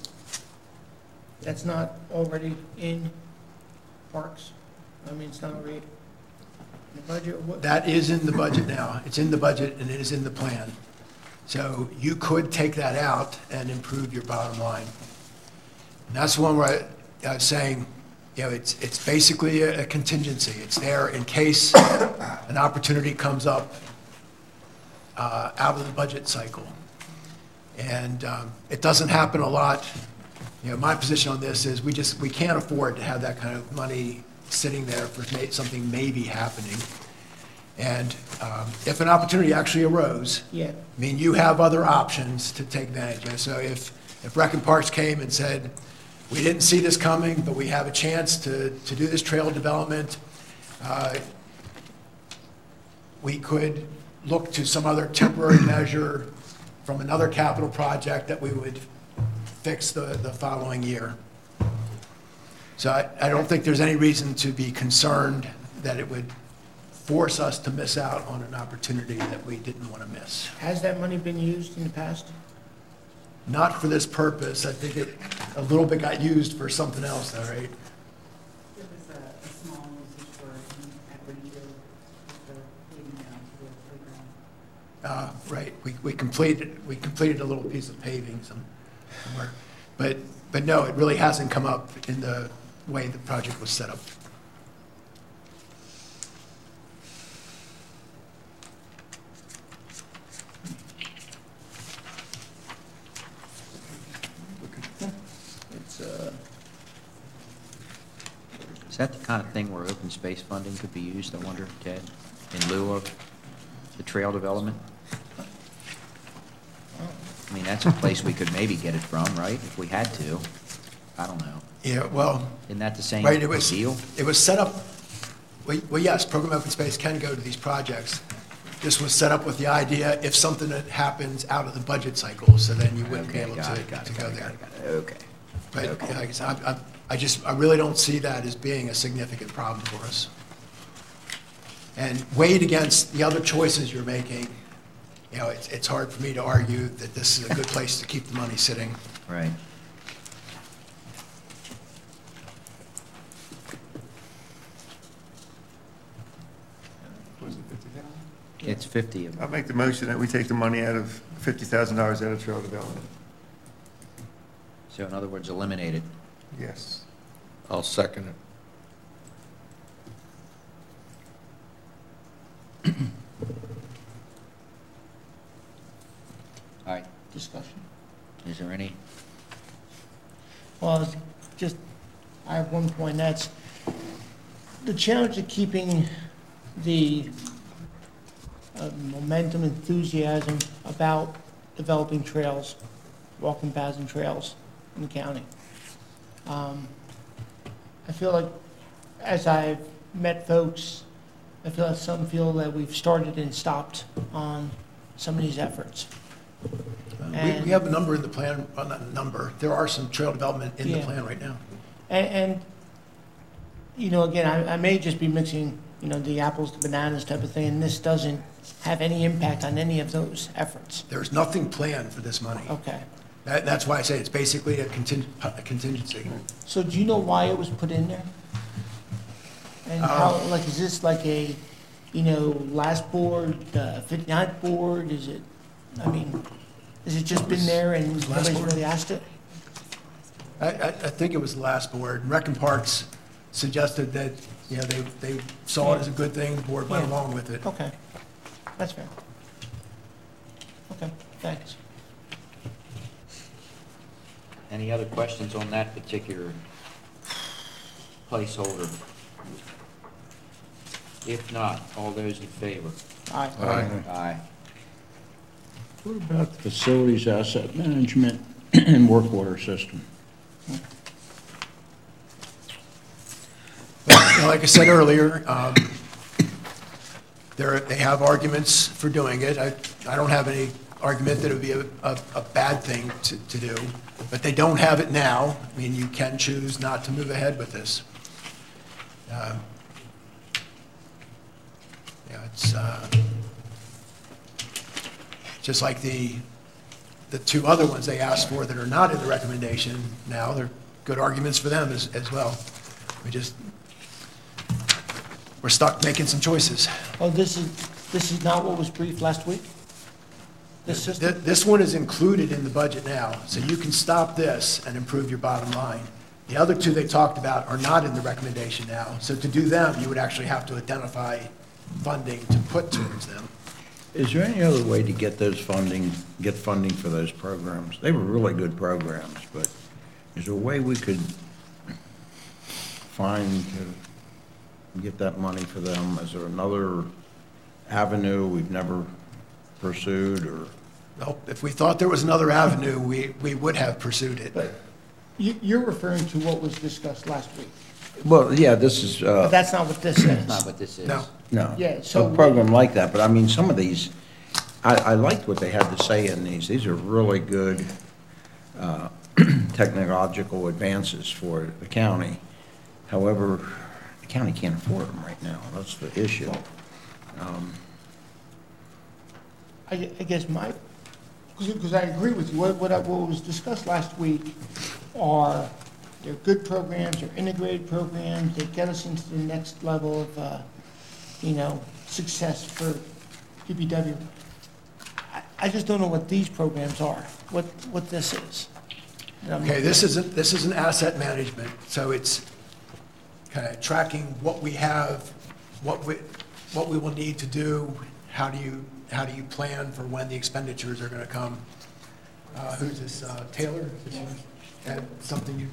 that's not already in parks? I mean, it's not already in the budget? That is in the budget now. It's in the budget and it is in the plan. So you could take that out and improve your bottom line. And that's the one where I was saying, it's basically a contingency. It's there in case an opportunity comes up out of the budget cycle. And it doesn't happen a lot. My position on this is we can't afford to have that kind of money sitting there for something maybe happening. And if an opportunity actually arose, Yeah. I mean, you have other options to take advantage of. So if Rec and Parks came and said, we didn't see this coming, but we have a chance to do this trail development, we could look to some other temporary measure from another capital project that we would fix the following year. So I don't think there's any reason to be concerned that it would force us to miss out on an opportunity that we didn't want to miss. Has that money been used in the past? Not for this purpose. I think a little bit got used for something else, though, right? There was a small usage for at Greenfield, for paving down to the playground. Right. We completed a little piece of paving somewhere. But no, it really hasn't come up in the way the project was set up. Is that the kind of thing where open space funding could be used, I wonder, Ted, in lieu of the trail development? I mean, that's a place we could maybe get it from, right, if we had to. I don't know. Yeah, well. Isn't that the same Right, deal? It was set up, well, yes, program open space can go to these projects. This was set up with the idea if something that happens out of the budget cycle, so then you wouldn't be able to go there. Okay. But like I said, I really don't see that as being a significant problem for us. And weighed against the other choices you're making, it's hard for me to argue that this is a good place to keep the money sitting. Right. Was it 50,000? It's 50 of I'll make the motion that we take the money out of $50,000 out of trail development. So in other words, eliminate it. Yes. I'll second it. All right, discussion. Is there any? Well, it's just, I have one point, that's the challenge of keeping the momentum, enthusiasm about developing trails, walking paths and trails in the county. I feel like, as I've met folks, I feel like some feel that we've started and stopped on some of these efforts. We have a number in the plan, well, not a number, there are some trail development in the Yeah. plan right now. And again, I may just be mixing, the apples to bananas type of thing, and this doesn't have any impact on any of those efforts. There's nothing planned for this money. Okay. That's why I say it's basically a contingency. So do you know why it was put in there? And how, is this like a, last board, 59th board, is it, has it just been there and last nobody's board. really asked it? I think it was the last board. Rec and Parks suggested that, you know, they saw it as a good thing, the board went Yeah. along with it. Okay, that's fair. Okay, thanks. Any other questions on that particular placeholder? If not, all those in favor? Aye. Aye. What about the facilities asset management and work order system? You know, like I said earlier, they have arguments for doing it. I don't have any argument that it would be a bad thing to do, but they don't have it now. I mean, you can choose not to move ahead with this. Yeah, it's just like the two other ones they asked for that are not in the recommendation now. They're good arguments for them as well. We're stuck making some choices. Oh, this is not what was briefed last week? This system? This one is included in the budget now, so you can stop this and improve your bottom line. The other two they talked about are not in the recommendation now, so to do them, you would actually have to identify funding to put towards them. Is there any other way to get funding for those programs? They were really good programs, but is there a way we could find to get that money for them? Is there another avenue we've never pursued, or? Well, if we thought there was another avenue, we would have pursued it. But you're referring to what was discussed last week. Well, yeah, this is, But that's not what this is. Not what this is. No. no. Yeah, so- A program like that, but I mean, some of these, I liked what they had to say in these. These are really good technological advances for the county. However, the county can't afford them right now. That's the issue. I guess because I agree with you, what was discussed last week are, they're good programs, they're integrated programs, they get us into the next level of, success for DPW. I just don't know what these programs are, what this is. Okay, this is an asset management, so it's kind of tracking what we have, what we will need to do, how do you plan for when the expenditures are going to come? Who's this, Taylor? Yes. Add something you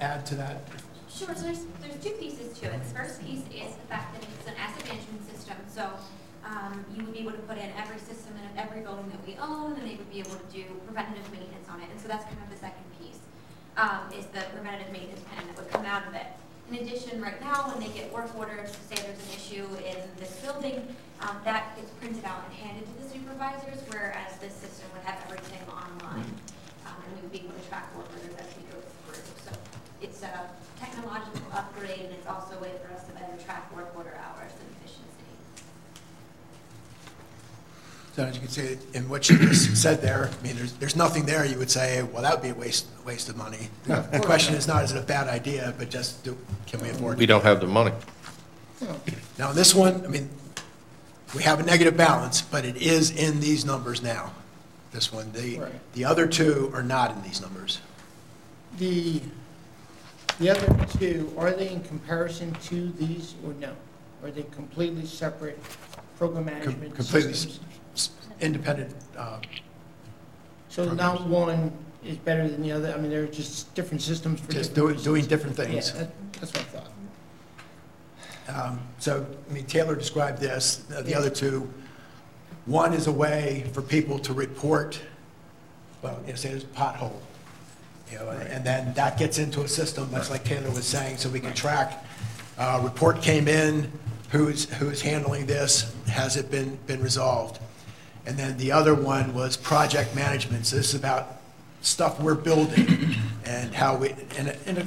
add to that? Sure, so there's two pieces to it. The first piece is the fact that it's an asset management system, so you would be able to put in every system in every building that we own, and they would be able to do preventative maintenance on it, and so that's kind of the second piece, is the preventative maintenance plan that would come out of it. In addition, right now, when they get work orders to say there's an issue in this building, that gets printed out and handed to the supervisors, whereas this system would have everything online. And we would be able to track work orders as we go through. So it's a technological upgrade, and it's also a way for us to better track work order hours and efficiency. So as you can see, in what you just said there, I mean, there's nothing there you would say, well, that would be a waste of money. The question is not, is it a bad idea, but just can we afford it? We don't have the money. Now, this one, I mean, we have a negative balance, but it is in these numbers now, this one. The other two are not in these numbers. The other two, are they in comparison to these or no? Are they completely separate program management Completely systems? independent. So not one is better than the other? I mean, they're just different systems for Just different reasons? doing different things. Yeah, that's what I thought. So, I mean, Taylor described this, the other two. One is a way for people to report, well, say there's a pothole, and then that gets into a system, much like Taylor was saying, so we can track, report came in, who's handling this, has it been resolved? And then the other one was project management, so this is about stuff we're building and how we, in a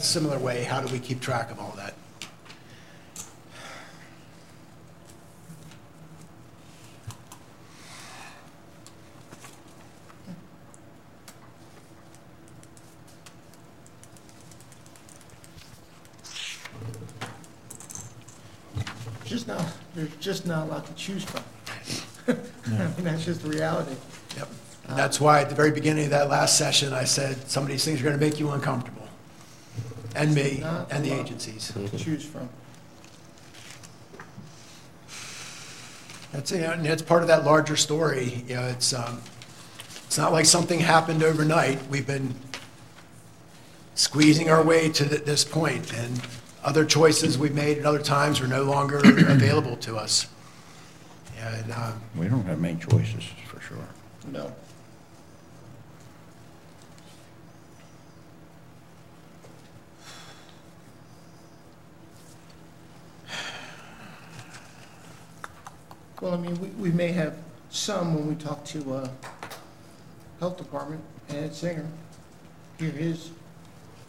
similar way, how do we keep track of all that? There's just not a lot to choose from. I mean, that's just the reality. Yep. And that's why at the very beginning of that last session, I said, some of these things are going to make you uncomfortable. and me, Not and a the lot agencies. to choose from. That's, and that's part of that larger story. You know, it's not like something happened overnight. We've been squeezing our way to this point, and other choices we've made at other times are no longer available to us. And We don't have many choices, for sure. No. Well, I mean, we may have some when we talk to Health Department, Ed Singer. Hear his.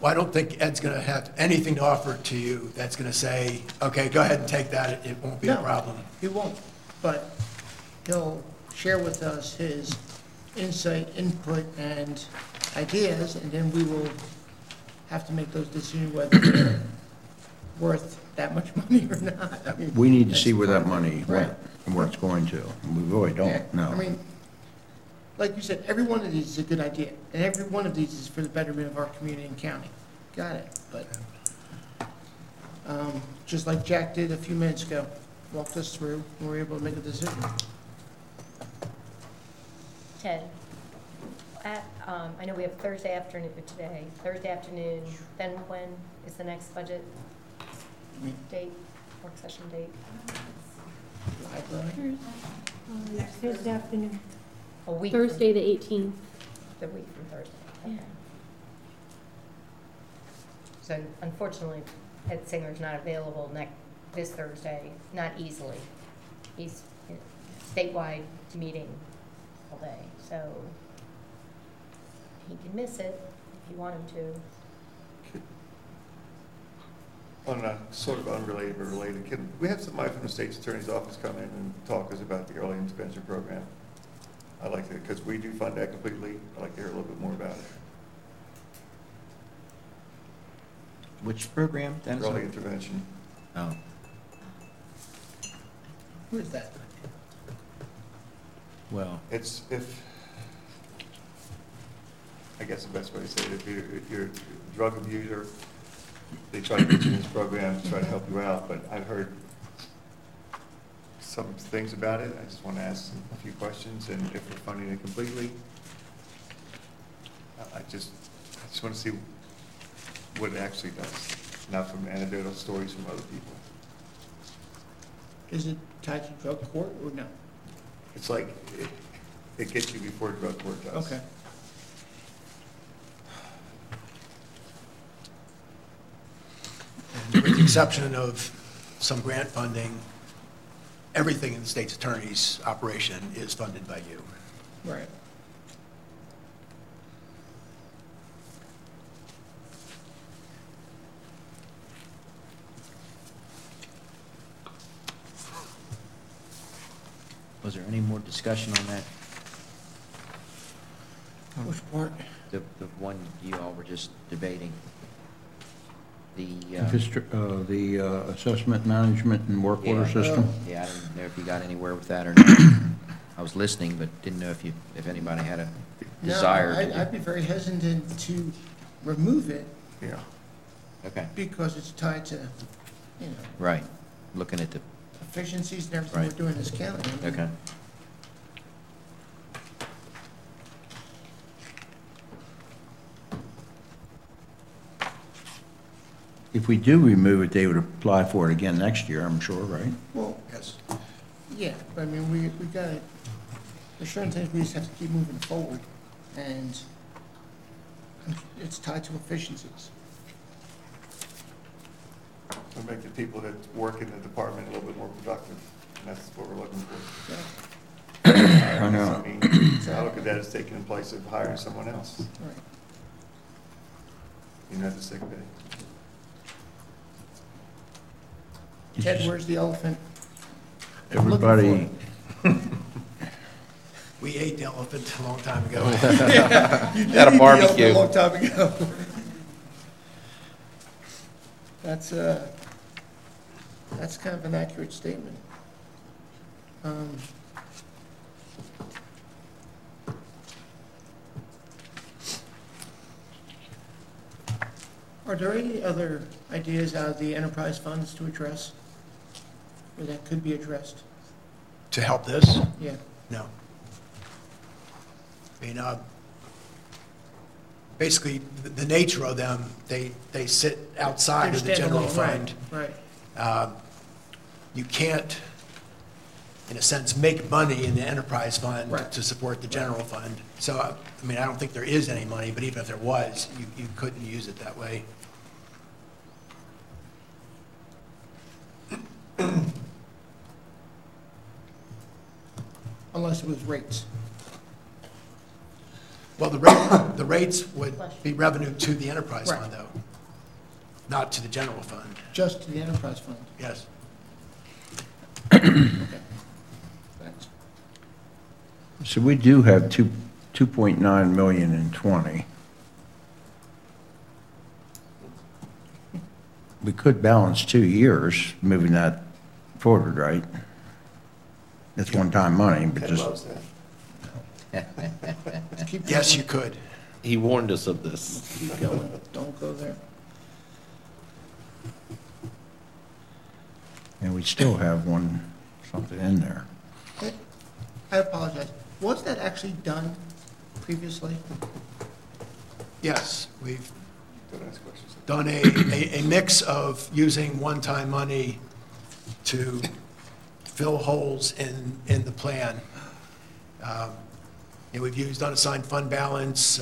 well, I don't think Ed's going to have anything to offer to you that's going to say, okay, go ahead and take that, it won't be a No, problem. He won't, but he'll share with us his insight, input, and ideas, and then we will have to make those decisions whether they're worth that much money or not. I mean, We need to that's see where that part of it. money Right. went and where it's going to. And we really Yeah, don't know. I mean, like you said, every one of these is a good idea, and every one of these is for the betterment of our community and county. Got it, but, just like Jack did a few minutes ago, walked us through, and we were able to make a decision. Ted, I know we have Thursday afternoon today, Thursday afternoon, then when is the next budget date, work session date? Library. Thursday afternoon. A week. Thursday, the 18th. The week from Thursday, okay. So unfortunately, Ed Singer's not available this Thursday, not easily. He's in a statewide meeting all day, so he can miss it if you want him to. On a sort of unrelated but related, can we have somebody from the state's attorney's office come in and talk to us about the early intervention program? I'd like to, because we do fund that completely, I'd like to hear a little bit more about it. Which program, Dennis? Early intervention. Oh, Who is that? well, It's I guess the best way to say it, if you're a drug abuser, they try to get you in this program to try to help you out, but I've heard some things about it. I just want to ask a few questions, and if we're funding it completely, I just want to see what it actually does, not from anecdotal stories from other people. Is it tied to drug court or no? It's like, it gets you before drug court does. Okay. And with the exception of some grant funding, everything in the state's attorney's operation is funded by you. Right. was there any more discussion on that? Which part? The one you all were just debating? The assessment management and work order system. Yeah, I didn't know if you got anywhere with that or not. I was listening, but didn't know if anybody had a desire. No, I'd be very hesitant to remove it Yeah. Okay, because it's tied to, right. Looking at the, efficiencies and everything we're Right. doing in this county. I mean, okay. If we do remove it, they would apply for it again next year, I'm sure, right? Well, Yes. yeah, but I mean, we got to, there's certain things we just have to keep moving forward, and it's tied to efficiencies. To make the people that work in the department a little bit more productive, and that's what we're looking for. Yeah, I know. I mean, I look at that as taking the place of hiring someone else. right. You know, the sick day. Ted, where's the elephant? I'm looking Everybody, We ate the elephant a long time ago. You At a did eat the elephant barbecue. a long time ago. That's kind of an accurate statement. Are there any other ideas out of the enterprise funds to address, or that could be addressed? To help this? Yeah. No. I mean, basically, the nature of them, they sit outside of the general fund. Right. You can't, in a sense, make money in the enterprise fund Right. to support the general fund. So, I mean, I don't think there is any money, but even if there was, you couldn't use it that way. Unless it was rates. Well, the rates would be revenue to the enterprise Right. fund, though, not to the general fund. Just to the enterprise fund. Yes. Okay. Thanks. So we do have 2.9 million in 20. We could balance 2 years moving that forward, right? It's one-time money, but Ted just, loves that. Keep Yes, going. you could. He warned us of this. Keep going. Don't go there. and we still have something in there. I apologize. Was that actually done previously? Yes, we've Don't ask questions. done a mix of using one-time money to fill holes in the plan. And we've used unassigned fund balance,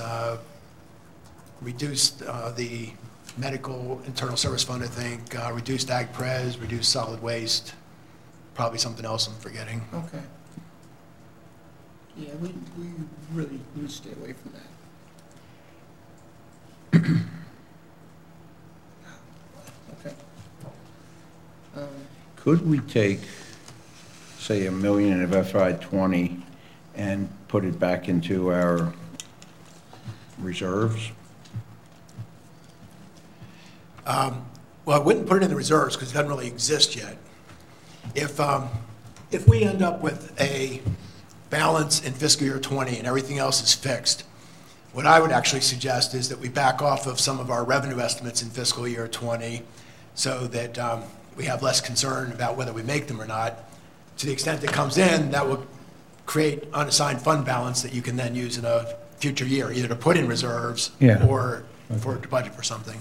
reduced the medical internal service fund, I think, reduced ag pres, reduced solid waste, probably something else I'm forgetting. Okay. Yeah, we really need to stay away from that. Okay. Could we take, say, $1 million of FY '20 and put it back into our reserves? Well, I wouldn't put it in the reserves because it doesn't really exist yet. If we end up with a balance in fiscal year '20 and everything else is fixed, what I would actually suggest is that we back off of some of our revenue estimates in fiscal year '20 so that we have less concern about whether we make them or not. To the extent it comes in, that will create unassigned fund balance that you can then use in a future year, either to put in reserves Yeah. or for to budget for something.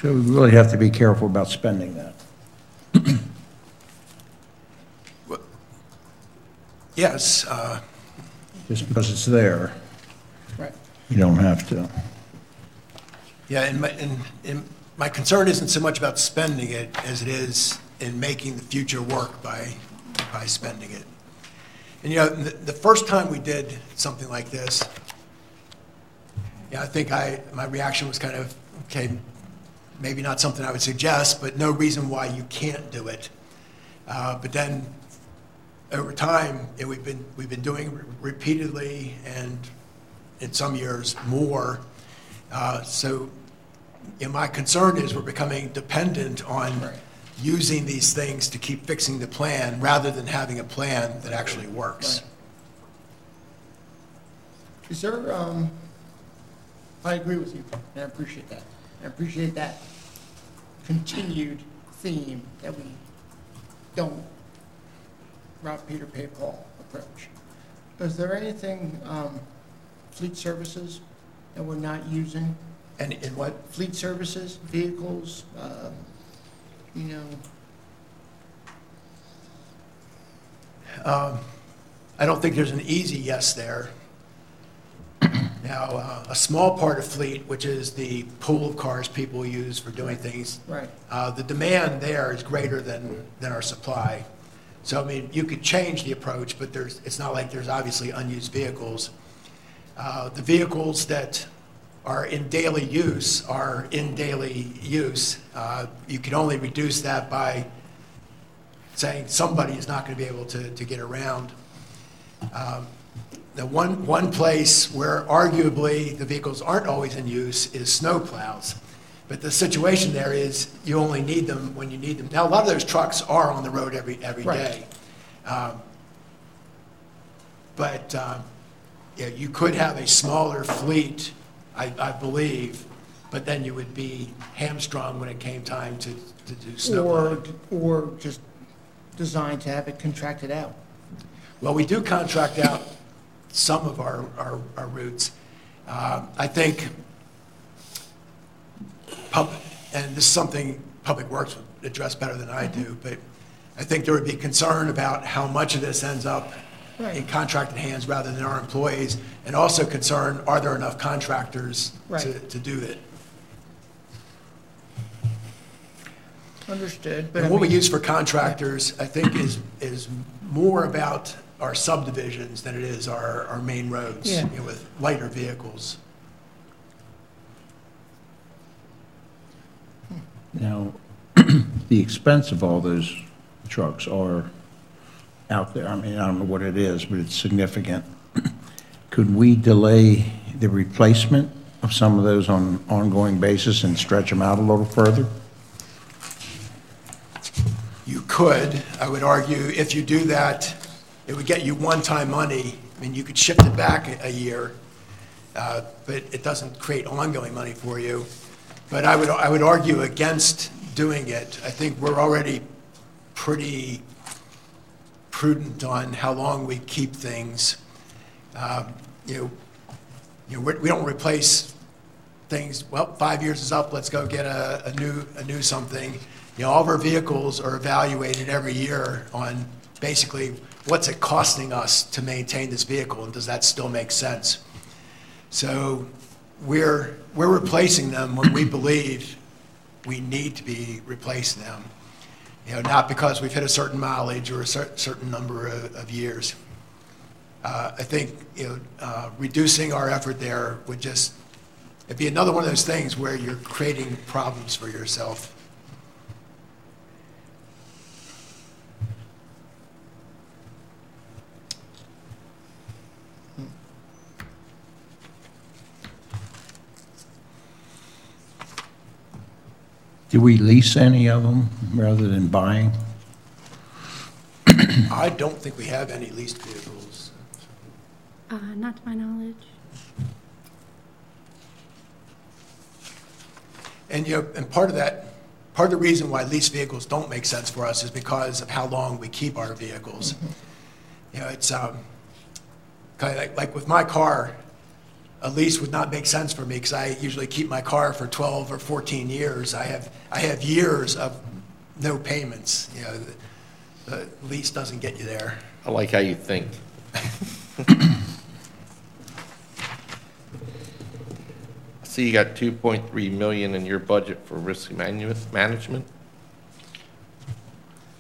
So we really have to be careful about spending that. Yes, Just because it's there, Right. you don't have to. yeah, and my concern isn't so much about spending it as it is in making the future work by spending it. And, you know, the first time we did something like this, yeah, I think my reaction was kind of, okay, maybe not something I would suggest, but no reason why you can't do it. But then, over time, we've been doing it repeatedly, and in some years more. So, you know, my concern is we're becoming dependent on using these things to keep fixing the plan rather than having a plan that actually works. Right. Is there, I agree with you, and I appreciate that. I appreciate that continued theme that we don't rob Peter, pay Paul approach. Is there anything, fleet services that we're not using? And in what? Fleet services, vehicles, you know, I don't think there's an easy yes there. Now, a small part of fleet, which is the pool of cars people use for doing things, right. the demand there is greater than our supply. So, I mean, you could change the approach, but it's not like there's obviously unused vehicles. The vehicles that are in daily use are in daily use. You can only reduce that by saying somebody is not going to be able to get around. The one place where arguably the vehicles aren't always in use is snow plows. But the situation there is you only need them when you need them. Now, a lot of those trucks are on the road every day. But yeah, you could have a smaller fleet, I believe, but then you would be hamstrung when it came time to do snow. Or just designed to have it contracted out. Well, we do contract out some of our routes. I think, and this is something Public Works would address better than I do, but I think there would be concern about how much of this ends up in contracted hands rather than our employees, and also concern, are there enough contractors to do it? Understood. But And what we use for contractors, I think, is more about our subdivisions than it is our main roads, Yeah. with lighter vehicles. Now, the expense of all those trucks are out there. I mean, I don't know what it is, but it's significant. Could we delay the replacement of some of those on an ongoing basis and stretch them out a little further? You could. I would argue if you do that, it would get you one-time money. I mean, you could shift it back a year, but it doesn't create ongoing money for you. But I would argue against doing it. I think we're already pretty prudent on how long we keep things. We don't replace things. Well, 5 years is up. Let's go get a new something. All of our vehicles are evaluated every year on basically what's it costing us to maintain this vehicle, and does that still make sense? So we're replacing them when we believe we need to be replacing them. Not because we've hit a certain mileage or a certain number of years. I think reducing our effort there would it'd be another one of those things where you're creating problems for yourself. Do we lease any of them rather than buying? I don't think we have any leased vehicles. Not to my knowledge. And, and part of the reason why leased vehicles don't make sense for us is because of how long we keep our vehicles. It's kind of like with my car, a lease would not make sense for me because I usually keep my car for 12 or 14 years. I have years of no payments. The lease doesn't get you there. I like how you think. I see you got 2.3 million in your budget for risk management.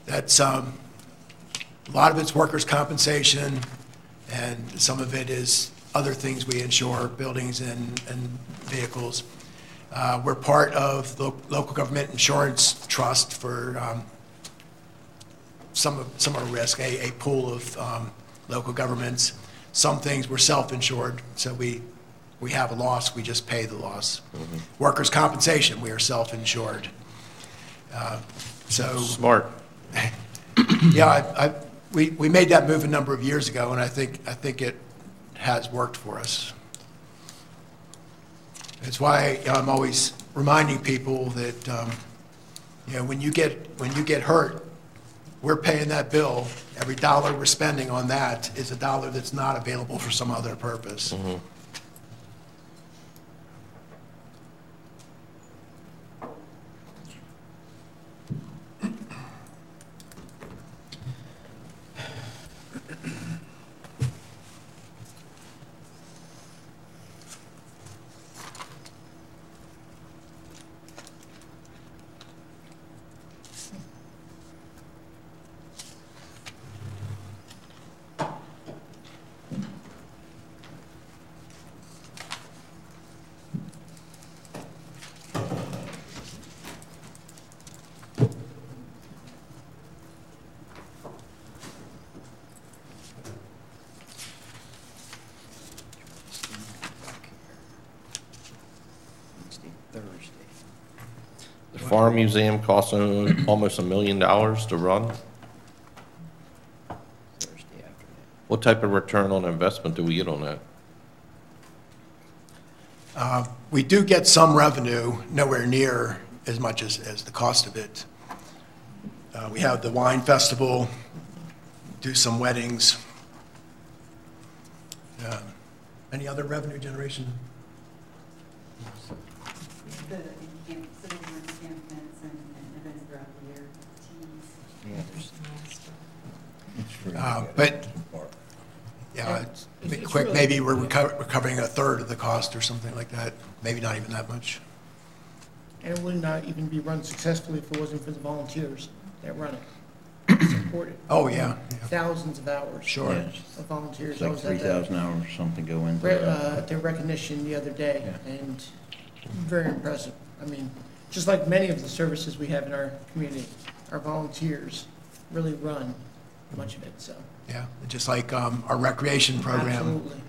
That's a lot of it's workers' compensation, and some of it is other things we insure, buildings and vehicles. We're part of the local government insurance trust for some of our risk, a pool of local governments. Some things we're self-insured, so we have a loss, we just pay the loss. Mm-hmm. Workers' compensation, we are self-insured. Smart. Yeah, we made that move a number of years ago, and I think it has worked for us. It's why I'm always reminding people that when you get hurt, we're paying that bill. Every dollar we're spending on that is a dollar that's not available for some other purpose. Mm-hmm. The Farm Museum costs almost $1 million to run. What type of return on investment do we get on that? we do get some revenue, nowhere near as much as the cost of it. We have the wine festival, do some weddings. Any other revenue generation? The civil encampments and events throughout the year, teas. But, yeah, it's quick, maybe we're recovering a third of the cost or something like that, maybe not even that much. And it would not even be run successfully if it wasn't for the volunteers that run it. Support it. Oh, yeah. Thousands of hours. Sure. Of volunteers. It's like 3,000 hours or something go into it. Their recognition the other day, and very impressive. I mean, just like many of the services we have in our community, our volunteers really run much of it, so. Yeah, just like our recreation program. Absolutely.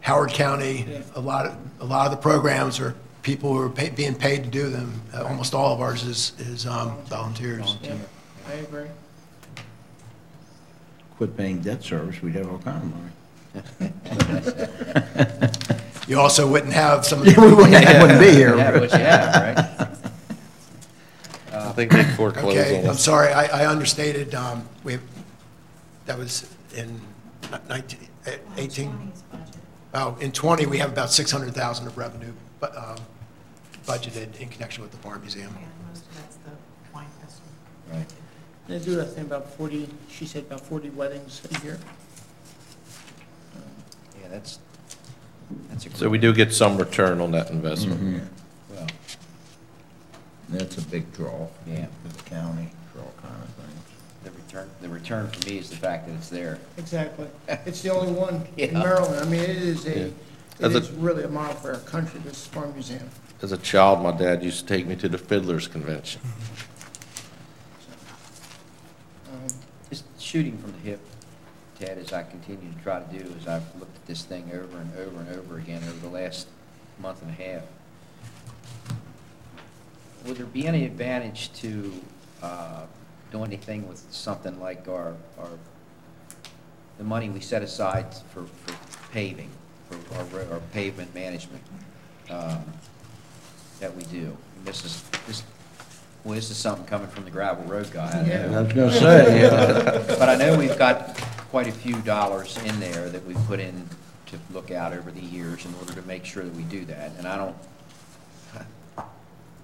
Howard County, Yeah. a lot of the programs are people who are being paid to do them. Almost all of ours is volunteers. Yeah, I agree. Quit paying debt service, we'd have all kind of money. You also wouldn't have some of Yeah, we wouldn't be here. Yeah, what you have, right? I think they foreclosed Okay, on I'm us. sorry, I understated. That was in 18. 20's budget. Oh, in 20, we have about 600,000 of revenue budgeted in connection with the Farm Museum. Yeah, most of that's the wine festival. Right. They do, I think, about 40, she said about 40 weddings a year. Yeah, that's a. So we do get some return on that investment. Well, That's a big draw. Yeah. For the county, for all kind of things. the return for me is the fact that it's there. Exactly. It's the only one in Yeah. Maryland. I mean, it is Yeah. it As a- is really a model for our country, this Farm Museum. As a child, my dad used to take me to the Fiddlers Convention. Just shooting from the hip, Ted, as I continue to try to do, is I've looked at this thing over and over and over again over the last month and a half. Would there be any advantage to do anything with something like the money we set aside for paving, for our pavement management that we do? And this is something coming from the gravel road guy. I Yeah. know. I was gonna say, But I know we've got quite a few dollars in there that we've put in to look out over the years in order to make sure that we do that. And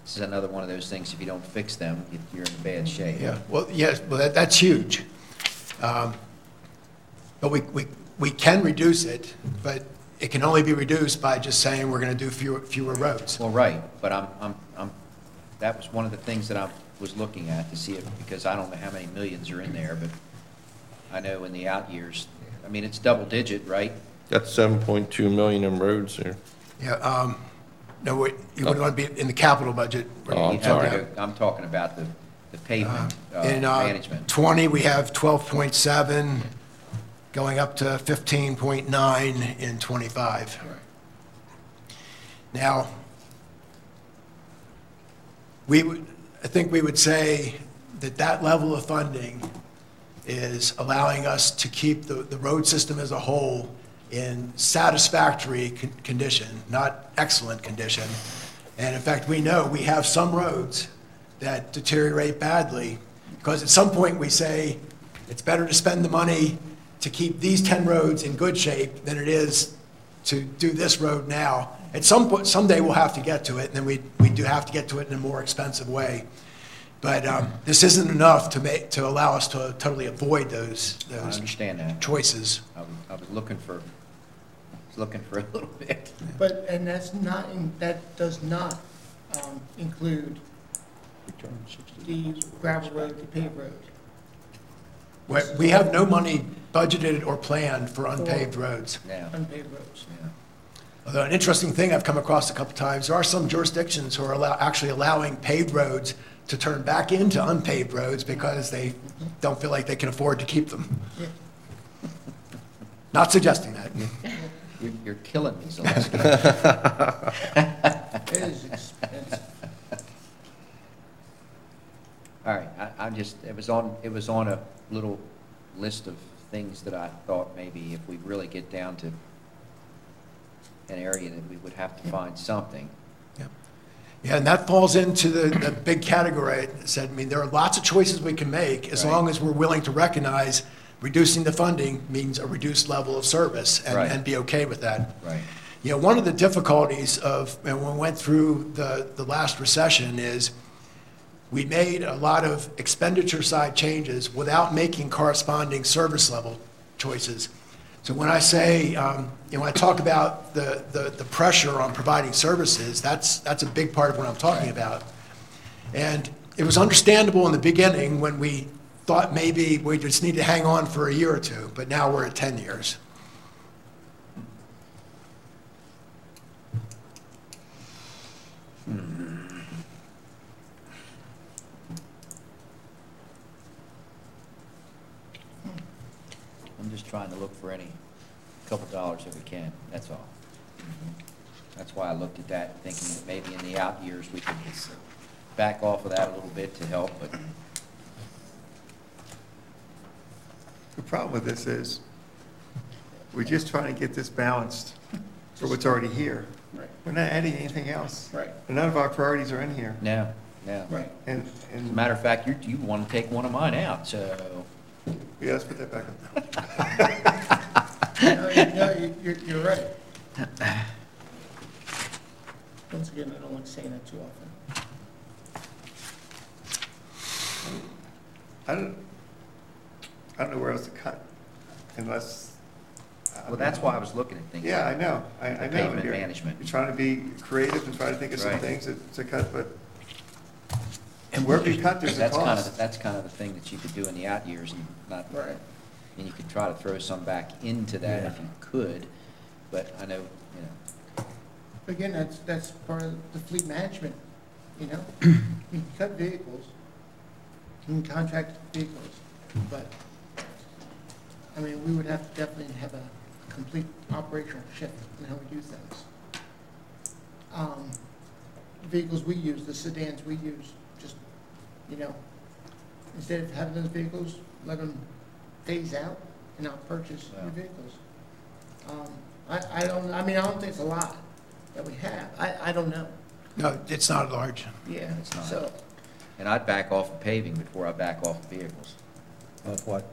this is another one of those things, if you don't fix them, you're in bad shape. Yeah, well, yes, well, that's huge. But we can reduce it, but it can only be reduced by just saying we're going to do fewer roads. Well, right, but that was one of the things that I was looking at to see if, because I don't know how many millions are in there, but I know in the out years, I mean, it's double digit, right? Got 7.2 million in roads here. Yeah, no, you wouldn't want to be in the capital budget. Oh, I'm You'd have to sorry. go- I'm talking about the pavement In management. 20, we have 12.7, going up to 15.9 in 25. Now, I think we would say that level of funding is allowing us to keep the road system as a whole in satisfactory condition, not excellent condition. And in fact, we know we have some roads that deteriorate badly, because at some point we say, it's better to spend the money to keep these 10 roads in good shape than it is to do this road now. At some point, someday we'll have to get to it, and then we do have to get to it in a more expensive way. But this isn't enough to allow us to totally avoid those I understand that. choices. I was looking for a little bit. But, and that does not include the gravel road, the paved road. We have no money budgeted or planned for unpaved roads. Yeah. Unpaved roads. Yeah. Although an interesting thing I've come across a couple times, there are some jurisdictions who are actually allowing paved roads to turn back into unpaved roads because they don't feel like they can afford to keep them. Yeah. Not suggesting that. You're killing me, Zaleski. It is expensive. All right, it was on a little list of things that I thought maybe if we really get down to an area that we would have to find something. Yeah, and that falls into the big category I said. I mean, there are lots of choices we can make as Right. long as we're willing to recognize reducing the funding means a reduced level of service Right. and be okay with that. Right. You know, one of the difficulties of, and when we went through the last recession is we made a lot of expenditure side changes without making corresponding service level choices. So when I say, you know, when I talk about the pressure on providing services, that's a big part of what I'm talking about. And it was understandable in the beginning when we thought maybe we just need to hang on for a year or two, but now we're at 10 years. I'm just trying to look for any couple dollars if we can, that's all. That's why I looked at that, thinking that maybe in the out years, we could back off of that a little bit to help, but The problem with this is, we're just trying to get this balanced for what's already here. Right. We're not adding anything else. Right. And none of our priorities are in here. no, no. Right. And, As a and, matter of fact, you want to take one of mine out, so. yeah, let's put that back up. No, you're right. Once again, I don't like saying that too often. I don't know where else to cut, unless. Well, that's why I was looking at things. Yeah, I like know, I know. Pavement You're- management. You're trying to be creative and try to think of some Right. things to cut, but, and wherever you cut, there's a cost. That's kind of the thing that you could do in the out years, and not, Right. and you could try to throw some back into that if Yeah. you could, but I know, you know, Again, that's part of the fleet management, you know? You can cut vehicles, you can contract vehicles, but, I mean, we would have to definitely have a complete operational shift in how we do things. Vehicles we use, the sedans we use, just, you know, instead of having those vehicles, let them phase out and not purchase new vehicles. I don't think it's a lot that we have. I don't know. No, it's not large. Yeah, It's not. so, and I'd back off of paving before I back off of vehicles. Of what?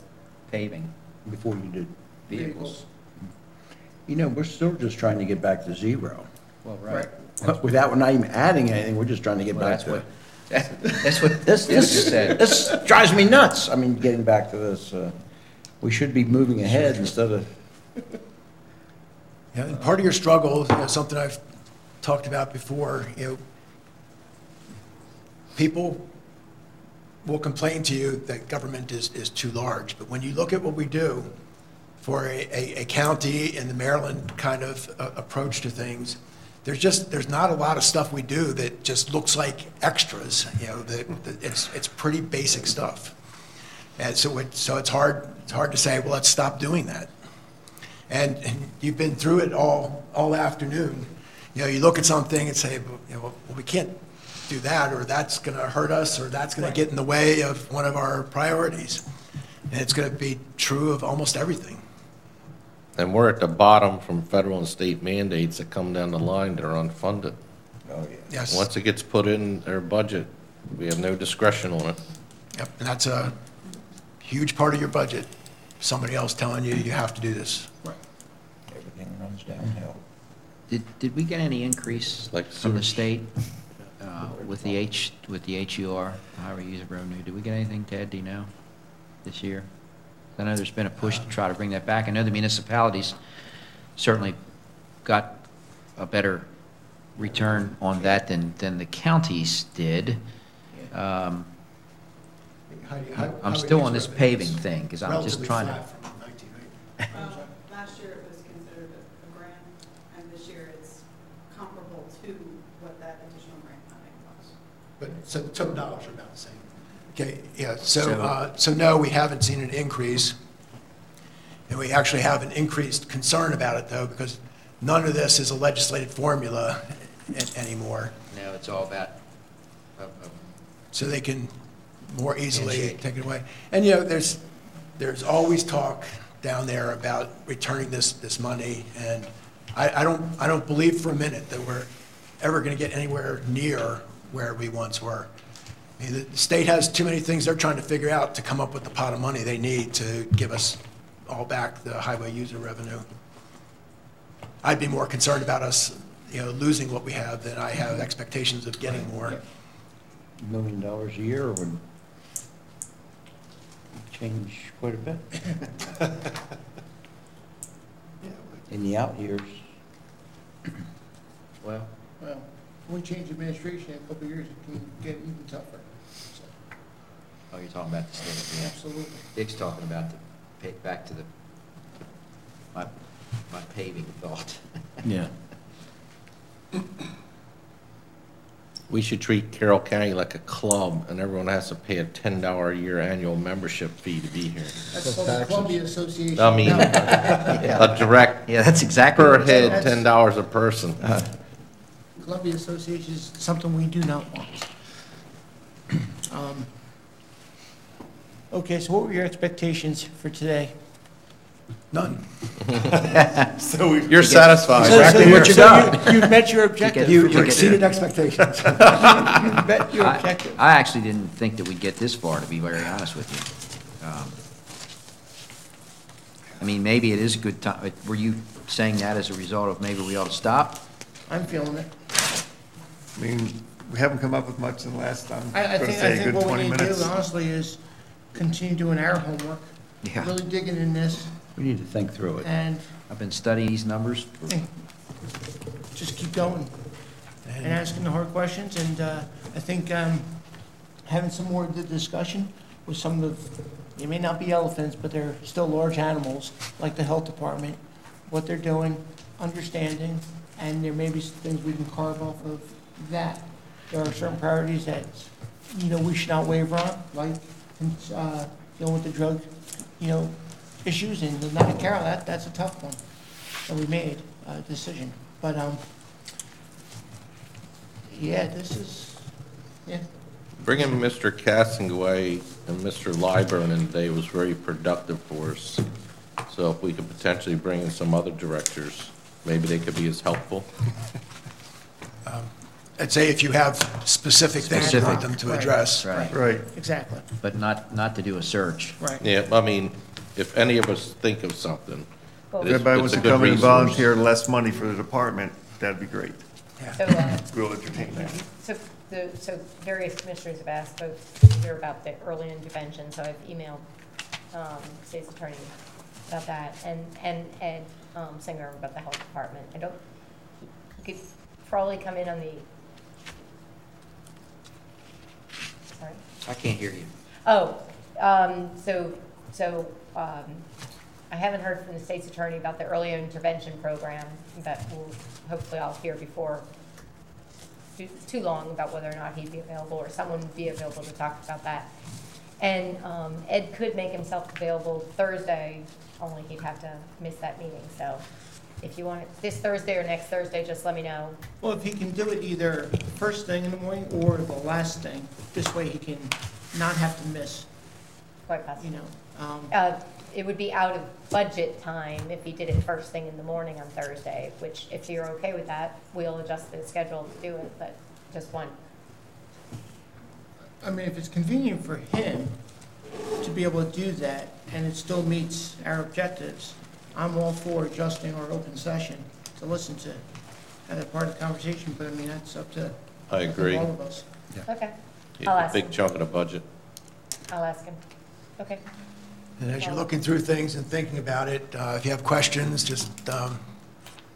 Paving, Before you did. vehicles. You know, we're still just trying to get back to zero. Well, right. Without, we're not even adding anything, we're just trying to get Well, back that's to what, it. that's what this said. This drives me nuts. I mean, getting back to this, we should be moving ahead instead of, Yeah, and part of your struggle, you know, something I've talked about before, you know, people will complain to you that government is too large, but when you look at what we do for a county in the Maryland kind of approach to things, there's not a lot of stuff we do that just looks like extras, you know, it's pretty basic stuff. And so it's hard to say, well, let's stop doing that. And you've been through it all afternoon. You know, you look at something and say, you know, well, we can't do that, or that's going to hurt us, or that's going to get in the way of one of our priorities. And it's going to be true of almost everything. And we're at the bottom from federal and state mandates that come down the line that are unfunded. oh, yeah. Yes. Once it gets put in their budget, we have no discretion on it. Yep, and that's a huge part of your budget. Somebody else telling you you have to do this. Everything runs downhill. Did we get any increase Like from the sewage. state with the HUR, highway user revenue? Did we get anything, Ted, do you know, this year? I know there's been a push to try to bring that back. I know the municipalities certainly got a better return on that than the counties did. I'm still on this paving thing, because I'm just trying to. Last year it was considered a grant, and this year it's comparable to what that additional grant funding was. But, so the total dollars are about the same. Okay, yeah, so no, we haven't seen an increase. And we actually have an increased concern about it, though, because none of this is a legislated formula anymore. No, it's all about. So they can more easily Handshake. take it away. And, you know, there's always talk down there about returning this money, and I don't believe for a minute that ever going to get anywhere near where we once were. I mean, the state has too many things they're trying to figure out to come up with the pot of money they need to give us all back the highway user revenue. I'd be more concerned about us, losing what we have than I have expectations of getting more. $1 million a year would change quite a bit. In the out years. Well, Well, when we change administration in a couple of years, it can get even tougher. So, oh, you're talking about the state. Yeah. absolutely. Dick's talking about back to my paving thought. Yeah. We should treat Carroll County like a club, and everyone has to pay a $10 a year annual membership fee to be here. That's called the Columbia Association. I mean, No. a direct, Yeah, that's exactly. per what it is. head, $10 a person. Columbia Association is something we do not want. Okay, so what were your expectations for today? None. So we. You're satisfied. Exactly what you got. You met your objective. You You exceeded expectations. You met your objective. I actually didn't think that we'd get this far, to be very honest with you. I mean, maybe it is a good time. Were you saying that as a result of maybe we ought to stop? I'm feeling it. I mean, we haven't come up with much in the last time. I Gonna think say a good what we 20 need to do, minutes. honestly, is continue doing our homework. Yeah. Really digging in this, We need to think through it. and I've been studying these numbers. just keep going and asking the hard questions, and I think having some more discussion with some of the, they may not be elephants, but they're still large animals, like the health department, what they're doing, understanding, and there may be some things we can carve off of that. There are certain priorities that, we should not waver on, like dealing with the drug, issues, and the night of Carroll, that's a tough one that we made a decision. But, yeah, this is, yeah. Bringing Mr. Cassingway and Mr. Lyburn in today was very productive for us. So if we could potentially bring in some other directors, maybe they could be as helpful. I'd say if you have specific things you want them to Right. address. Right. Right. Exactly, But not to do a search. right. Yeah, I mean, if any of us think of something, Well, it's Everybody it's wants a to good come in and resource. volunteer less money for the department, that'd be great. So, We'll entertain that. so various commissioners have asked folks to hear about the early intervention, so I've emailed state's attorney about that, and Ed Singer about the health department. He could probably come in on the, sorry? I can't hear you. Oh, I haven't heard from the state's attorney about the early intervention program that will, hopefully I'll hear before too long about whether or not he'd be available or someone would be available to talk about that. And Ed could make himself available Thursday, only he'd have to miss that meeting. So if you want it this Thursday or next Thursday, just let me know. Well, if he can do it either first thing in the morning or the last thing, this way he can not have to miss, Quite possible. It would be out of budget time if he did it first thing in the morning on Thursday, which if you're okay with that, we'll adjust the schedule to do it, but just one. I mean, if it's convenient for him to be able to do that and it still meets our objectives, I'm all for adjusting our open session to listen to that part of the conversation, but I mean, that's up to I agree. all of us. Okay, It's I'll a ask big him. chunk of the budget. I'll ask him. Okay. And as you're looking through things and thinking about it, if you have questions, just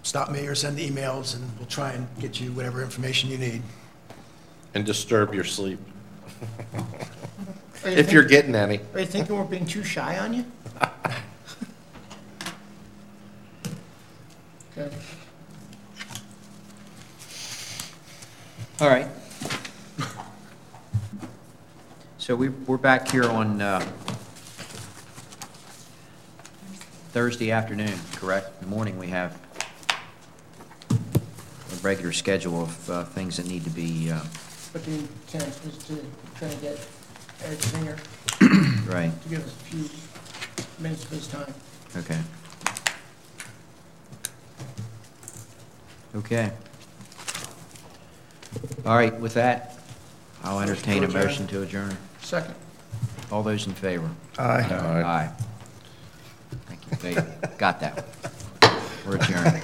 stop me or send emails, and we'll try and get you whatever information you need. And disturb your sleep, Are you if you're think- getting any. Are you thinking we're being too shy on you? Okay. All right. So we're back here on Thursday afternoon, correct? In the morning, we have a regular schedule of things that need to be, But the intent was to try to get Ed Singer right, to give us a few minutes of his time. okay. Okay. All right, with that, I'll Motion entertain to a adjourn. motion to adjourn. Second. All those in favor? Aye. Aye. Thank you, Faith. Got that one. We're adjourned.